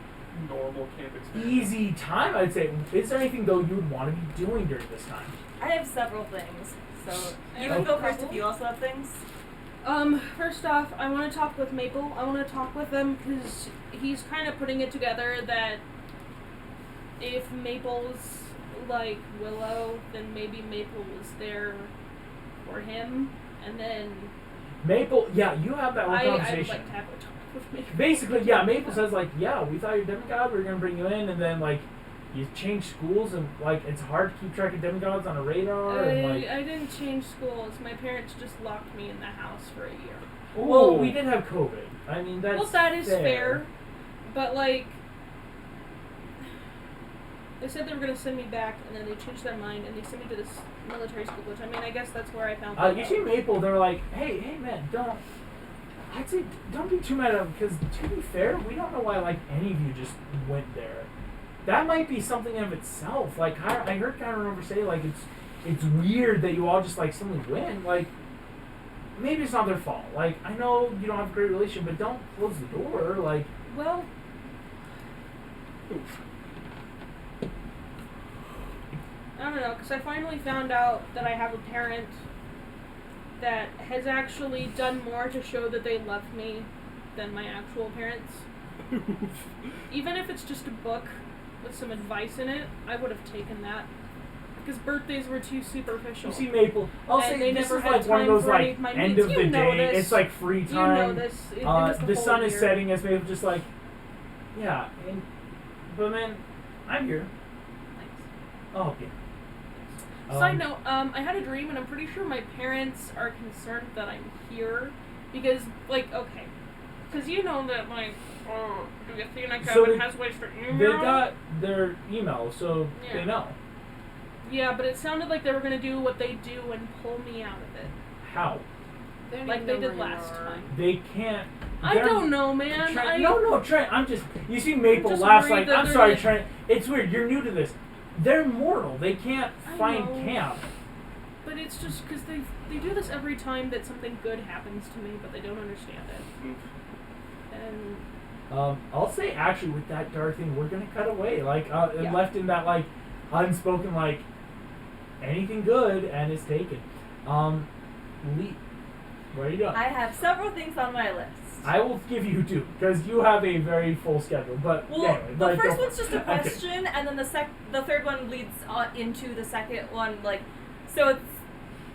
Normal camp experience. easy time, I'd say. Is there anything though you would want to be doing during this time? I have several things. So you can go first if you also have things. First off, I want to talk with Maple. I want to talk with him because he's kind of putting it together that if Maple's like Willow, then maybe Maple was there for him, and then Maple, yeah, you have that one I would conversation. like to have a talk with Maple. Basically, yeah, Maple says like, yeah, we thought you're demigod, we were gonna bring you in, and then like you change schools and like it's hard to keep track of demigods on a radar. And, like, I didn't change schools. My parents just locked me in the house for a year. well, we did have COVID. I mean, that's Well, that is fair, but like, they said they were gonna send me back, and then they changed their mind, and they sent me to this military school, which I mean, I guess that's where I found out. You see Maple, they were like, hey man, I'd say don't be too mad at him, because to be fair, we don't know why like any of you just went there. That might be something in of itself. Like I heard kind of remember say like it's weird that you all just like suddenly went. Like maybe it's not their fault. Like I know you don't have a great relationship, but don't close the door. Like Well, I don't know, because I finally found out that I have a parent that has actually done more to show that they love me than my actual parents. Even if it's just a book with some advice in it, I would have taken that. Because birthdays were too superficial. you see Maple, I'll And say they this never is had like one of time those for any like of my end needs. of You the know day. this. It's like free You time. know this. It was The whole sun is year. setting as Maple just like, yeah, but man, I'm here. Oh yeah. Side note, I had a dream, and I'm pretty sure my parents are concerned that I'm here because, like, okay, because you know that, like, the Athena So cabin has ways for email. They got their email, so Yeah. they know. Yeah, but it sounded like they were gonna do what they do and pull me out of it, How? They don't like even they know did where you last are. time. They can't. I they're- don't know, man. Trent, no, Trent. I'm just. You see, Maple just laughs worried like, that I'm they're sorry, like- Trent. It's weird. You're new to this. They're mortal. They can't I find know. camp. But it's just because they do this every time that something good happens to me, but they don't understand it. And I'll say actually with that dark thing, we're gonna cut away. Like Yeah. left in that like unspoken like anything good and it's taken. Lee, what are you doing? I have several things on my list. I will give you two because you have a very full schedule. But Well, anyway, the like, first go one's for just it. a question, and then the third one leads into the second one. Like, so it's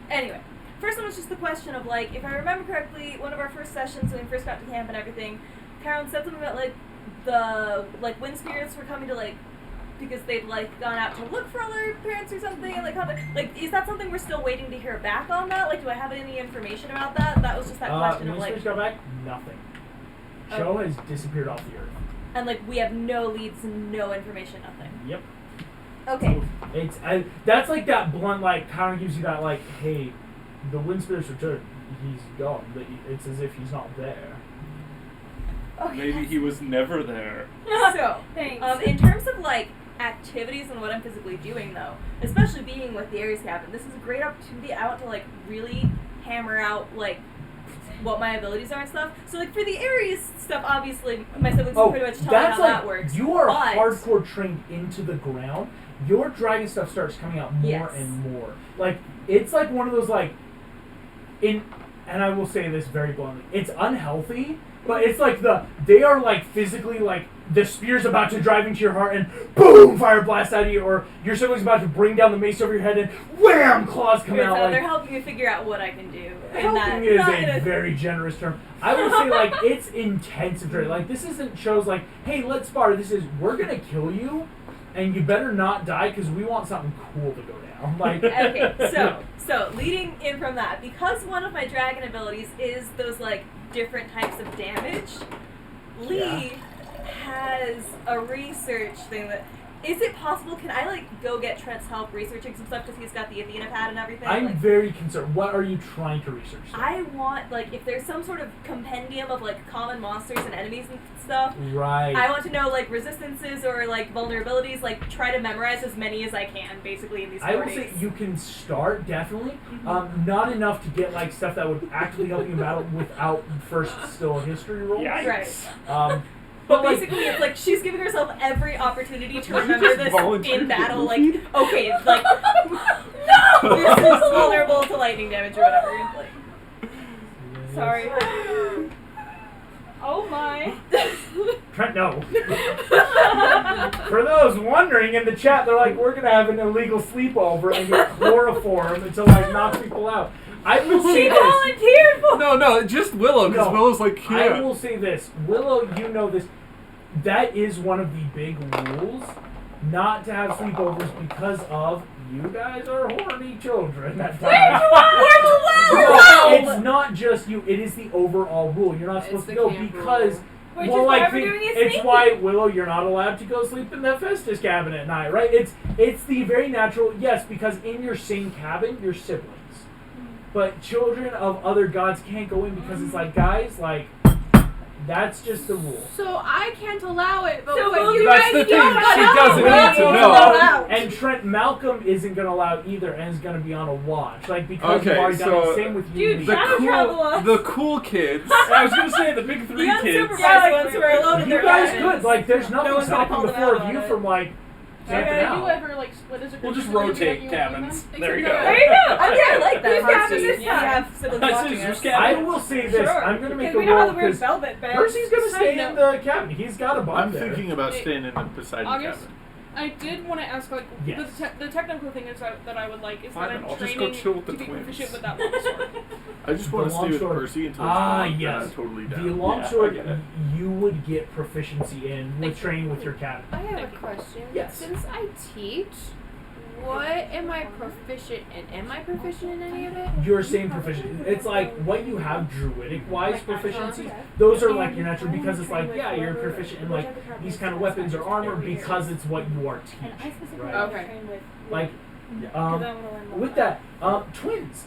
anyway. First one was just the question of like, if I remember correctly, one of our first sessions when we first got to camp and everything, Carolyn said something about like the like wind spirits were coming to like because they'd like gone out to look for other parents or something and like is that something we're still waiting to hear back on that? Like, do I have any information about that? That was just that question of like. Ministers got back? Nothing. Show has disappeared off the earth. And like we have no leads, no information, nothing. Yep. Okay. It's that's like that blunt like kind of gives you that like, hey, the wind spirits returned. he's gone. It's as if he's not there. Okay. Maybe he was never there. So, Thanks. in terms of like activities and what I'm physically doing though, especially being with the Ares cabin, this is a great opportunity. I want to like really hammer out like what my abilities are and stuff. So like for the Ares stuff, obviously my siblings can pretty much tell me how that's like that works. you are but hardcore trained into the ground. Your dragon stuff starts coming out more Yes. and more. Like it's like one of those like and I will say this very bluntly, it's unhealthy. But it's like they are like physically like the spear's about to drive into your heart and boom, fire blast out of you, or your sibling's about to bring down the mace over your head and wham, claws come out. so Like, they're helping me figure out what I can do. And helping that, is not a in very generous term. I would say like it's intensive training. Like this isn't shows like, hey, let's spar. This is we're gonna kill you, and you better not die because we want something cool to go down. Like Okay, so leading in from that, because one of my dragon abilities is those like different types of damage, Lee has a research thing that is it possible, can I like go get Trent's help researching some stuff because he's got the Athena pad and everything? I'm like, very concerned. What are you trying to research? I want like if there's some sort of compendium of like common monsters and enemies and stuff. Right. I want to know like resistances or like vulnerabilities, like try to memorize as many as I can basically in these 4 I will days. say you can start definitely, Mm-hmm. not enough to get like stuff that would actively help you in battle without first still a history roll. Right. But But like, basically, it's like she's giving herself every opportunity to Did you remember just this volunteer in battle. to Like, movie? okay, like, no, this is vulnerable to lightning damage or whatever. Like, sorry. Oh my. Trent, no. For those wondering in the chat, they're like, we're gonna have an illegal sleepover and get chloroform to like knock people out. I will say She this. volunteered for. No, just Willow, because No, Willow's like, yeah. I will say this. Willow, you know this. That is one of the big rules, not to have sleepovers because of you guys are horny children at times. We're 12. It's not just you. It is the overall rule. You're not It's supposed to the go camp because. rule. Which well, is like why we're doing a it's sneak why Willow, you're not allowed to go sleep in the Festus cabin at night, right? It's the very natural. Yes, because in your same cabin, you're siblings, but children of other gods can't go in because it's like guys, like that's just the rule. So I can't allow it, but So what will you you That's guys the do? thing. She doesn't Well, need to it's know. allowed. And Trent Malcolm isn't gonna allow either, and is gonna be on a watch, like because Okay, you've already done so it. Same with you. Dude, Lee. The cool kids. I was gonna say the big three The kids. unsupervised ones who are alone in You their guys cabins. could like. There's nothing one's gonna stopping call the them four out of on you it. from like camping Okay, do you out. ever like split as a We'll group just so that you rotate can cabins. them? There you Except go. There you go. I like that. We've got Percy. this We time. have siblings I watching see, us. who's I will say this. Sure. I'm gonna make Because a we don't have roll the weird because velvet beds. Percy's gonna stay Side in note. the cabin. He's got a bunk I'm there. thinking about Hey, staying in the beside the August, cabin. I did want to ask, like, Yes. the technical thing is that I would like is Fine, that I'm I'll just training go chill with the to be twins. proficient with that longsword. I just The want to stay with longsword. Percy until Ah, it's yes. I'm totally The down. longsword Yeah, I get it. you would get proficiency in with training with your cabin. I have a question. Yes. Since I teach, what am I proficient in? Am I proficient in any of it? You're saying proficient. It's like what you have druidic wise proficiencies. Those are like your natural because it's like yeah you're proficient in like these kind of weapons or armor because it's what you are teaching. Right. Okay. Like with that twins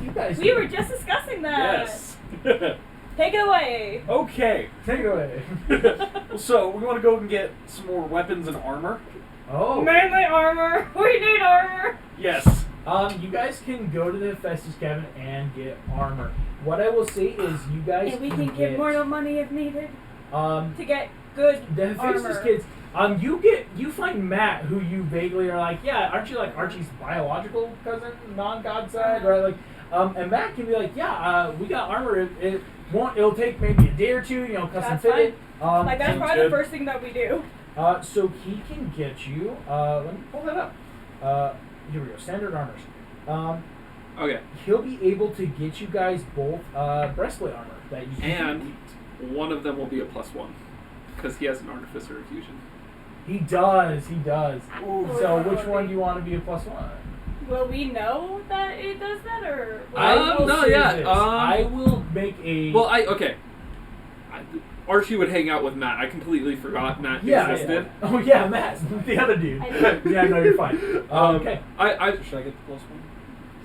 you guys We were just discussing that. Yes. Take it away. Okay. take it away. So we want to go and get some more weapons and armor. Oh. Mainly armor. We need armor. Yes. You guys can go to the Festus cabin and get armor. What I will say is you guys And we can can get give mortal money if needed to to get good the Festus armor. kids. You find Matt who you vaguely are like, yeah, aren't you like Archie's biological cousin, non-god side, right? Like, and Matt can be like, yeah, we got armor. It'll take maybe a day or two, custom That's fitted. Like that's Sounds probably good. the first thing that we do. So he can get you. Let me pull that up. Here we go. Standard armors. Okay. He'll be able to get you guys both breastplate armor that you can And one of them will be a +1 because he has an artificer of fusion. He does. So which one do you want to be a +1? Will we know that it does that, or I will no, say yeah, this. I will make a. Well, Archie would hang out with Matt. I completely forgot Matt existed. Yeah. Oh yeah, Matt, the other dude. I know. Yeah, no, you're fine. Okay. I Should I get the +1?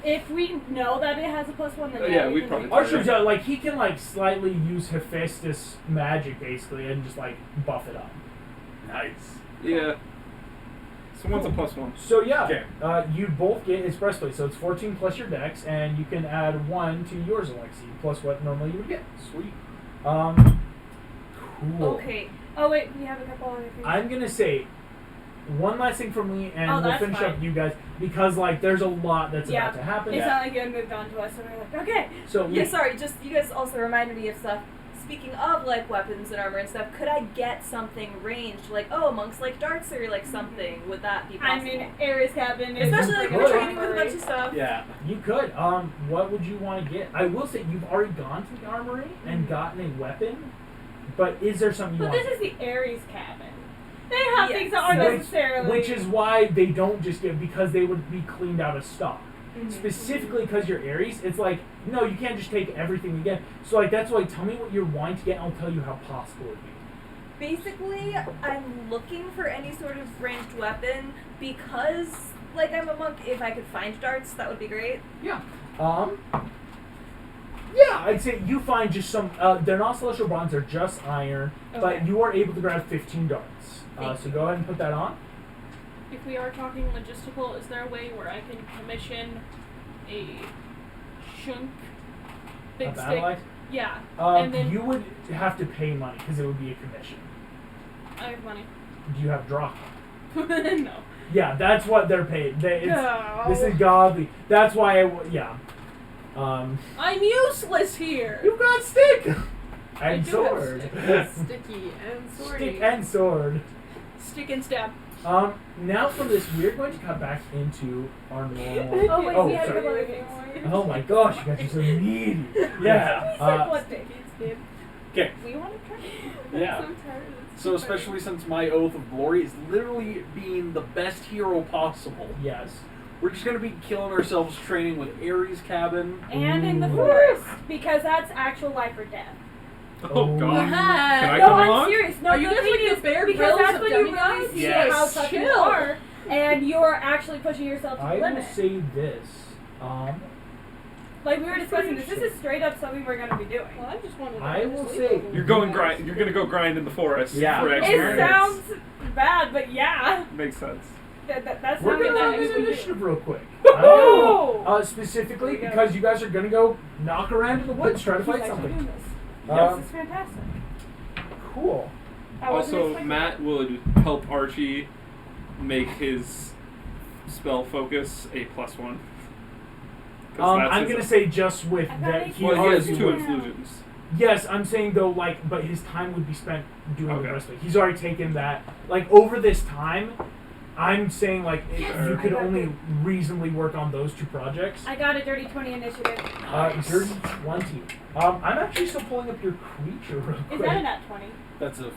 If we know that it has a +1, then Yeah, we we can probably do Archer's Yeah. like he can like slightly use Hephaestus magic basically and just like buff it up. Nice. Yeah. So one's a +1. So yeah, Okay. You both get his breastplate, so it's 14 plus your dex, and you can add 1 to yours, Alexi, plus what normally you would get. Sweet. Cool. Okay. Oh wait, we have a couple other things. I'm gonna say one last thing from me, and Oh, we'll that's finish fine. up you guys because like there's a lot that's Yeah. about to happen. It's not like you had moved on to us, so we're like, okay. So Yeah, sorry, just you guys also reminded me of stuff. Speaking of like weapons and armor and stuff, could I get something ranged? Like, oh, monks like darts or like something. Would that be I possible? mean, Ares cabin is Especially like you we're could. training with a bunch of stuff. Yeah. you could. What would you want to get? I will say you've already gone to the armory and gotten a weapon, but is there something you But want? this is the Ares cabin. They have Yes. things that aren't Which- necessarily. Which is why they don't just get because they would be cleaned out of stock. Mhm. Specifically because you're Aries, it's like no, you can't just take everything again. So like that's why tell me what you're wanting to get, and I'll tell you how possible it would be. Basically, I'm looking for any sort of ranged weapon because, like, I'm a monk. If I could find darts, that would be great. Yeah. Yeah, I'd say you find just some. They're not celestial bronze; they're just iron. But Okay. you are able to grab 15 darts. Thank So go ahead and put that on. If we are talking logistical, is there a way where I can commission a shunk big A stick? battle axe. Yeah. And then You would have to pay money because it would be a commission. I have money. Do you have drop? No. Yeah, that's what they're paid. No. This is godly. That's why yeah. I'm useless here. You've got stick I and do have sword. Sticky and swordy. Stick and sword. Stick and stab. Now from this, we're going to cut back into our normal. Oh wait, Oh, we had a sorry. couple other things. Oh my gosh, you guys are so needy. We Yeah. said what Deities did. Okay. We want to try. Yeah. I'm so tired of this. So especially since my oath of glory is literally being the best hero possible, Yes. we're just gonna be killing ourselves training with Ares cabin. And in the Ooh. forest, because that's actual life or death. Oh god. Can I No, come I'm along? serious. No, Are you the guys thing like the is, Bear because Grylls that's of when you really Demigods? see Yes. how tough you Chill. are, and you're actually pushing yourself to I the will limit. say this. Like we were discussing this. This is straight up something we're gonna be doing. Well, I just wanted to I will just say leave You're going grind. You're gonna go grind in the forest. Yeah. For It It experience. sounds bad, but yeah, Makes sense. that's we're not gonna what run that this is we do. initiative real quick. Oh! Specifically Here we go. because you guys are gonna go knock around in the woods trying to He's fight actually something. doing this. Um, This is fantastic. Cool. I wasn't Also, expecting Matt that. would help Archie make his spell focus a +1. 'Cause that's I'm his- gonna say just with I thought that it he Well, he has already 2 would. infusions. Yes, I'm saying though, like, but his time would be spent doing Okay. the rest of it. He's already taken that. Like over this time, I'm saying like Yes, you I could got only it. reasonably work on those 2 projects. I got a dirty 20 initiative. Dirty 20. I'm actually still pulling up your creature real quick. Is that a nat 20? That's a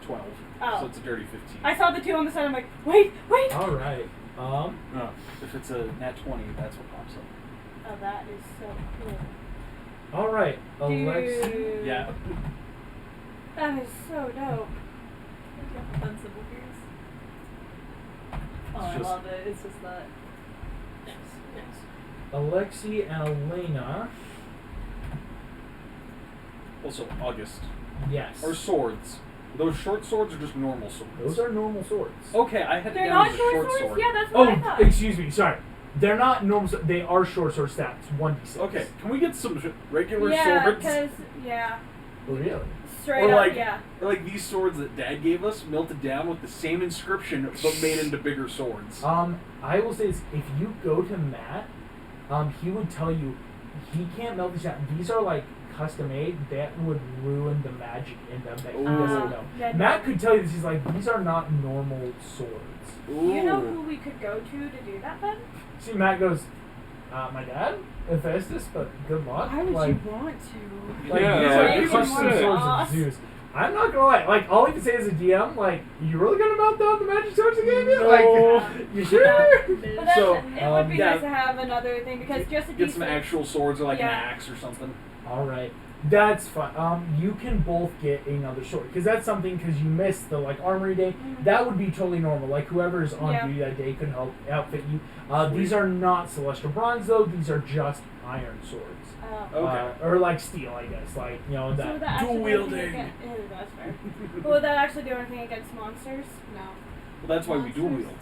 12. Oh. So it's a dirty 15. I saw the 2 on the side. I'm like, wait. All right. No, if it's a nat 20, that's what pops up. Oh, that is so cool. All right, Alexi. Dude. Yeah. That is so dope. Fun symbol fears. Oh, I just- love it. It's just that. Nice. Alexi and Elena. Also, August. Yes. Or swords. Those short swords are just normal swords. Those are normal swords. Okay, I had it They're down not as a short short swords? sword. Yeah, that's what I Oh, thought. excuse me. Sorry. They're not normal. They are short sword stats. 1d6. Okay, can we get some regular Yeah, swords? because, yeah. Really? Straight Or up, like, yeah. or like these swords that Dad gave us, melted down with the same inscription, but made into bigger swords. I will say this: if you go to Matt, he would tell you he can't melt these down. These are like custom made. That would ruin the magic in them that he doesn't know. Then- Matt could tell you this. He's like, these are not normal swords. Do you know who we could go to do that then? See, Matt goes, my dad, Hephaestus, but good luck. Why would like, you want to? Like, Yeah, these like, are it's custom sick. swords of Zeus. I'm not gonna lie. Like, all I can say as a DM, like, you really gonna melt down the magic swords again? No. Like, you sure? But then So, it would be yeah. nice to have another thing because just a Get some decent- actual swords or like Yeah. an axe or something. All right. That's fine. You can both get another sword because that's something because you missed the armory day. That would be totally normal. Like whoever is on duty that day could help outfit you. These are not celestial bronze though. These are just iron swords. Or steel, I guess. That dual wielding. That's fair. Will that actually do anything against monsters? No. Well, that's why we dual wield.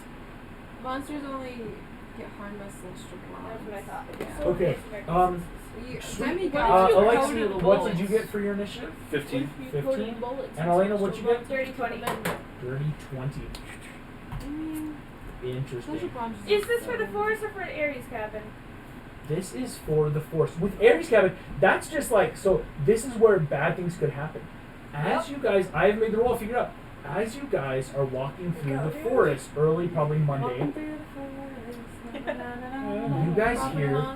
Monsters only get harmed by celestial That's what I thought. Yeah. Okay. Demigods. Alexi, what did you get for your initiative? 15. 15. And Elena, what you get? Dirty 20. Dirty 20. Interesting. Is this for the forest or for the Ares cabin? This is for the force. With Ares cabin, that's just so this is where bad things could happen. As you guys, I've made the roll, figured out. As you guys are walking through the forest early, probably Monday, you guys hear.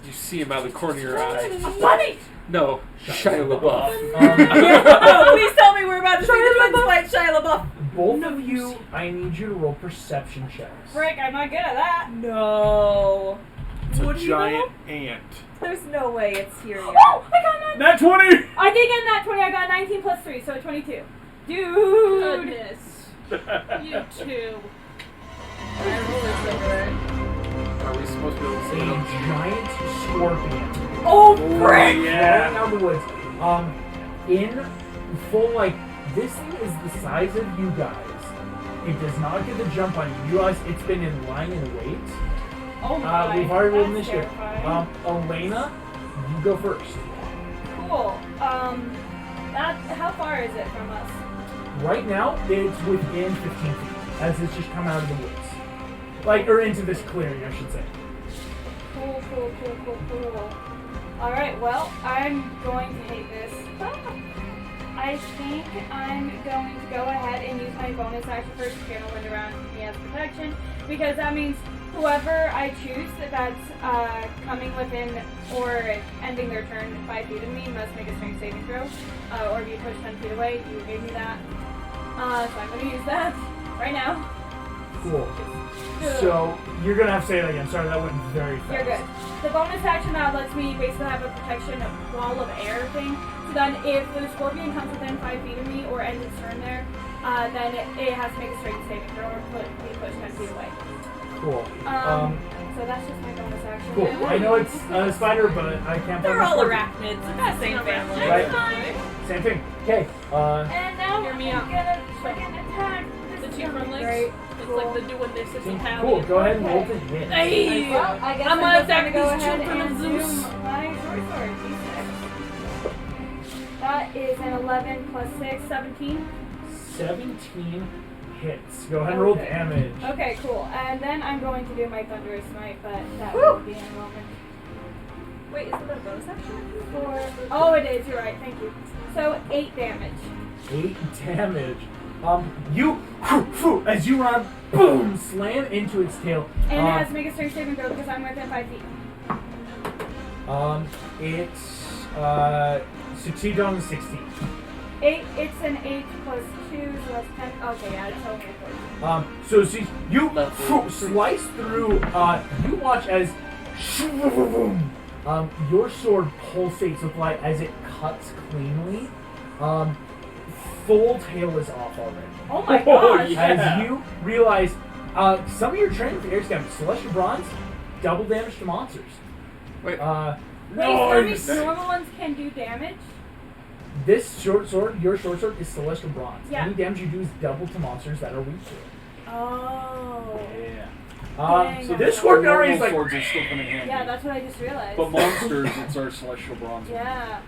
You see him out of the corner of your eye. Bunny! No, Shia LaBeouf. No, please tell me we're about to see the twins fight Shia LaBeouf. Both of you, I need you to roll perception checks. Frick, I'm not good at that. No. It's What a do you giant ant. There's no way it's here yet. Oh, I got 9. Nat 20! I did get that 20. I got 19 plus 3, so 22. Dude. Goodness. You two. Are we supposed to be able to A see them? giant scorpion. Oh, frick! Yeah. Rolling out of the woods. In full, this thing is the size of you guys. It does not get the jump on you. You realize it's been lying in wait. Oh my. We've already rolled That's initiative. terrifying. Elena, you go first. Cool. How far is it from us? Right now, it's within 15 feet, as it's just come out of the woods. Or into this clearing, I should say. Cool. Alright, well, I'm going to hate this. I think I'm going to go ahead and use my bonus action first to channel wind around me as protection, because that means whoever I choose that's coming within or ending their turn 5 feet of me must make a strength saving throw, or be pushed 10 feet away. You gave me that. So I'm going to use that right now. Cool. So, you're going to have to say it again. Sorry, that went very fast. You're good. The bonus action now lets me basically have a protection wall of air thing. So then if the scorpion comes within 5 feet of me or ends its turn there, then it has to make a strength saving throw or be pushed 10 feet away. Cool. So that's just my bonus action. Cool. I know it's a spider, but I can't They're find the all scorpion. arachnids. They're the same family. Right. Same thing. Okay. And now Hear me I'm out. gonna freaking attack. The two front legs. Great. It's like the doing this. It's Italian. Cool. Go ahead and roll to hit. Hey! Well, I guess I'm gonna just attack go these ahead children of and Zeus. do my sword, D6. That is an 11 plus 6, 17. 17 hits. Go ahead and roll damage. Okay, cool. And then I'm going to do my Thunderous Smite, but that will be in a moment. Wait, isn't that a bonus action? Oh, it is. You're right. Thank you. So 8 damage. 8 damage. You, as you run, boom, slam into its tail. And it has to make a strength saving throw because I'm within 5 feet. It succeeded on the 16. 8. It's an 8 plus 2, so that's 10. Okay, yeah, it's only a 14. So see, you slice through. You watch as your sword pulsates with light as it cuts cleanly. Full tail is off already. Oh my gosh! yeah. As you realize, some of your training for Ares Cabin, Celestial Bronze, double damage to monsters. Wait. Wait, so normal ones can do damage? This short sword, your short sword, is Celestial Bronze. Yeah. Any damage you do is double to monsters that are weak to it. Oh. Yeah. Dang, So I this know. sword already is Normal like. swords are still coming in handy. Yeah, that's what I just realized. But monsters, it's our celestial bronze. Yeah.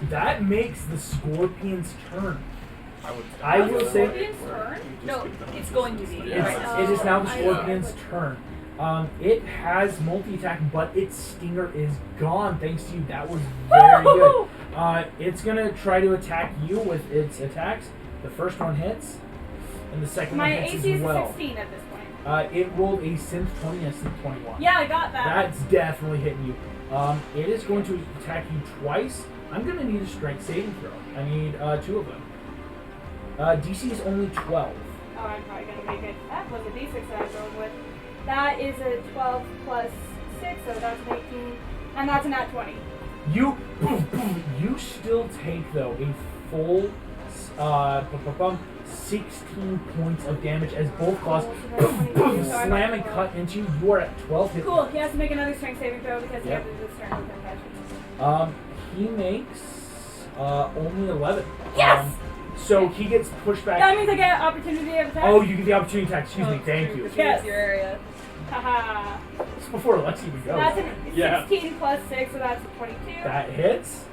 That makes the scorpion's turn. I That's will the say scorpion's turn? No, it's going to be. it is now the scorpion's turn. It has multi-attack, but its stinger is gone. Thanks to you, that was very good. It's gonna try to attack you with its attacks. The first one hits, and the second My one hits AC as is well. 16 at this point. It rolled a synth 20 and a synth 21. Yeah, I got that. That's definitely hitting you. It is going to attack you twice. I'm going to need a strength saving throw. I need 2 of them. DC is only 12. Oh, I'm probably going to make it. That was a D6 that I rolled with. That is a 12 plus 6, so that's an 18. And that's a nat 20. You still take though a full 16 points of damage as both claws slam and cut into you. You are at 12 hit Cool. points. He has to make another strength saving throw because he Yep. has to do strength with him. He makes only 11. Yes! So he gets pushed back. That means I get opportunity of attack. Oh, you get the opportunity attack. Excuse me. Thank you. Yes. Your area. Haha. This is before Alexi would go. That's an Yeah. 16 plus 6, so that's 22. That hits.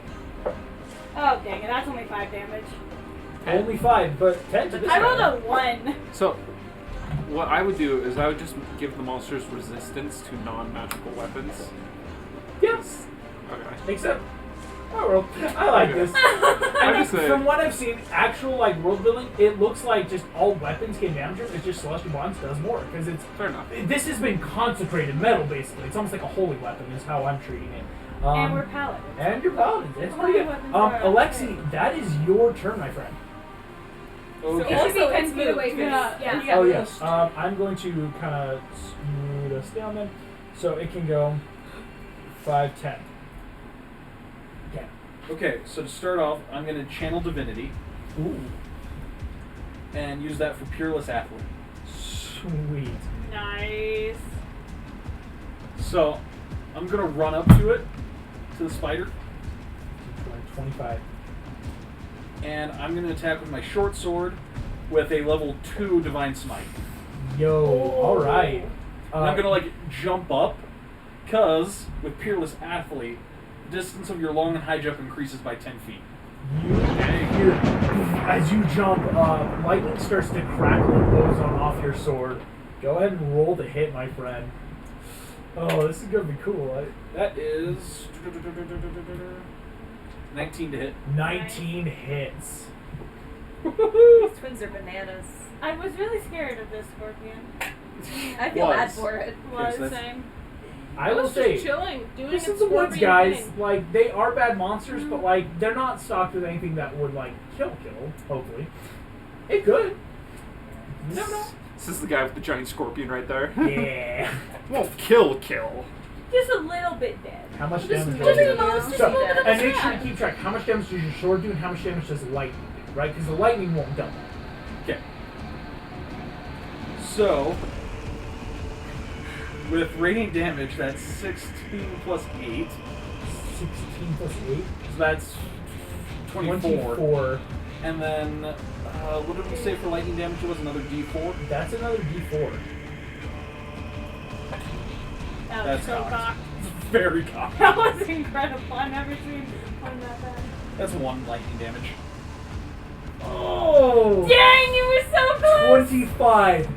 Oh, dang it. That's only 5 damage. Only 5, but 10 to this I rolled guy. a 1. So, what I would do is I would just give the monsters resistance to non-magical weapons. Yes. Okay. Except, well, I like this. I mean, just say- from what I've seen, actual like world building, it looks like just all weapons can damage them. It's just Celestial Bonds does more because it's. Fair enough. This has been consecrated metal, basically. It's almost like a holy weapon, is how I'm treating it. And we're paladins. And you're paladins. It's Holy pretty good. weapons are Alexi, that is your turn, my friend. Okay. It should be Also, 10 it's feet moved. away from Yeah. yeah. Oh yes. I'm going to kind of smooth us down then, so it can go 5, 10. Okay. Okay, so to start off, I'm going to channel divinity Ooh. and use that for Peerless Athlete. Sweet. Nice. So I'm going to run up to it, to the spider, 25. and I'm going to attack with my short sword with a level 2 Divine Smite. Yo. All right. And I'm going to like jump up, because with Peerless Athlete, the distance of your long and high jump increases by 10 feet. You hear, as you jump, lightning starts to crackle and ozone off your sword. Go ahead and roll to hit, my friend. Oh, this is gonna be cool. That is 19 to hit. 19 hits. These twins are bananas. I was really scared of this scorpion. I feel bad Was. for it. Was so that's- same. I will was say, just chilling, doing this its is the woods, scorpion guys. thing. Like, they are bad monsters, but like, they're not stocked with anything that would like kill. Hopefully, it could. You never know. This is the guy with the giant scorpion right there. Yeah. Won't kill. Just a little bit dead. How much Just damage? just does it the do? most, just So, a little bit of and a make sure to stab. keep track. How much damage does your sword do, and how much damage does lightning do? Right? Because the lightning won't double. Okay. So, with radiant damage, that's 16 plus 8. 16 plus 8. So that's 24. And then, what did we say for lightning damage? It was another D4. That's another D4. That was That's so cocked. cocked. Very cocked. That was incredible. I've never seen one that bad. That's 1 lightning damage. Oh! Dang, you were so close! 25.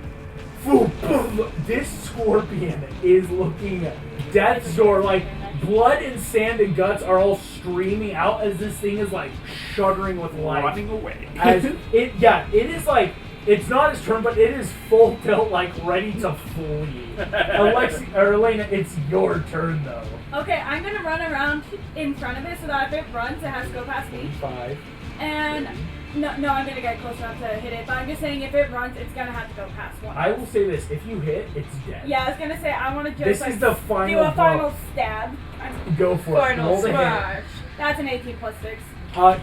Boom, boom. This scorpion is looking death's door. Like, blood and sand and guts are all streaming out as this thing is like shuddering with life. Running away. As it is like, it's not his turn, but it is full tilt, like ready to flee. Alexi or Elena, it's your turn though. Okay, I'm gonna run around in front of it so that if it runs, it has to go past me. 5. And no, I'm gonna get close enough to hit it. But I'm just saying, if it runs, it's gonna have to go past one. I will say this: if you hit, it's dead. Yeah, I was gonna say I want to just This like is the do final a final blow. stab. Go for it. Roll the hit. That's an 18 plus 6.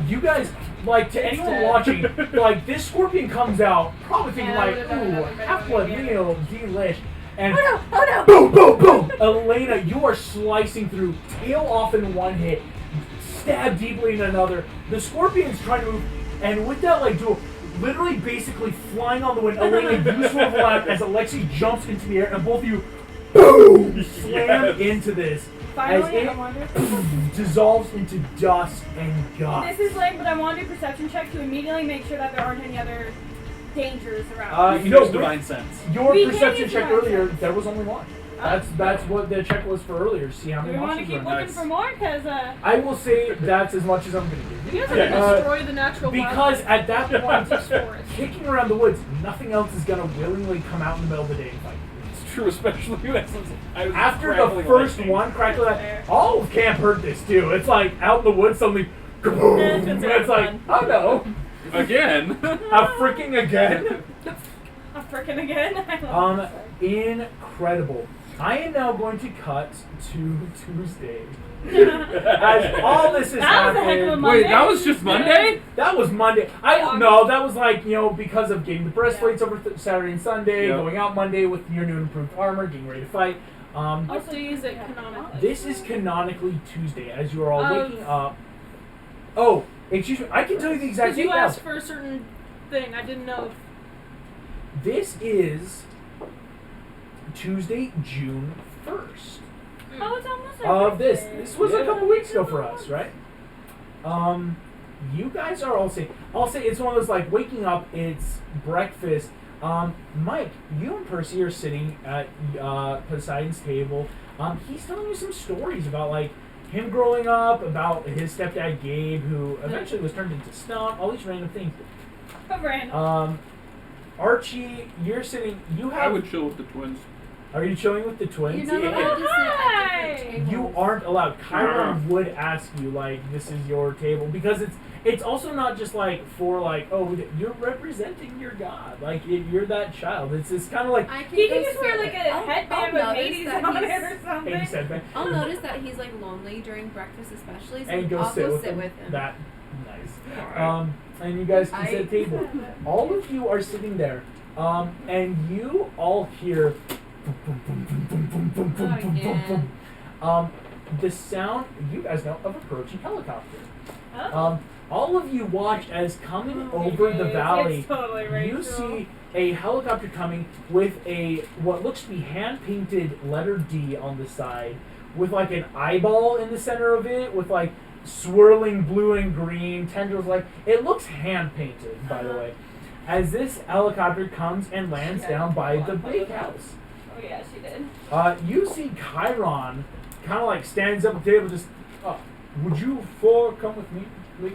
You guys, like, to anyone dead. watching, like, this scorpion comes out, probably thinking, Yeah, I like, would've done ooh, another better half-blood one, yeah. meal, delish. And Oh no! boom, boom, boom! Elena, you are slicing through, tail off in one hit, stab deeply in another. The scorpion's trying to move, and with that, like, duel, literally basically flying on the wind, Elena, you swivel out as Alexi jumps into the air, and both of you, boom, slam into this. Finally, as I wonder. it dissolves into dust and guts. This is lame, but I want to do a perception check to immediately make sure that there aren't any other dangers around. You know, Use Divine Sense. your We can perception use check divine earlier, sense. there was only one. That's what the check was for earlier. See how Do many we want to monsters keep are in. looking for more? Because I will say that's as much as I'm going to you give guys you. have to Uh, destroy the natural because at that point, this forest. kicking around the woods, nothing else is going to willingly come out in the middle of the day and fight. It's true, especially since I was After the crackling first lightning. one, crackle that, all of camp heard this too. It's like out in the woods, suddenly, kaboom! Yeah, it's And really it's like, fun. oh no, Again. a freaking again. I'm freaking again. I love this. Incredible. I am now going to cut to Tuesday. As all this is That was a heck of a happening. Monday. Wait, that was just Monday? That was Monday. No, that was like, because of getting the breastplates over Saturday and Sunday, Yep. going out Monday with your new improved armor, getting ready to fight. Also, use it canonically. This is canonically Tuesday as you are all Of- waking up. Oh, excuse me. I can tell you the exact Because date you now. asked for a certain thing. I didn't know. This is Tuesday, June 1st. Oh, it's almost like Of this. birthday. This was a couple weeks ago for us, right? You guys are all saying. I'll say it's one of those like waking up. It's breakfast. Mike, you and Percy are sitting at Poseidon's table. He's telling you some stories about like him growing up, about his stepdad Gabe, who eventually was turned into Stump. All these random things. But random. Archie, you're sitting. You have. I would chill with the twins. Are you chilling with the twins? You're not allowed to sit at different tables. You aren't allowed. Chiron would ask you like, "This is your table," because it's also not just like for like, oh, you're representing your god. Like you're that child. It's kind of like I can He go can just sit wear with- like a I'll headband with notice Hades that on it he's- or something. 87 back. I'll notice that he's like lonely during breakfast, especially. So And go I'll sit go with sit him. with him. That nice. And you guys can sit at the table. All of you are sitting there. And you all hear the sound, you guys know, of approaching helicopter. All of you watch as coming over the valley, It's totally you Rachel. see a helicopter coming with a what looks to be hand-painted letter D on the side, with like an eyeball in the center of it, with like swirling blue and green tendrils. Like it looks hand-painted, by the way. As this helicopter comes and lands down by the bakehouse. Oh yeah, she did. You see Chiron kind of like stands up at the table, just, would you four come with me, please?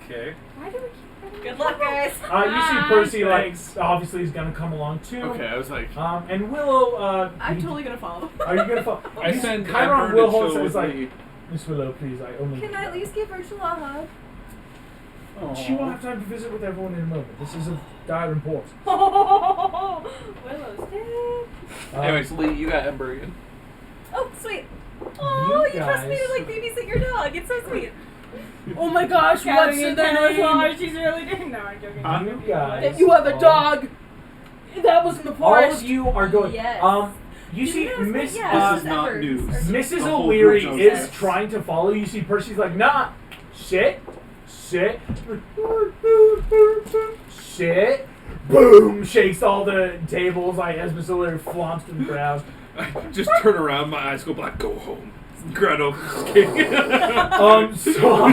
Okay. Why do we keep running? Good luck, guys. You see Percy, like, Thanks. obviously is going to come along too. Okay, I was like, And Willow, I'm totally gonna follow. are you going to follow? I send Chiron Ember will to hold chill says with like, me. Miss Willow, please, I only... Can I at least give Ursula a hug? She won't have time to visit with everyone in a moment. This is of dire importance. Willow's dead. Anyways, Lee, you got Ember again. Oh, sweet. Oh, you trust me guys- to like babysit your dog. It's so sweet. Oh my gosh, what's Having the a pen as well. name? She's really doing. No, I'm joking. You guys... You have a dog. That was in the All forest. of you are going... Yes. You see know, Miss... yeah, This is not Embers. news. Mrs. The whole O'Leary group knows is this. trying to follow. You see Percy's like, nah, sit, sit, sit, boom, shakes all the tables like as Miss O'Leary flops to the ground. I just turn around, my eyes go black, go home. Gretel. So,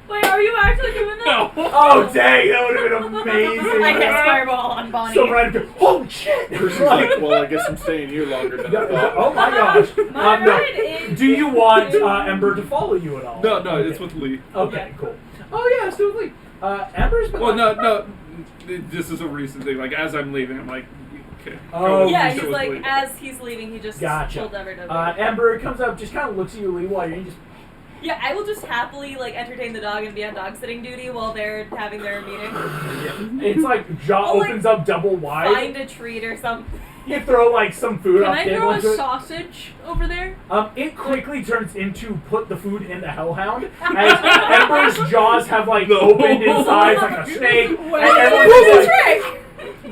Wait, are you actually doing that? No. oh dang, that would have been amazing. I cast Fireball on Bonnie. So right after, holy shit! Percy's like, well, I guess I'm staying here longer than I thought. Oh my gosh. My No. ride is- Do you want Ember to follow you at all? No, Okay. it's with Lee. Okay, cool. Oh yeah, still with Lee. Ember's been Well, no. This is a recent thing. Like, as I'm leaving, I'm like, okay. Oh, Yeah, Still he's with like, Lee. as he's leaving, he just Gotcha. told Ever to Ember comes up, just kind of looks at you, Lee, while you're just. Yeah, I will just happily like entertain the dog and be on dog sitting duty while they're having their meeting. It's like jaw Oh, like, opens up double wide. Find a treat or something. You throw like some food Can off I table throw a into it. sausage over there? It quickly turns into put the food in the hellhound as Ember's jaws have like No. opened inside like a snake. And Who's everyone's the like, trick?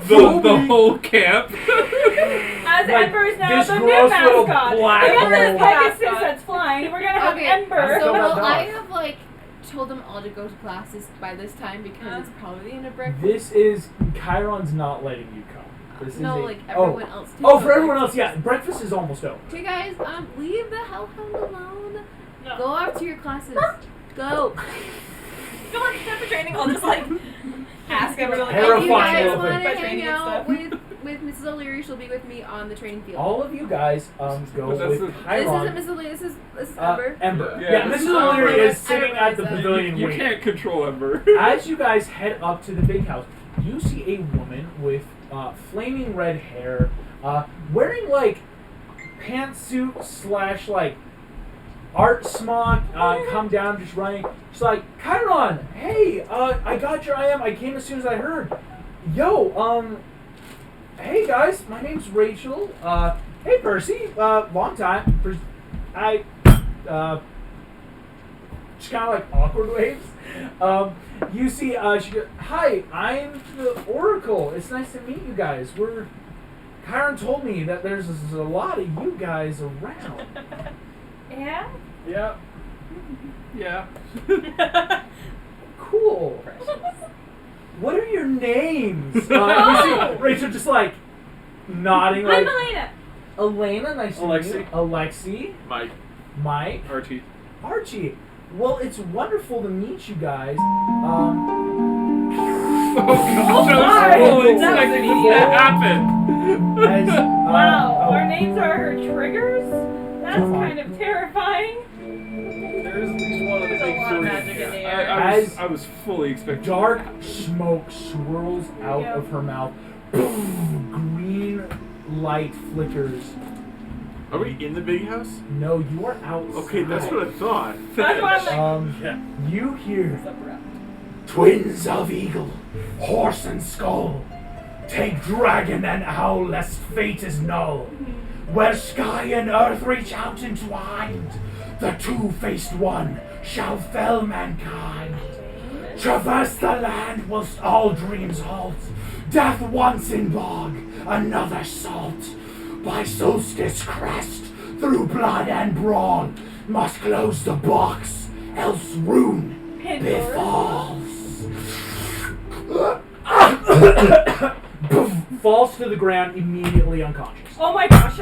The whole camp. As Like, Ember is now this the new gross little mascot. black I got this hole. Pegasus Mascot. that's flying. We're gonna have Okay, Ember. So Well, well, I have like told them all to go to classes by this time because it's probably the end of breakfast. This is Chiron's not letting you come. This No, is like oh. everyone else. too. Oh, for everyone else, yeah. Breakfast is almost over. Okay, guys, leave the hellhound alone. No. Go off to your classes. Go. Go on, step for training. I'll just like ask Ember to like. If you Terrifying guys little want thing. to By training hang and out stuff. with Mrs. O'Leary, she'll be with me on the training field. All of you guys go But that's with the- This Chiron. isn't Mrs. O'Leary. This is Ember. Ember. Yeah. Yeah, This Mrs. is O'Leary Ember. is sitting at the Everybody's pavilion You waiting. can't control Ember. As you guys head up to the big house, you see a woman with flaming red hair, wearing like pantsuit slash like art smock, come down just running. She's like, Chiron, hey, I got your IM. I came as soon as I heard. Yo, hey guys, my name's Rachel. Hey Percy, long time. just kind of like awkward waves. You see, she goes, "Hi, I'm the Oracle. It's nice to meet you guys. Chiron told me that there's a lot of you guys around." Yeah? Yeah. Yeah. Cool. What are your names? You Oh! see Rachel just like nodding. I'm Like, Elena. Elena, nice to meet you. Alexi. Mike. Mike. Archie. Archie. Well, it's wonderful to meet you guys. Oh Oh gosh, my! I was fully That was expecting this immediate. to happen. As, Wow, oh, our names are her triggers? That's kind of terrifying. There's at least one of the There's a big lot of three. magic in the air. As I was fully expecting dark smoke swirls out Yeah. of her mouth. Green light flickers. Are we in the big house? No, you are outside. Okay, that's what I thought. That's why I'm like, Yeah. You hear what's up, bro? twins of eagle, horse and skull. Take dragon and owl, lest fate is null. Where sky and earth reach out entwined, the two-faced one shall fell mankind. Traverse the land whilst all dreams halt. Death once in bog, another salt. By solstice crest, through blood and brawn, must close the box, else ruin befalls. Falls to the ground, immediately unconscious. Oh my gosh,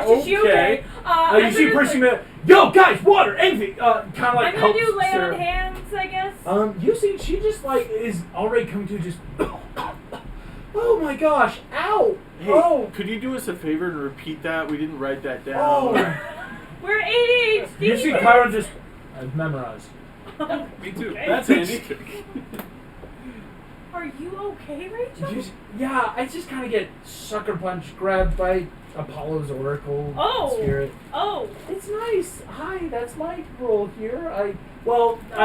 is she Okay. okay? You see Percy, yo guys, water, anything. Kind of like I'm gonna helps do lay Sarah. on hands, I guess. You see, she just like is already coming to just. Oh my gosh! Ow! Hey, Oh! could you do us a favor and repeat that? We didn't write that down. Oh! We're ADHD. You see, Chiron just memorized. Me too. That's handy. Are you okay, Rachel? Yeah, I just kind of get sucker punch grabbed by Apollo's oracle spirit. Oh. It's nice. Hi, that's my role here. I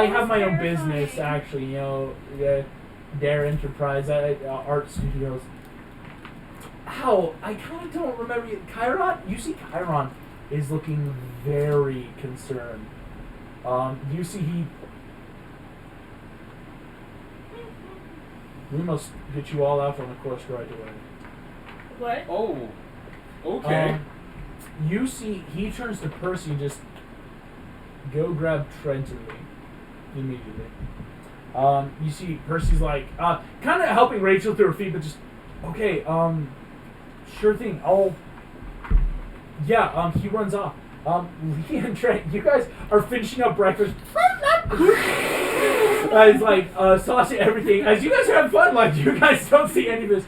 have my own business terrifying. actually. You know, Dare Enterprise, Art Studios. Ow! I kind of don't remember you. Chiron. You see, Chiron is looking very concerned. You see we must get you all out on the course right away. What? Oh. Okay. You see, he turns to Percy and just go grab Trent and me immediately. You see, Percy's like, kind of helping Rachel through her feet, but just, okay, sure thing. He runs off. Lee and Trent, you guys are finishing up breakfast. It's like sauce and everything. As you guys are having fun, like you guys don't see any of this.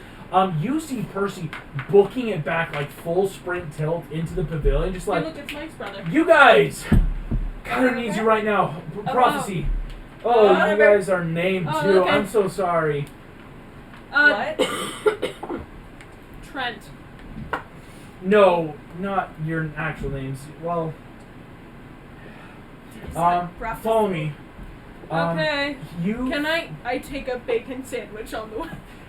You see Percy booking it back like full sprint tilt into the pavilion, just like Hey, look, it's Mike's brother. you guys. Kind of needs you right now. Prophecy. Oh, you guys are named Oh, too. okay. I'm so sorry. What? Trent. No, not your actual names. Well, follow me. Okay. You Can I take a bacon sandwich on the way?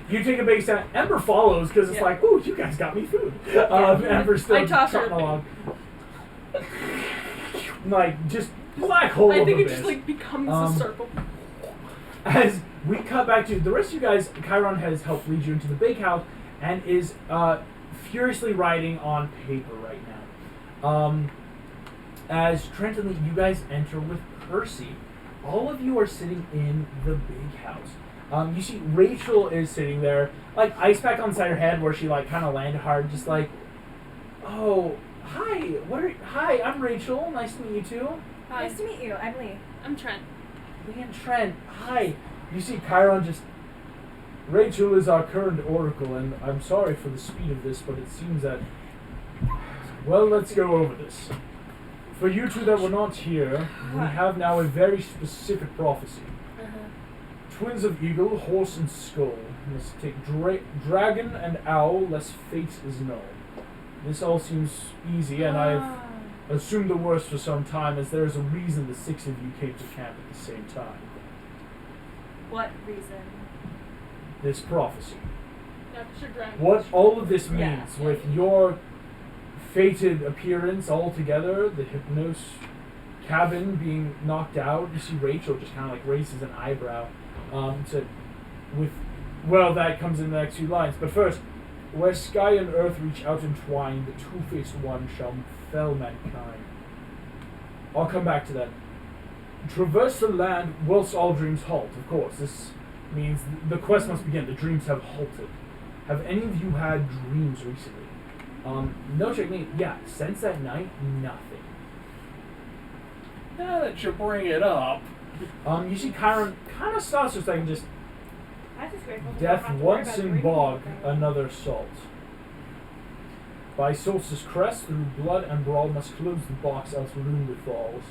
You take a big step. Ember follows because it's Yeah. like, ooh, you guys got me food. Ember's still I toss her trotting a along. Like, just black hole I of think it abyss. just like becomes Um, a circle. As we cut back to the rest of you guys, Chiron has helped lead you into the bakehouse and is furiously writing on paper right now. As Trent and Lee, you guys enter with Percy. All of you are sitting in the big house. You see Rachel is sitting there, like ice pack on the side of her head where she like kind of landed hard, just like, oh, hi, hi, I'm Rachel, nice to meet you too. Hi. Nice to meet you. I'm Lee. I'm Trent. Lee and Trent, hi. You see Chiron just, Rachel is our current oracle, and I'm sorry for the speed of this, but it seems that, well, let's go over this. For you two that were not here, we have now a very specific prophecy. Twins of eagle, horse and skull must take dragon and owl, lest fate is null. This all seems easy, and I've assumed the worst for some time, as there is a reason the 6 of you came to camp at the same time. What reason? This prophecy. Yeah, 'cause you're dragon. What all of this means Yeah. with your fated appearance altogether, the Hypnos cabin being knocked out. You see Rachel just kind of like raises an eyebrow. Said, that comes in the next few lines. But first, where sky and earth reach out entwined, the two-faced one shall fell mankind. I'll come back to that. Traverse the land whilst all dreams halt. Of course, this means the quest must begin. The dreams have halted. Have any of you had dreams recently? No technique. Yeah, since that night, nothing. Now that you bring it up. You see Chiron kind of stops for a second, just I'm just grateful to not death have to worry once about in dreaming bog, anything. another salt. By solstice crest, through blood and brawl, must close the box, else ruin befalls.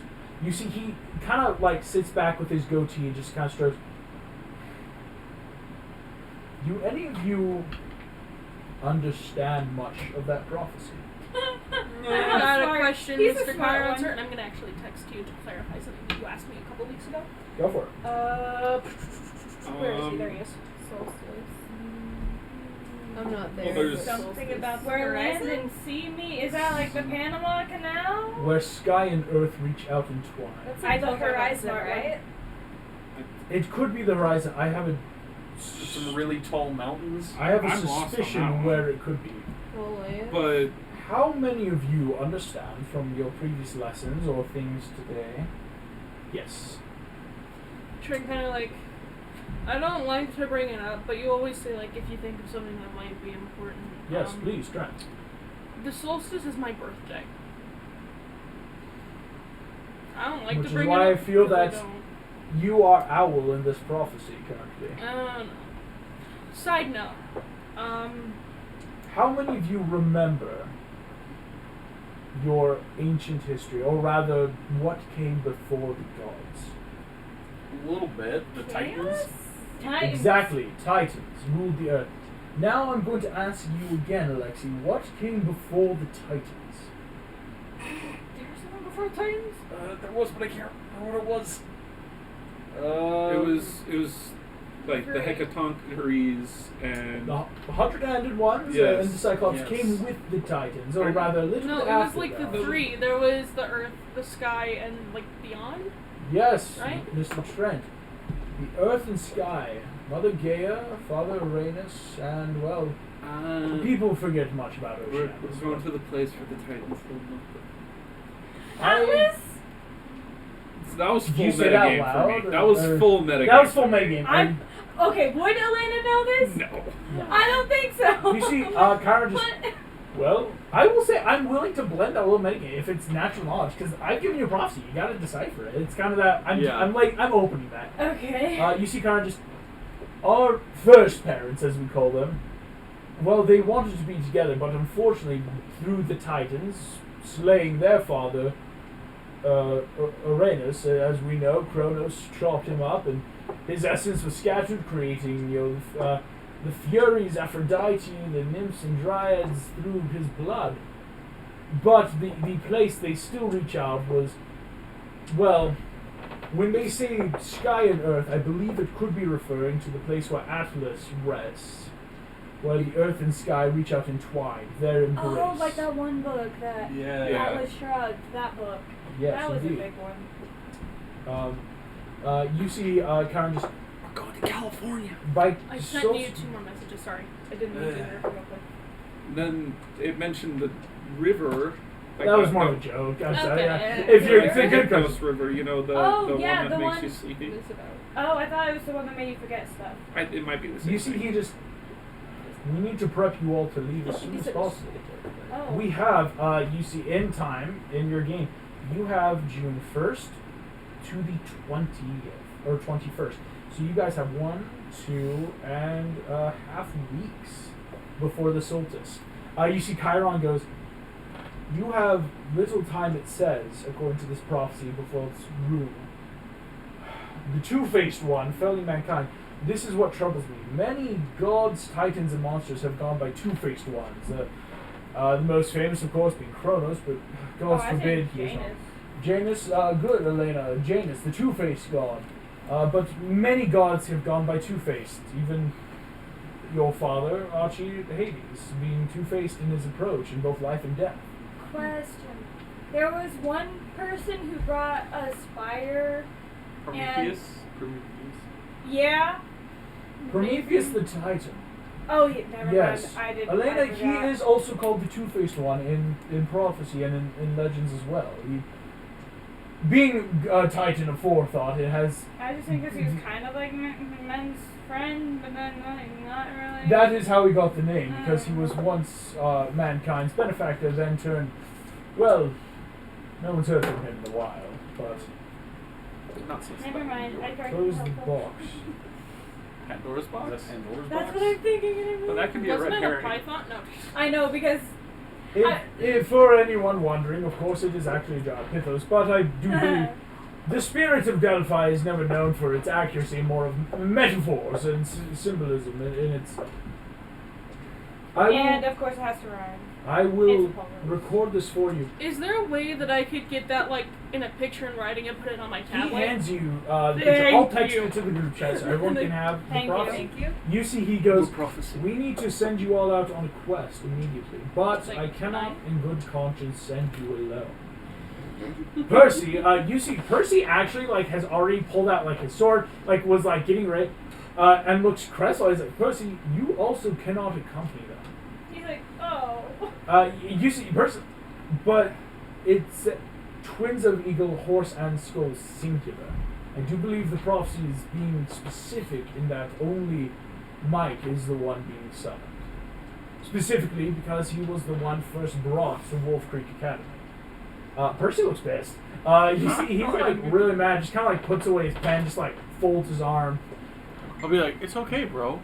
You see, he kind of like sits back with his goatee and just kind of strokes. Do any of you understand much of that prophecy? I got a Smart. question, He's a Mr. smart Chiron, one. sir, and I'm gonna actually text you to clarify something that you asked me a couple weeks ago. Go for it. Where is he? There he is. I'm not there. Well, there's- Something about Where land land and see me. Is that like the Panama Canal? Where sky and earth reach out entwined. That's like the horizon, right? It could be the horizon. I have Some really tall mountains. a I'm lost on suspicion that one. where it could be. But How many of you understand from your previous lessons or things today? Yes. Trying kind of like, I don't like to bring it up, but you always say like if you think of something that might be important. Yes, please, Trent. The solstice is my birthday. I don't like Which to is bring why it I up. feel because that you are owl in this prophecy currently. I don't know. Side note, How many of you remember your ancient history, or rather, what came before the gods? A little bit. The Titans. Titans. Exactly, Titans ruled the earth. Now I'm going to ask you again, Alexi, what came before the Titans? there's someone before Titans. There was, but I can't remember what it was. It was like the Hecatoncheires and The 100-handed ones Yes. and the Cyclops Yes. came with the Titans, or rather, a little No, bit it was after like that. the three. There was the earth, the sky, and like beyond. Yes, Right? Mr. Trent. The earth and sky, Mother Gaia, Father Uranus, and, well, people forget much about we're Oceanus. going to the place where the Titans live. Atlas? That was Did full you say that metagame for loud, me. That was or- full metagame. That was full metagame. I'm okay. Would Elena know this? No. I don't think so. You see, Kyra just. What? Well, I will say I'm willing to blend that little metagame if it's natural knowledge, because I've given you a prophecy. You gotta decipher it. It's kind of that. I'm opening that. Okay. You see, Kyra just. Our first parents, as we call them, well, they wanted to be together, but unfortunately, through the Titans, slaying their father, Uranus, as we know, Kronos chopped him up, and his essence was scattered, creating the Furies, Aphrodite, the nymphs and dryads through his blood. But the place they still reach out was, well, when they say sky and earth, I believe it could be referring to the place where Atlas rests, where the earth and sky reach out entwined, their embrace. Oh, like that one book that Yeah. Atlas Shrugged. That book. Yes, that was indeed. a big one. You see, Karen just We're going to California. by I sent you 2 more messages. Sorry, I didn't mean to do that real quick. Then it mentioned the river. Like that was the- more of a joke. I'm sorry. Okay. Yeah. If you're It's a good Hypnos question. river, you know, the Oh, yeah, one the that makes one- you sleepy. What's it about? Oh, I thought it was the one that made you forget stuff. It might be the same You see, thing. he just. We need to prep you all to leave as soon as possible. Oh. We have, you see, in time in your game, you have June 1st to the 20th or 21st. So you guys have 1, 2.5 weeks before the solstice. You see, Chiron goes. You have little time, it says, according to this prophecy, before its ruin. The two-faced one, felling mankind. This is what troubles me. Many gods, titans, and monsters have gone by two-faced ones. The most famous, of course, being Kronos, but God I forbid think he is not. Janus. Janus, good, Elena. Janus, the two-faced god. But many gods have gone by two-faced. Even your father, Archie Hades, being two-faced in his approach in both life and death. question. There was one person who brought a spire. Prometheus. Yeah. Prometheus the Titan. Oh, yeah, never Yes. mind. I didn't. Elena, I he forgot. is also called the Two-Faced One in prophecy and in legends as well. Being a Titan of forethought, it has. I just think because he was kind of like men's friend, but then not really. That is how he got the name, because he was once mankind's benefactor, then turned. Well, no one's heard from him in a while, but. Not so Never mind. I tried to Close the help him. box. Pandora's Is box. that Pandora's That's box? what I'm thinking. But that could be a Wasn't red it a herring. python? No. I know because If for anyone wondering, of course it is actually a giant Pythos, but I do believe the spirit of Delphi is never known for its accuracy, more of metaphors and symbolism in its. and of course it has to rhyme. I will It's published. record this for you. Is there a way that I could get that like in a picture and writing and put it on my He tablet? hands you the Thank picture. I'll text you. it to the group chat so everyone can have the Thank you. prophecy. Thank you. You see, he goes, Good prophecy. we need to send you all out on a quest immediately, but It's like I cannot nine? in good conscience send you alone. Percy, you see, Percy actually, like, has already pulled out, like, his sword, like, was, like, getting ready, and looks crestfallen. He's like, Percy, you also cannot accompany them. He's like, oh. You see, Percy, but it's twins of eagle, horse, and skull singular. I do believe the prophecy is being specific in that only Mike is the one being summoned. Specifically because he was the one first brought to Wolf Creek Academy. Percy looks pissed. You see, he's like really mad, just kind of like puts away his pen, just like folds his arm. I'll be like, it's okay, bro.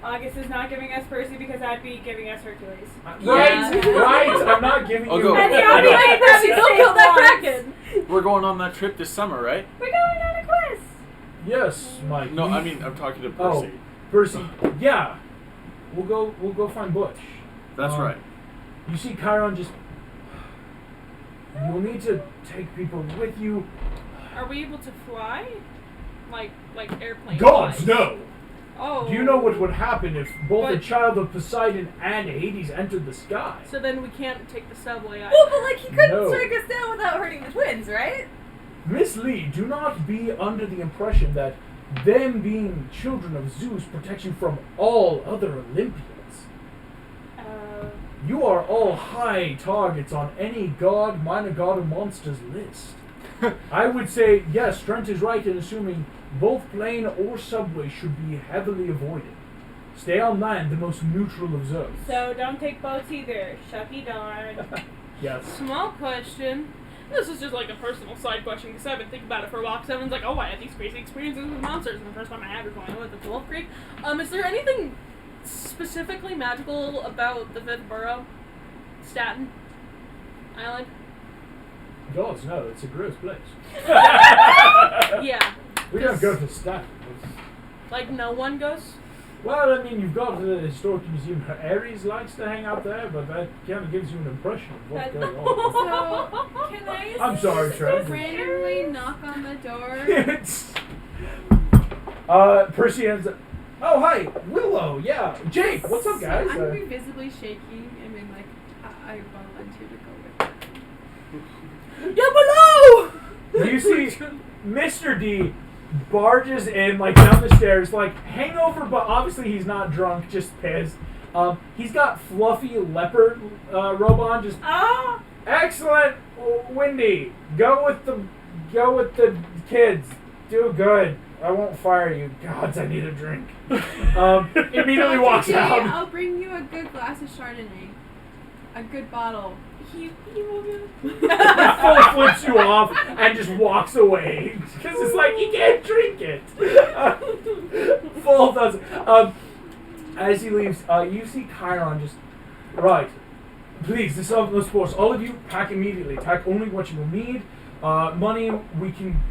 August is not giving us Percy because I'd be giving us Hercules. Right, I'm not giving I'll you. go. And the only way Percy Don't kill that kraken! We're going on that trip this summer, right? We're going on a quest. Yes, Mike. No, we- I mean I'm talking to Oh, Percy. Percy. Yeah, we'll go find Butch. That's right. You see, Chiron just. You'll need to take people with you. Are we able to fly? Like airplane Gods, flies? no! Oh. Do you know what would happen if both the But- child of Poseidon and Hades entered the sky? So then we can't take the subway either. Well, but like he couldn't No. strike us down without hurting the twins, right? Miss Lee, do not be under the impression that them being children of Zeus protects you from all other Olympians. You are all high targets on any god, minor god, or monster's list. I would say, yes, Trent is right in assuming both plane or subway should be heavily avoided. Stay on land, the most neutral of zones. So don't take boats either. Shucky darn. Yes. Small question. This is just like a personal side question because I've been thinking about it for a while. 'Cause everyone's like, "Oh, I had these crazy experiences with monsters." And the first time I had was when I went to Wolf Creek. Is there anything specifically magical about the fifth borough, Staten Island? Gods, no, it's a gross place. Yeah. We don't go to Staten. Like no one goes. Well, I mean, you've got the historic museum. Ares likes to hang out there, but that kind of gives you an impression of what's going on. So, can I I'm sorry, Trent. randomly knock on the door? Percy ends up. Oh, hi, Willow. Yeah, Jake. What's up, guys? I'm be visibly shaking and being like, I volunteer to go with Yeah, below. You see, Mr. D barges in like down the stairs, like hangover, but obviously he's not drunk, just pissed. He's got fluffy leopard robe on, just Ah! excellent, Wendy. Go with the kids. Do good. I won't fire you. Gods, I need a drink. Immediately walks Okay, out. I'll bring you a good glass of Chardonnay. A good bottle. He will do. Full flips you off and just walks away because it's like you can't drink it. Full does. As he leaves, you see Chiron just right. Please, this is of course. All of you pack immediately. Pack only what you will need. Money we can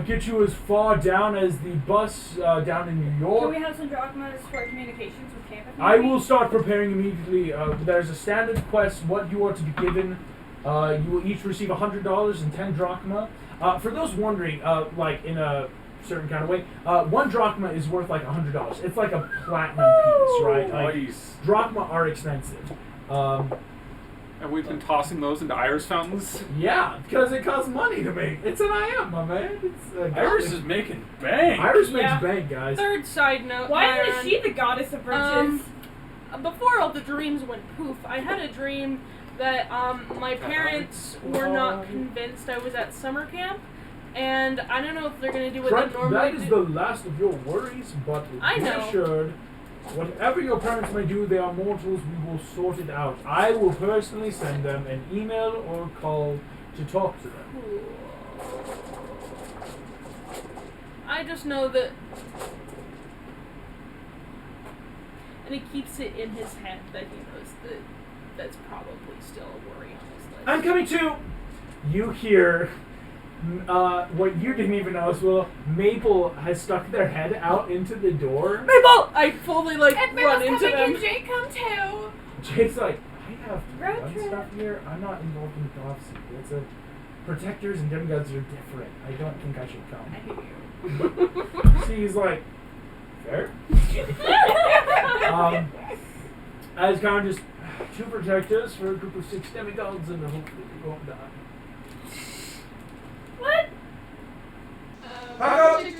get you as far down as the bus down in New Do York. we have some drachmas for communications with campus? I will start preparing immediately. There's a standard quest, what you are to be given. You will each receive $100 and 10 drachma. For those wondering, like in a certain kind of way, 1 drachma is worth like $100. It's like a platinum piece, right? Like, Nice. drachma are expensive. I And we've been tossing those into Iris fountains. Yeah, because it costs money to make. It's an IM, my man. It's Iris is making bank. Iris makes Yeah. bank, guys. Third side note. Why is Byron. she the goddess of riches? Before all the dreams went poof, I had a dream that my parents were not convinced I was at summer camp, and I don't know if they're gonna do what Trent, they normally that is do. the last of your worries, but I be know. assured, whatever your parents may do, they are mortals. We will sort it out. I will personally send them an email or call to talk to them. I just know that. And he keeps it in his head that he knows that that's probably still a worry on his list. I'm coming to. You hear what you didn't even know as well. Maple has stuck their head out into the door. Mabel! I fully like And run Mabel's into coming them. and Jake come too. Jake's like, I have to Road run trip. stuff here. I'm not involved in the prophecy. It's a protectors and demigods are different. I don't think I should come. I hate you. She's like, fair. As kind of just 2 protectors for a group of 6 demigods, and hopefully we won't die. What? I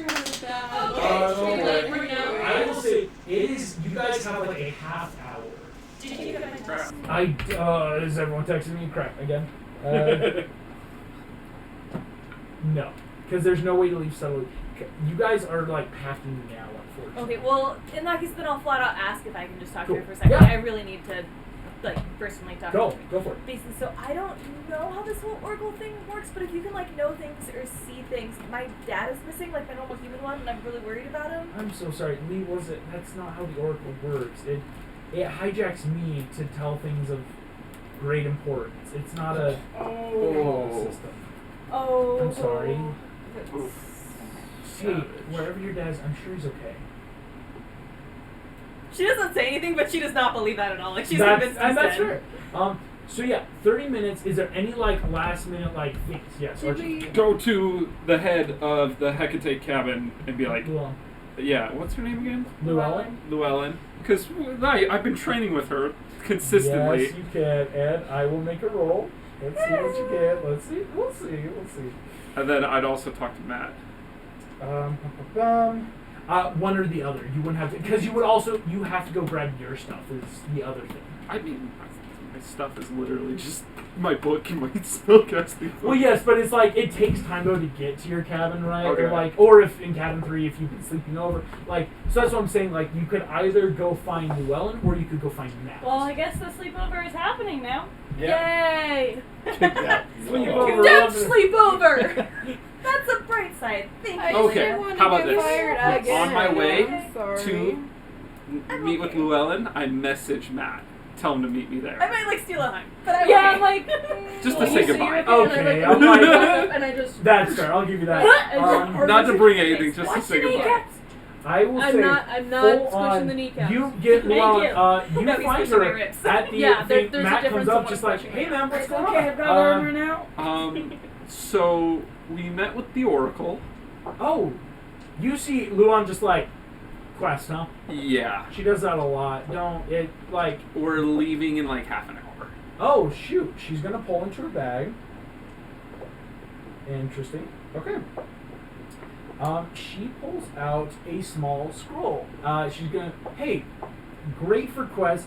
will say, it is. You guys have like a half hour. Did you get my text? Is everyone texting me? Crap again. No, because there's no way to leave subtly. You guys are like packing now, unfortunately. Okay, well, in that case, then I'll flat out ask if I can just talk to her Cool. for a second. Yeah. I really need to, like, personally talk to her. Go for it. Basically, so I don't know how this whole Oracle thing works, but if you can, like, know things or see things, my dad is missing, like, my normal human one, and I'm really worried about him. I'm so sorry, Lee. That's not how the Oracle works. It hijacks me to tell things of great importance. It's not a system. Oh. I'm sorry. That's- Hey, wherever your dad is, I'm sure he's okay. She doesn't say anything, but she does not believe that at all. Like, she's That's convinced and that's instead. fair. So yeah, 30 minutes. Is there any like last minute like things? Yes. Did Archie. we- Go to the head of the Hecate cabin and be like, Llewellyn. yeah, what's her name again? Llewellyn? Llewellyn. Because I've been training with her consistently. Yes, you can, and I will make a roll. Let's see what you get. Let's see. We'll see. And then I'd also talk to Matt. One or the other. You wouldn't have to, because you have to go grab your stuff. Is the other thing. I mean, my stuff is literally just my book and my spellcasting book. Well, yes, but it's like it takes time though to get to your cabin, right? Okay. Or if in cabin 3, if you've been sleeping over, so that's what I'm saying. Like, you could either go find Llewellyn or you could go find Matt. Well, I guess the sleepover is happening now. Yay! Sleepover. Don't sleepover! That's a bright side. Thank you. Okay, I wanna how about get this? fired up On my again. way I'm sorry. to meet with Llewellyn, I message Matt. Tell him to meet me I there. might like steal a hunt, but I'm Yeah, okay. I'm like. Just to "Oh, say you see goodbye." your thing," Okay, and I'm I like- like, and I just. That's fair. I'll give you that. And Not to bring anything, just to Watch say your goodbye. kneecaps. I will I'm say, not full squishing on, the kneecaps. you get Thank Llewellyn, you. you No, he's find pushing my her ribs. at the Yeah, thing. there's a Matt difference comes in up what just I'm like, pushing hey it. man, what's going Okay, on? I've got armor now. So we met with the Oracle. Oh, you see Luan just like, quest, huh? Yeah. She does that a lot. We're leaving in like half an hour. Oh shoot, she's gonna pull into her bag. Interesting. Okay. She pulls out a small scroll. She's gonna, hey, great for quest.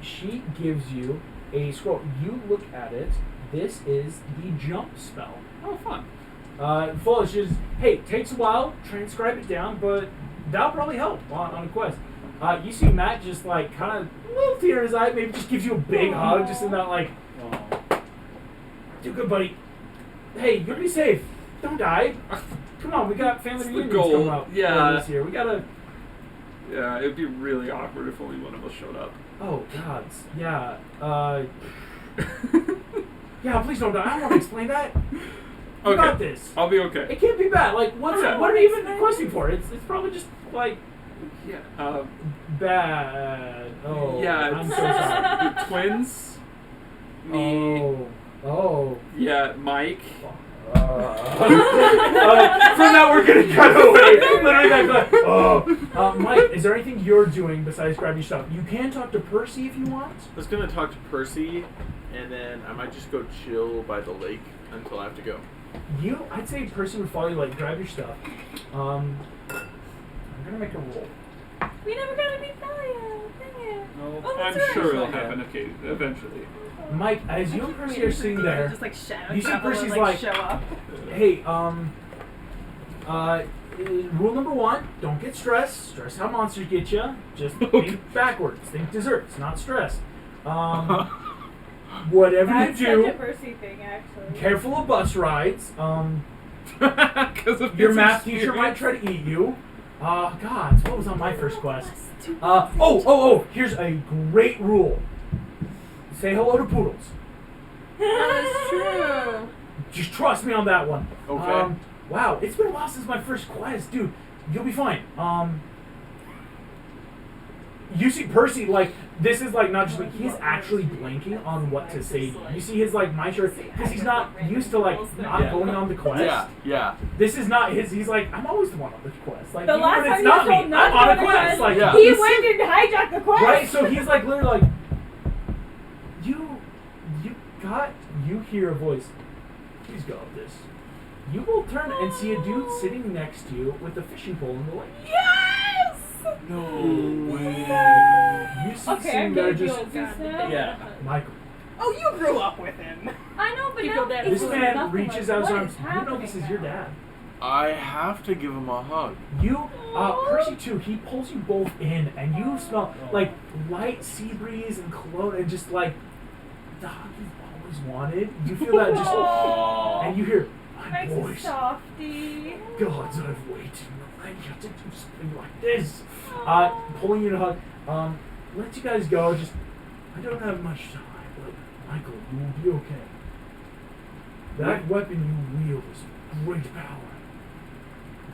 She gives you a scroll. You look at it. This is the jump spell. Oh, fun. Full. She's, hey, takes a while, transcribe it down, but that'll probably help on a quest. You see Matt just like kind of a little tear in his eye, maybe just gives you a big hug, just in that like, do good, buddy. Hey, you're gonna be safe. Don't die. Come on, we got family It's the reunions goal. coming up Yeah. this year. We gotta. Yeah, it'd be really awkward if only one of us showed up. Oh gods, yeah. Yeah, please don't die. I don't want to explain that. You got this. I'll be okay. It can't be bad. Like, what are you even questing for? It's probably just like Yeah. bad. Oh, Yeah, I'm it's so sorry. the twins. Me. Oh. Yeah, Mike. From that, we're gonna cut away. Literally, like, Mike, is there anything you're doing besides grab your stuff? You can talk to Percy if you want. I was gonna talk to Percy and then I might just go chill by the lake until I have to go. I'd say Percy would follow you, like, grab your stuff. I'm gonna make a roll. We never got to meet Thalia. Dang it. No, Oh, I'm that's sure right. it'll happen eventually. Mike, as you and Percy are sitting there, Just like shadow you see travel and, Percy's like, like, show up. hey, rule number 1, don't get stressed. Stress how monsters get you. Just think backwards. Think desserts, not stress. Whatever That's you such a do, Percy thing, actually. careful of bus rides. Because of Your his math teacher might experience. try to eat you. God, what was on my first quest? Oh, here's a great rule. Say hello to poodles. That's true. Just trust me on that one. Okay. Wow, it's been a while since my first quest, dude. You'll be fine. You see Percy, like, this is like not just like, he's actually blanking on what to say. You see his like mind shirt, because he's not used to like not going on the quest. Yeah. This is not his. He's like, I'm always the one on the quest. Like, The even last when time it's you not me, told I'm not on a to go quest. on Like, Yeah. He you see- went and hijacked the quest. right. So he's like literally like, you hear a voice. Please go with this. You will turn and see a dude sitting next to you with a fishing pole in the lake. Yes! No way. You see Okay, sitting I'm there gonna just do it. Yeah. Michael. Oh, you grew up with him. I know, but Keep now your dad it's This It's man nothing reaches like, out his what arms. is You know happening this is now? your dad. I have to give him a hug. You, Percy too, he pulls you both in, and you smell like light sea breeze and cologne, and just like the hug you've always wanted. You feel that just, and you hear, my Nice and boys, softy. gods, I've waited. I got to do something like this. Pulling you in a hug. Let you guys go. Just, I don't have much time, but Michael, you will be okay. That weapon you wield is great power.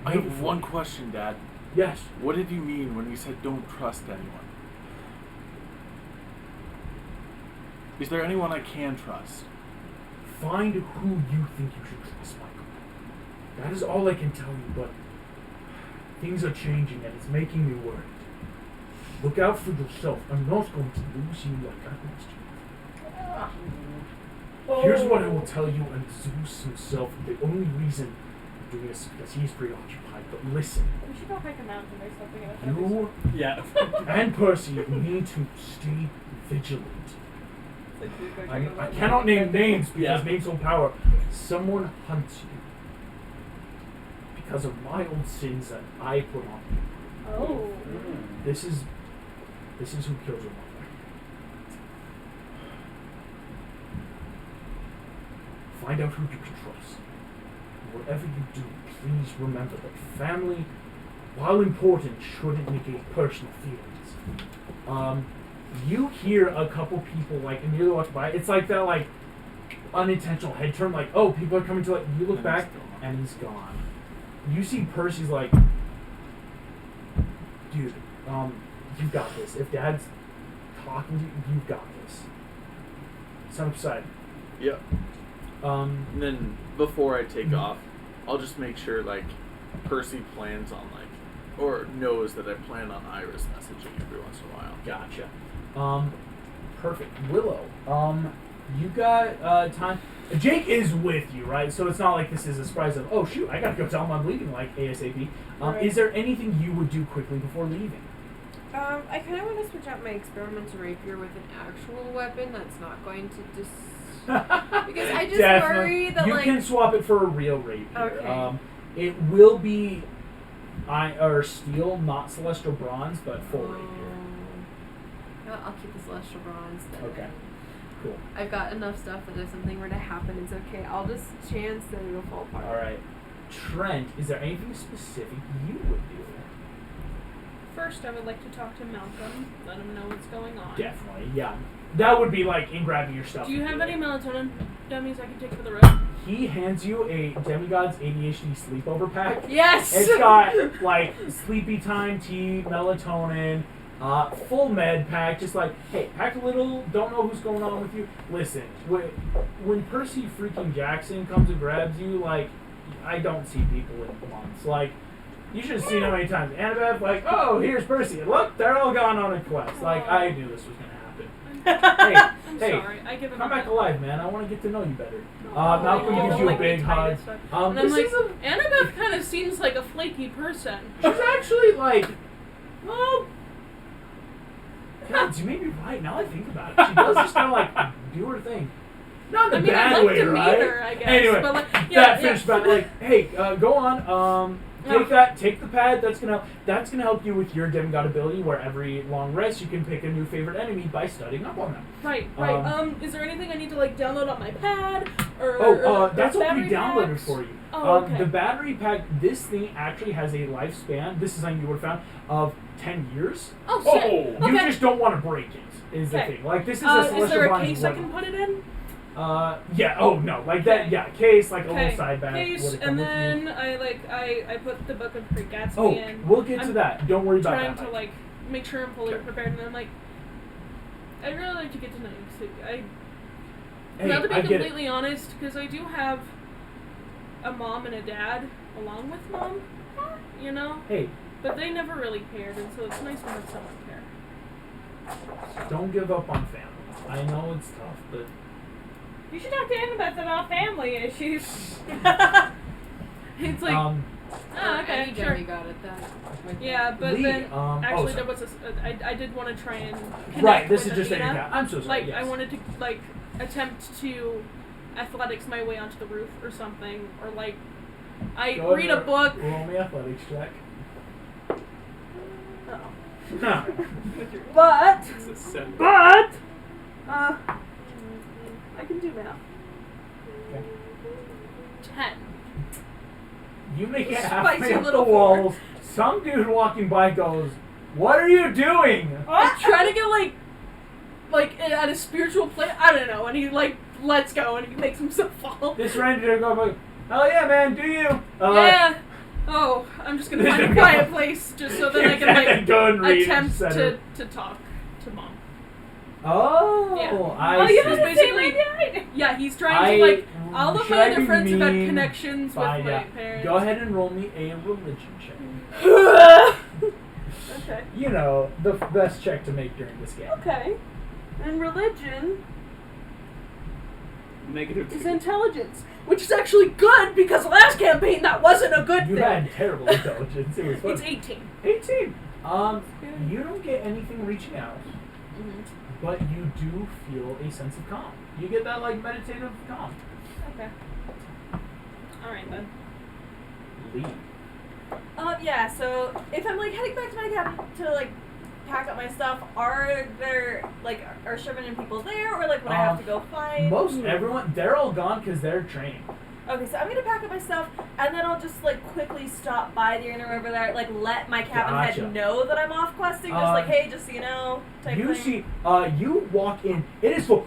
I have one question, Dad. Yes. What did you mean when you said don't trust anyone? Is there anyone I can trust? Find who you think you should trust, Michael. That is all I can tell you, but things are changing and it's making me worried. Look out for yourself. I'm not going to lose you like I lost you. Here's what I will tell you, and Zeus himself, the only reason I'm doing this is because he's preoccupied, but listen, We should go hike a mountain or something. you Yeah. and Percy need to stay vigilant. I cannot name names because names hold power. Someone hunts you because of my old sins that I put on you. Oh. This is who killed your mother. Find out who you can trust. Whatever you do, please remember that family, while important, shouldn't negate personal feelings. You hear a couple people like immediately walk by. It's like that like unintentional head turn, like, oh, people are coming to like you look And back he's gone. and he's gone. You see Percy's like, dude, you got this. If Dad's talking to you, you've got this. Sun upside. Yep. And then before I take off, I'll just make sure like Percy plans on like, or knows that I plan on Iris messaging every once in a while. Gotcha. Perfect. Willow, you got time. Jake is with you, right? So it's not like this is a surprise of, oh shoot, I gotta go tell him I'm leaving like ASAP. Right. Is there anything you would do quickly before leaving? I kind of want to switch out my experimental rapier with an actual weapon that's not going to because I just Definitely. worry that you like can swap it for a real rapier. Okay. It will be steel, not celestial bronze, but full rapier. I'll keep the celestial bronze then. Okay. Cool. I've got enough stuff that if something were to happen, it's okay. I'll just chance that it'll fall apart. All right. Trent, is there anything specific you would do? First, I would like to talk to Malcolm, let him know what's going on. Definitely, yeah. That would be like in grabbing your stuff. Do you and have doing any it. melatonin dummies I can take for the road? He hands you a Demigods ADHD sleepover pack. Yes! It's got like sleepy time tea, melatonin, full med pack. Just like, hey, pack a little. Don't know who's going on with you. Listen, when Percy freaking Jackson comes and grabs you, like, I don't see people in months. Like, you should have seen how many times Annabeth, like, oh, here's Percy. And look, they're all gone on a quest. Like, I knew this was gonna happen. I'm Hey, I'm hey, sorry. I give him come a back hug. alive, man. I want to get to know you better. I Malcolm give gives him, you a like, the big hug. tightest hug. And I'm This like, is a, Annabeth kind of seems like a flaky person. she's actually like, well, God, you may be right. Now I think about it, she does just kind of like do her thing. Not in the I bad like way, demeanor, right? I guess. Anyway, but like, that finished about like, hey, go on. Take the pad. That's gonna help you with your demigod ability. Where every long rest, you can pick a new favorite enemy by studying up on them. Right. Is there anything I need to like download on my pad or That's what we battery downloaded packs? for you. Oh, okay. The battery pack. This thing actually has a lifespan. This is something you would have found of 10 years. Oh, sick. Oh, You Okay. just don't want to break it. Is the Okay. thing. Like this is a celestial is there a bond case I one. can put it in? Yeah. Oh no. Like that. Okay. Yeah. Case like a Okay. little side bag. Case, would have come and with you. then I put the book of Greek Gatsby Oh, in. we'll get to I'm that. Don't worry about trying that. to like make sure I'm fully Okay. prepared, and I'm like, I'd really like to get to know you. So Hey, now to be I get it. completely honest, because I do have a mom and a dad along with mom, you know, Hey, but they never really paired, and so it's nice to have someone pair. don't give up on family. I know it's tough, but You should talk to Annabeth about family issues. It's like, um, oh, okay, Any sure. demigod at that. Yeah, but Lee, then actually sorry. there was I did want to try and connect right. This with is just Athena. I'm so sorry. Like yes. I wanted to like attempt to athletics my way onto the roof or something, or like I Go read a ahead, book. Roll me athletics check. Uh-oh. But It's a set. I can do math. 10. You make it Spicy halfway up the little walls. Some dude walking by goes, "What are you doing?" I try to get like at a spiritual place. I don't know, and he like lets go and he makes himself fall. This reindeer goes like, "Hell yeah, man, do you?" Yeah. Oh, I'm just gonna find a quiet place just so that I can like go and read attempt center. to talk to mom. Oh, Yeah. I you see. have the basically- same idea. Yeah, he's trying to like all of should my I other be friends have had mean? connections with Fine, my yeah. parents. Go ahead and roll me a religion check. Okay. You know, the best check to make during this game. Okay. And religion Negative is 2. intelligence, which is actually good because last campaign that wasn't a good You thing. had terrible intelligence. It was fun. It's 18. 18. You don't get anything reaching out, but you do feel a sense of calm. You get that like meditative calm. Okay. All right then. Lee. Yeah, so if I'm like heading back to my cabin to like pack up my stuff, are there like are Sherman and people there, or like would I have to go find? Most everyone, they're all gone because they're training. Okay, so I'm gonna pack up my stuff and then I'll just like quickly stop by the inner over there, like let my cabin Gotcha. head know that I'm off questing, just like hey, just so you know, type You thing. see, you walk in. It is full,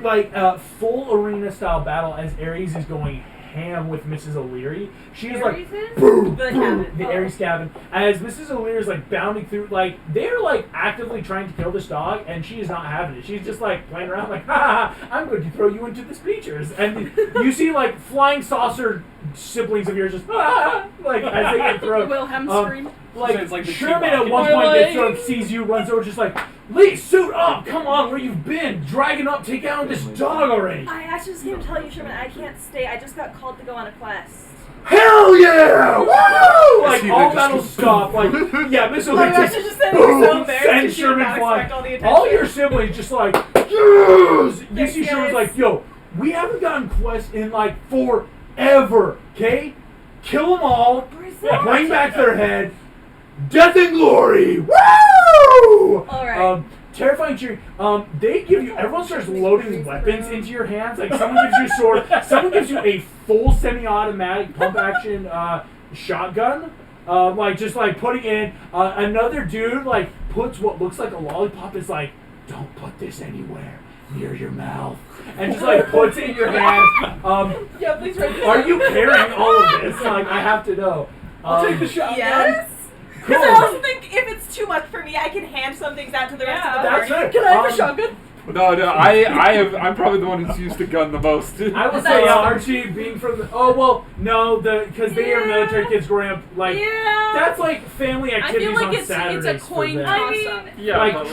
like full arena style battle as Ares is going ham with Mrs. O'Leary. She's like, Ares is? boom, The boom, cabin. the Oh. Ares cabin. As Mrs. O'Leary is like bounding through, like they're like actively trying to kill this dog, and she is not having it. She's just like playing around, like, ha, I'm going to throw you into the bleachers. And you see like flying saucer siblings of yours just like as they get thrown. Wilhelm scream. So it's like the Sherman T-Box. at one My point gets leg. thrown, sees you, runs over, just like, Lee, suit up! Come on, where you've been? Dragging up, take out this dog already! I actually just came to tell you, Sherman, I can't stay. I just got called to go on a quest. Hell yeah! Woo! Like See, all they just battles go stop. Like yeah, Miss I O'Leary was just just standing there so boom, embarrassed send because she did Sherman not flying. expect all the attention. All your siblings just like yes! You Thanks, see Sherman's guys. like, yo, we haven't gotten quests in like forever. Okay, kill them all. Bring back their head. Death and glory! Woo! Alright. Terrifying cheering. They give you. Everyone starts loading weapons into your hands. Like someone gives you a sword. Someone gives you a full semi-automatic pump-action shotgun. Like just like putting in. Another dude like puts what looks like a lollipop. Is like, don't put this anywhere near your mouth, and just like puts it in your hand. Yeah, please write this Are down. you carrying all of this? Like I have to know. I'll take the shotgun. Yes? Cool. Because I also think if it's too much for me, I can hand some things out to the rest of the That's party. it. Can I have a shotgun? No, I'm probably the one who's used the gun the most. I will say Archie being from the. Oh well, no, because they are military kids growing up. Like that's like family I activities feel like on it's Saturdays a coin for them. toss-up. Yeah, like, but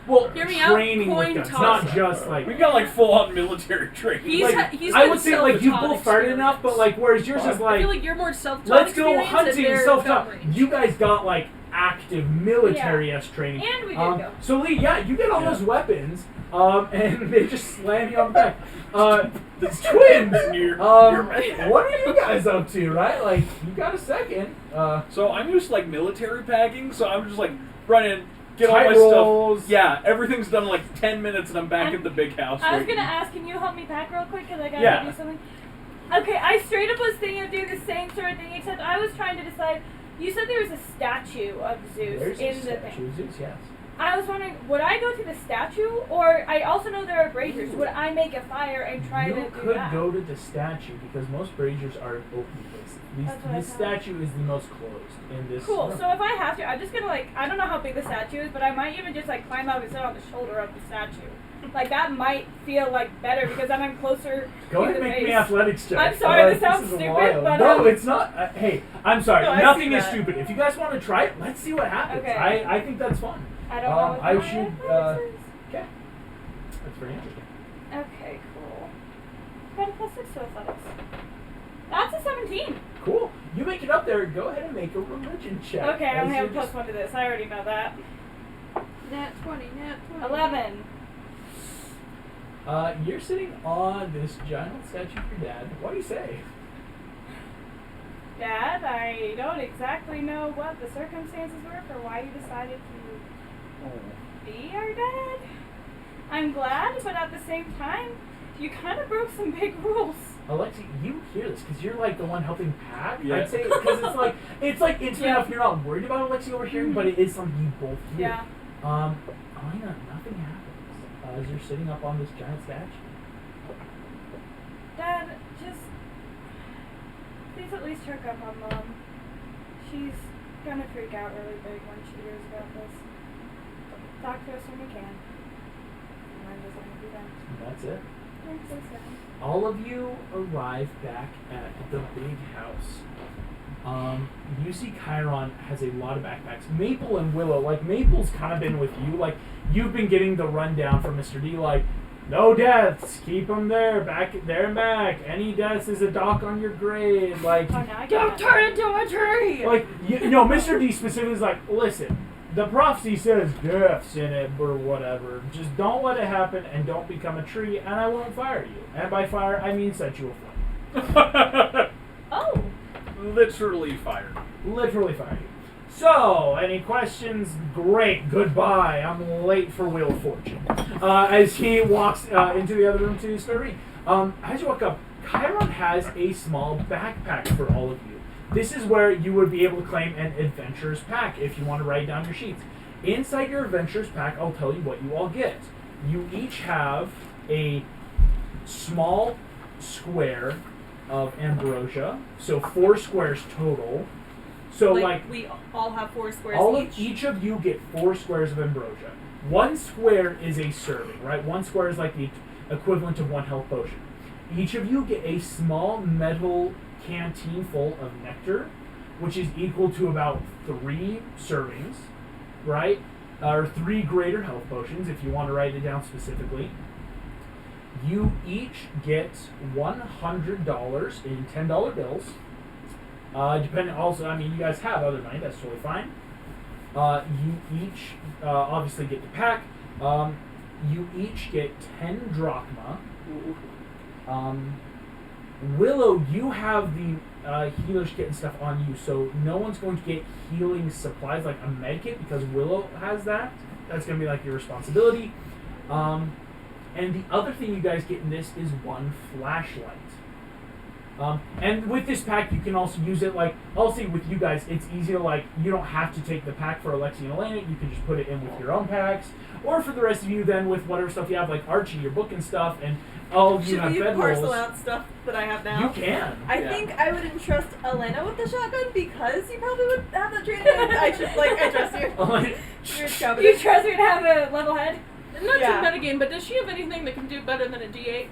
like, Hear me out, training coin with guns, toss-up. not just like. We got like full on military training. He's I been would say like you self-taught both fired experience. enough, but like whereas yours is I feel like like you're more self-taught let's go experience and hunting, they're self-taught. gun range. You guys got like active military-esque training. And we did go. So Lee, you get all those weapons, and they just slam you on the back. It's twins. You're What are you guys up to, right? Like you got a second. So I'm used to like military packing, so I'm just like running, get all Tight my rolls. stuff. Yeah, everything's done in like 10 minutes, and I'm back at the big house. I was waiting. gonna ask, can you help me pack real quick? Because I gotta Yeah. do something. Okay, I straight up was thinking of doing the same sort of thing, except I was trying to decide. You said there was a statue of Zeus There's in a the statue thing. of Zeus, yes. I was wondering, would I go to the statue, or I also know there are braziers. Would I make a fire and try You to do could that? go to the statue because most braziers are open places. That's what I This thought. statue is the most closed in this. Cool. room. So if I have to, I'm just gonna I don't know how big the statue is, but I might even just climb up and sit on the shoulder of the statue. Like that might feel better because then I'm closer. Go to ahead the and make base. me athletics check. I'm sorry, this sounds is stupid, wild. but, no, it's not. Hey, I'm sorry. No, I Nothing see is that. stupid. If you guys want to try it, let's see what happens. Okay. I think that's fun. I don't know. What I my should. athletics is. Okay. That's very interesting. Okay, cool. Got a +6 to athletics. That's a 17. Cool. You make it up there. Go ahead and make a religion check. Okay, I only As have you're a +1 to this. I already know that. Nat 20. 11. You're sitting on this giant statue of your dad. What do you say? Dad, I don't exactly know what the circumstances were for why you decided to be our dad. I'm glad, but at the same time, you kind of broke some big rules. Alexi, you hear this because you're like the one helping pack. Yeah. I'd say because it's like intimate Yeah. enough you're not worried about Alexi overhearing, but it is something you both hear. Yeah. Alina, nothing happens as you're sitting up on this giant statue. Dad, just please at least check up on Mom. She's gonna freak out really big when she hears about this. Talk to us when you can. And I'm just gonna do that. And that's it. I'm so sad. All of you arrive back at the big house. You see Chiron has a lot of backpacks. Maple and Willow, like Maple's kind of been with you. Like you've been getting the rundown from Mr. D. Like, no deaths, keep them there, back there and back. Any deaths is a dock on your grave. Like, Oh, now I Don't get turn into a tree! like Mr. D specifically is like, listen, the prophecy says deaths in it or whatever. Just don't let it happen and don't become a tree, and I won't fire you. And by fire, I mean set you aflame. Oh! Literally fired. Literally fire you. So, any questions? Great. Goodbye. I'm late for Wheel of Fortune. As he walks into the other room to start reading. As you walk up, Chiron has a small backpack for all of you. This is where you would be able to claim an adventurer's pack if you want to write down your sheets. Inside your adventurer's pack, I'll tell you what you all get. You each have a small square of ambrosia, so 4 squares total. So we all have 4 squares each of you get 4 squares of ambrosia. 1 square is a serving, right? 1 square is like the equivalent of 1 health potion. Each of you get a small metal canteen full of nectar, which is equal to about 3 servings, right? Or 3 greater health potions, if you want to write it down specifically. You each get $100 in $10 bills. Depending also, I mean, you guys have other money, that's totally fine. You each obviously get the pack. You each get 10 drachma. Willow, you have the healer's kit and stuff on you, so no one's going to get healing supplies like a med kit because Willow has that. That's going to be like your responsibility. And the other thing you guys get in this is 1 flashlight. And with this pack, you can also use it like, I'll say with you guys, it's easy to you don't have to take the pack for Alexi and Elena, you can just put it in with your own packs. Or for the rest of you then with whatever stuff you have, like Archie, your book and stuff, and all of you have Should we bed parcel rolls. out stuff that I have now? You can. I think I would entrust Elena with the shotgun because you probably would have that training. And I trust you. You're a You trust me to have a level head? not Yeah. to metagame, but does she have anything that can do better than a D8?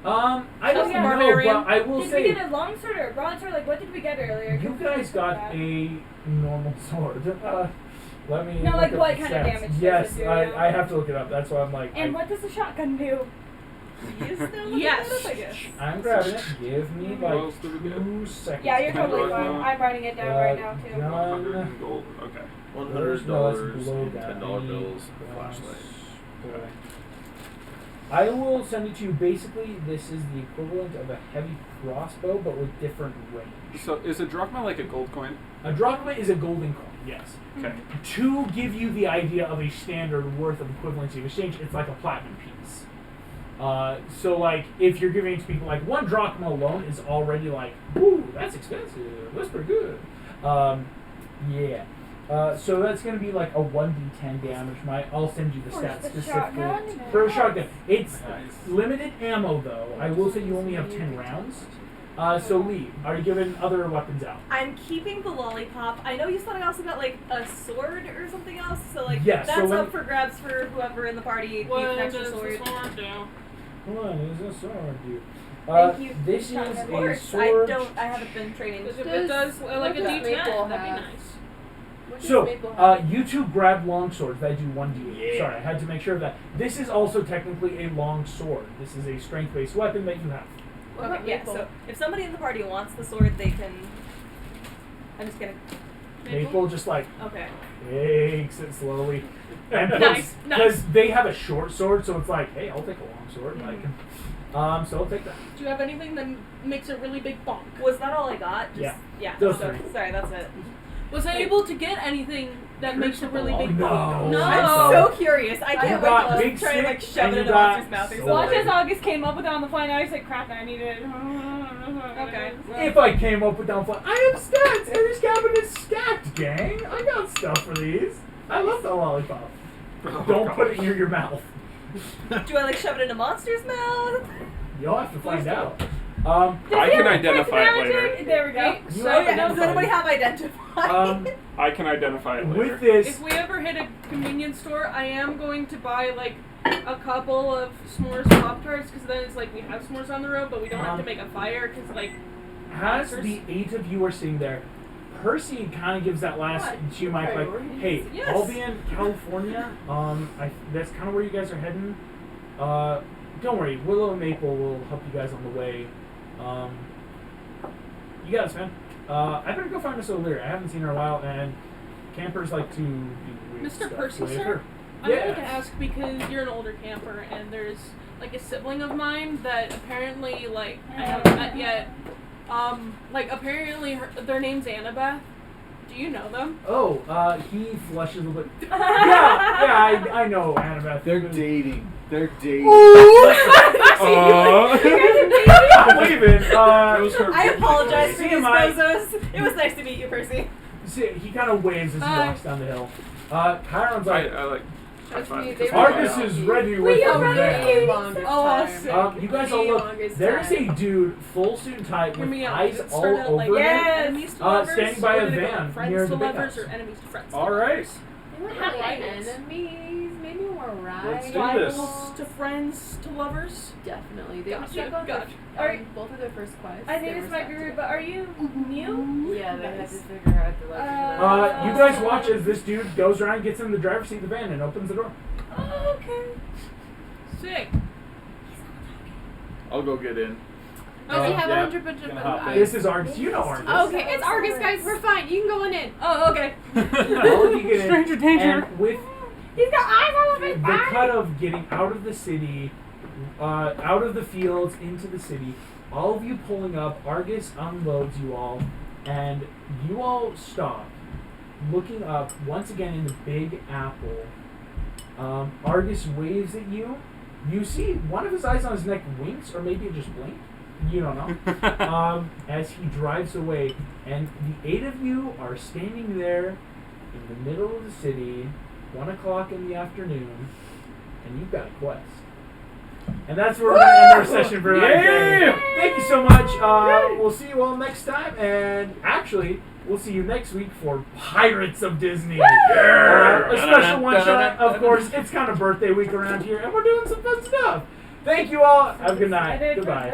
I don't yeah. know, Barbarian. but I will Did say we get a longsword or a broadsword? Like, what did we get earlier? you guys got a normal sword. Let me. No, look like, up what the kind of stats. damage does Yes, it do, I yeah? have to look it up. That's why I'm like. And what does the shotgun do? You still looking Yes. that up, I guess. I'm grabbing it. Give me What like else did we get? 2 seconds. Yeah, you're $10 totally fine. now. I'm writing it down right now, too. Gun. 100 gold. Okay. $100 No, that's and below that. $10 bills, Glass. flashlight. Okay. I will send it to you. Basically, this is the equivalent of a heavy crossbow, but with different range. So is a drachma like a gold coin? A drachma is a golden coin, yes. Okay. To give you the idea of a standard worth of equivalency of exchange, it's like a platinum piece. So, like, if you're giving it to people, like, 1 drachma alone is already like, ooh, that's expensive. That's pretty good. Yeah. So that's going to be like a 1d10 damage. I'll send you the stats the specifically. shotgun? For a shotgun. It's Nice. limited ammo, though. I will say you only have 10 rounds. So, Lee, are you giving other weapons out? I'm keeping the lollipop. I know you said I also got like a sword or something else, so like Yes, so that's when- up for grabs for whoever in the party needs What an does extra the sword. sword do? What is a sword do? Thank you. This is Shotgun. a Horse. sword. I haven't been training. Because if it does like a what does D10, Maple that'd be have? nice. What does So, Maple have? you two grab long swords that do 1d8. Sorry, I had to make sure of that. This is also technically a long sword. This is a strength-based weapon that you have. Okay, about yeah, Maple? so if somebody in the party wants the sword, they can. I'm just gonna. Maple just like Okay. takes it slowly. And Nice, because they have a short sword, so it's like, hey, I'll take a long sword. Like, so I'll take that. Do you have anything that makes a really big bonk? Was that all I got? Just, Yeah. Yeah. Those so, three. sorry, that's it. Was I able to get anything that makes a really big No. bonk? No. I'm so curious. I You can't got wait big to try and like stick shove and it you in the got monster's mouth or sword. something. Watch as August came up with it on the fly, and I was like, crap, I need it. Okay. If I came up with downfall, I have stats. Every cabinet is stacked, gang. I got stuff for these. I love the lollipop. Oh, Don't put it gosh. near your mouth. Do I like shove it in a monster's mouth? You'll have to find out. I can identify it later. There we go. Okay, You so have Okay, to does anybody have identify? I can identify it later. with this, if we ever hit a convenience store, I am going to buy like a couple of s'mores Pop-Tarts because then it's like we have s'mores on the road, but we don't have to make a fire because like as the 8 of you are sitting there, Percy kind of gives that last to you, Mike, like, hey, Yes. I'll be in California. That's kind of where you guys are heading. Don't worry, Willow and Maple will help you guys on the way. You got this, man. I better go find Miss O'Leary. I haven't seen her in a while, and campers like to do weird Mr. stuff Percy, with sir? her. I'm Yeah. going to ask because you're an older camper and there's like a sibling of mine that apparently like I haven't met yet. Like apparently their name's Annabeth. Do you know them? Oh, he flushes a little bit. Yeah, I know Annabeth. They're dating. They're dating. I'm leaving. I apologize for See these my- bozos. It was nice to meet you, Percy. See, he kind of waves as he walks down the hill. Chiron's like, I like. Trust high me, five. they were Argus all- is ready We with are the ready. van. Longest Oh, time. You guys all The look. longest There's a time. dude, full suit and tie, Hear with me out. eyes Does it all start out like over him. enemies to lovers? standing by or a did it go van friends near to the big lovers house. or enemies to friends? to All right. lovers? They weren't How really rivals? enemies, maybe more Let's do rivals. this. Rivals to friends to lovers? Definitely. They were Gotcha, stuck on gotcha. both of their first quests. I they think this were might be stuck rude, together. but are you new? Yeah, they had to figure out the legend. You guys watch as this dude goes around, gets in the driver's seat of the van, and opens the door. Oh, okay. Sick. I'll go get in. Does he have yeah. 100 bunch of Gonna hop in. This is Argus. You know Argus. Okay, it's Argus, guys. We're fine. You can go on in. Oh, okay. All of you get in. Stranger danger. And with He's got eyes all over his the body. cut of getting out of the city, out of the fields into the city, all of you pulling up, Argus unloads you all, and you all stop, looking up once again in the Big Apple. Argus waves at you. You see one of his eyes on his neck winks, or maybe it just blinked. You don't know. As he drives away, and the 8 of you are standing there in the middle of the city, 1 o'clock in the afternoon, and you've got a quest. And that's where we're going to end our session for tonight. Yeah! Thank you so much. We'll see you all next time. And actually, we'll see you next week for Pirates of Disney. A special one-shot, of course. It's kind of birthday week around here, and we're doing some fun stuff. Thank you all. Have a good night. Goodbye.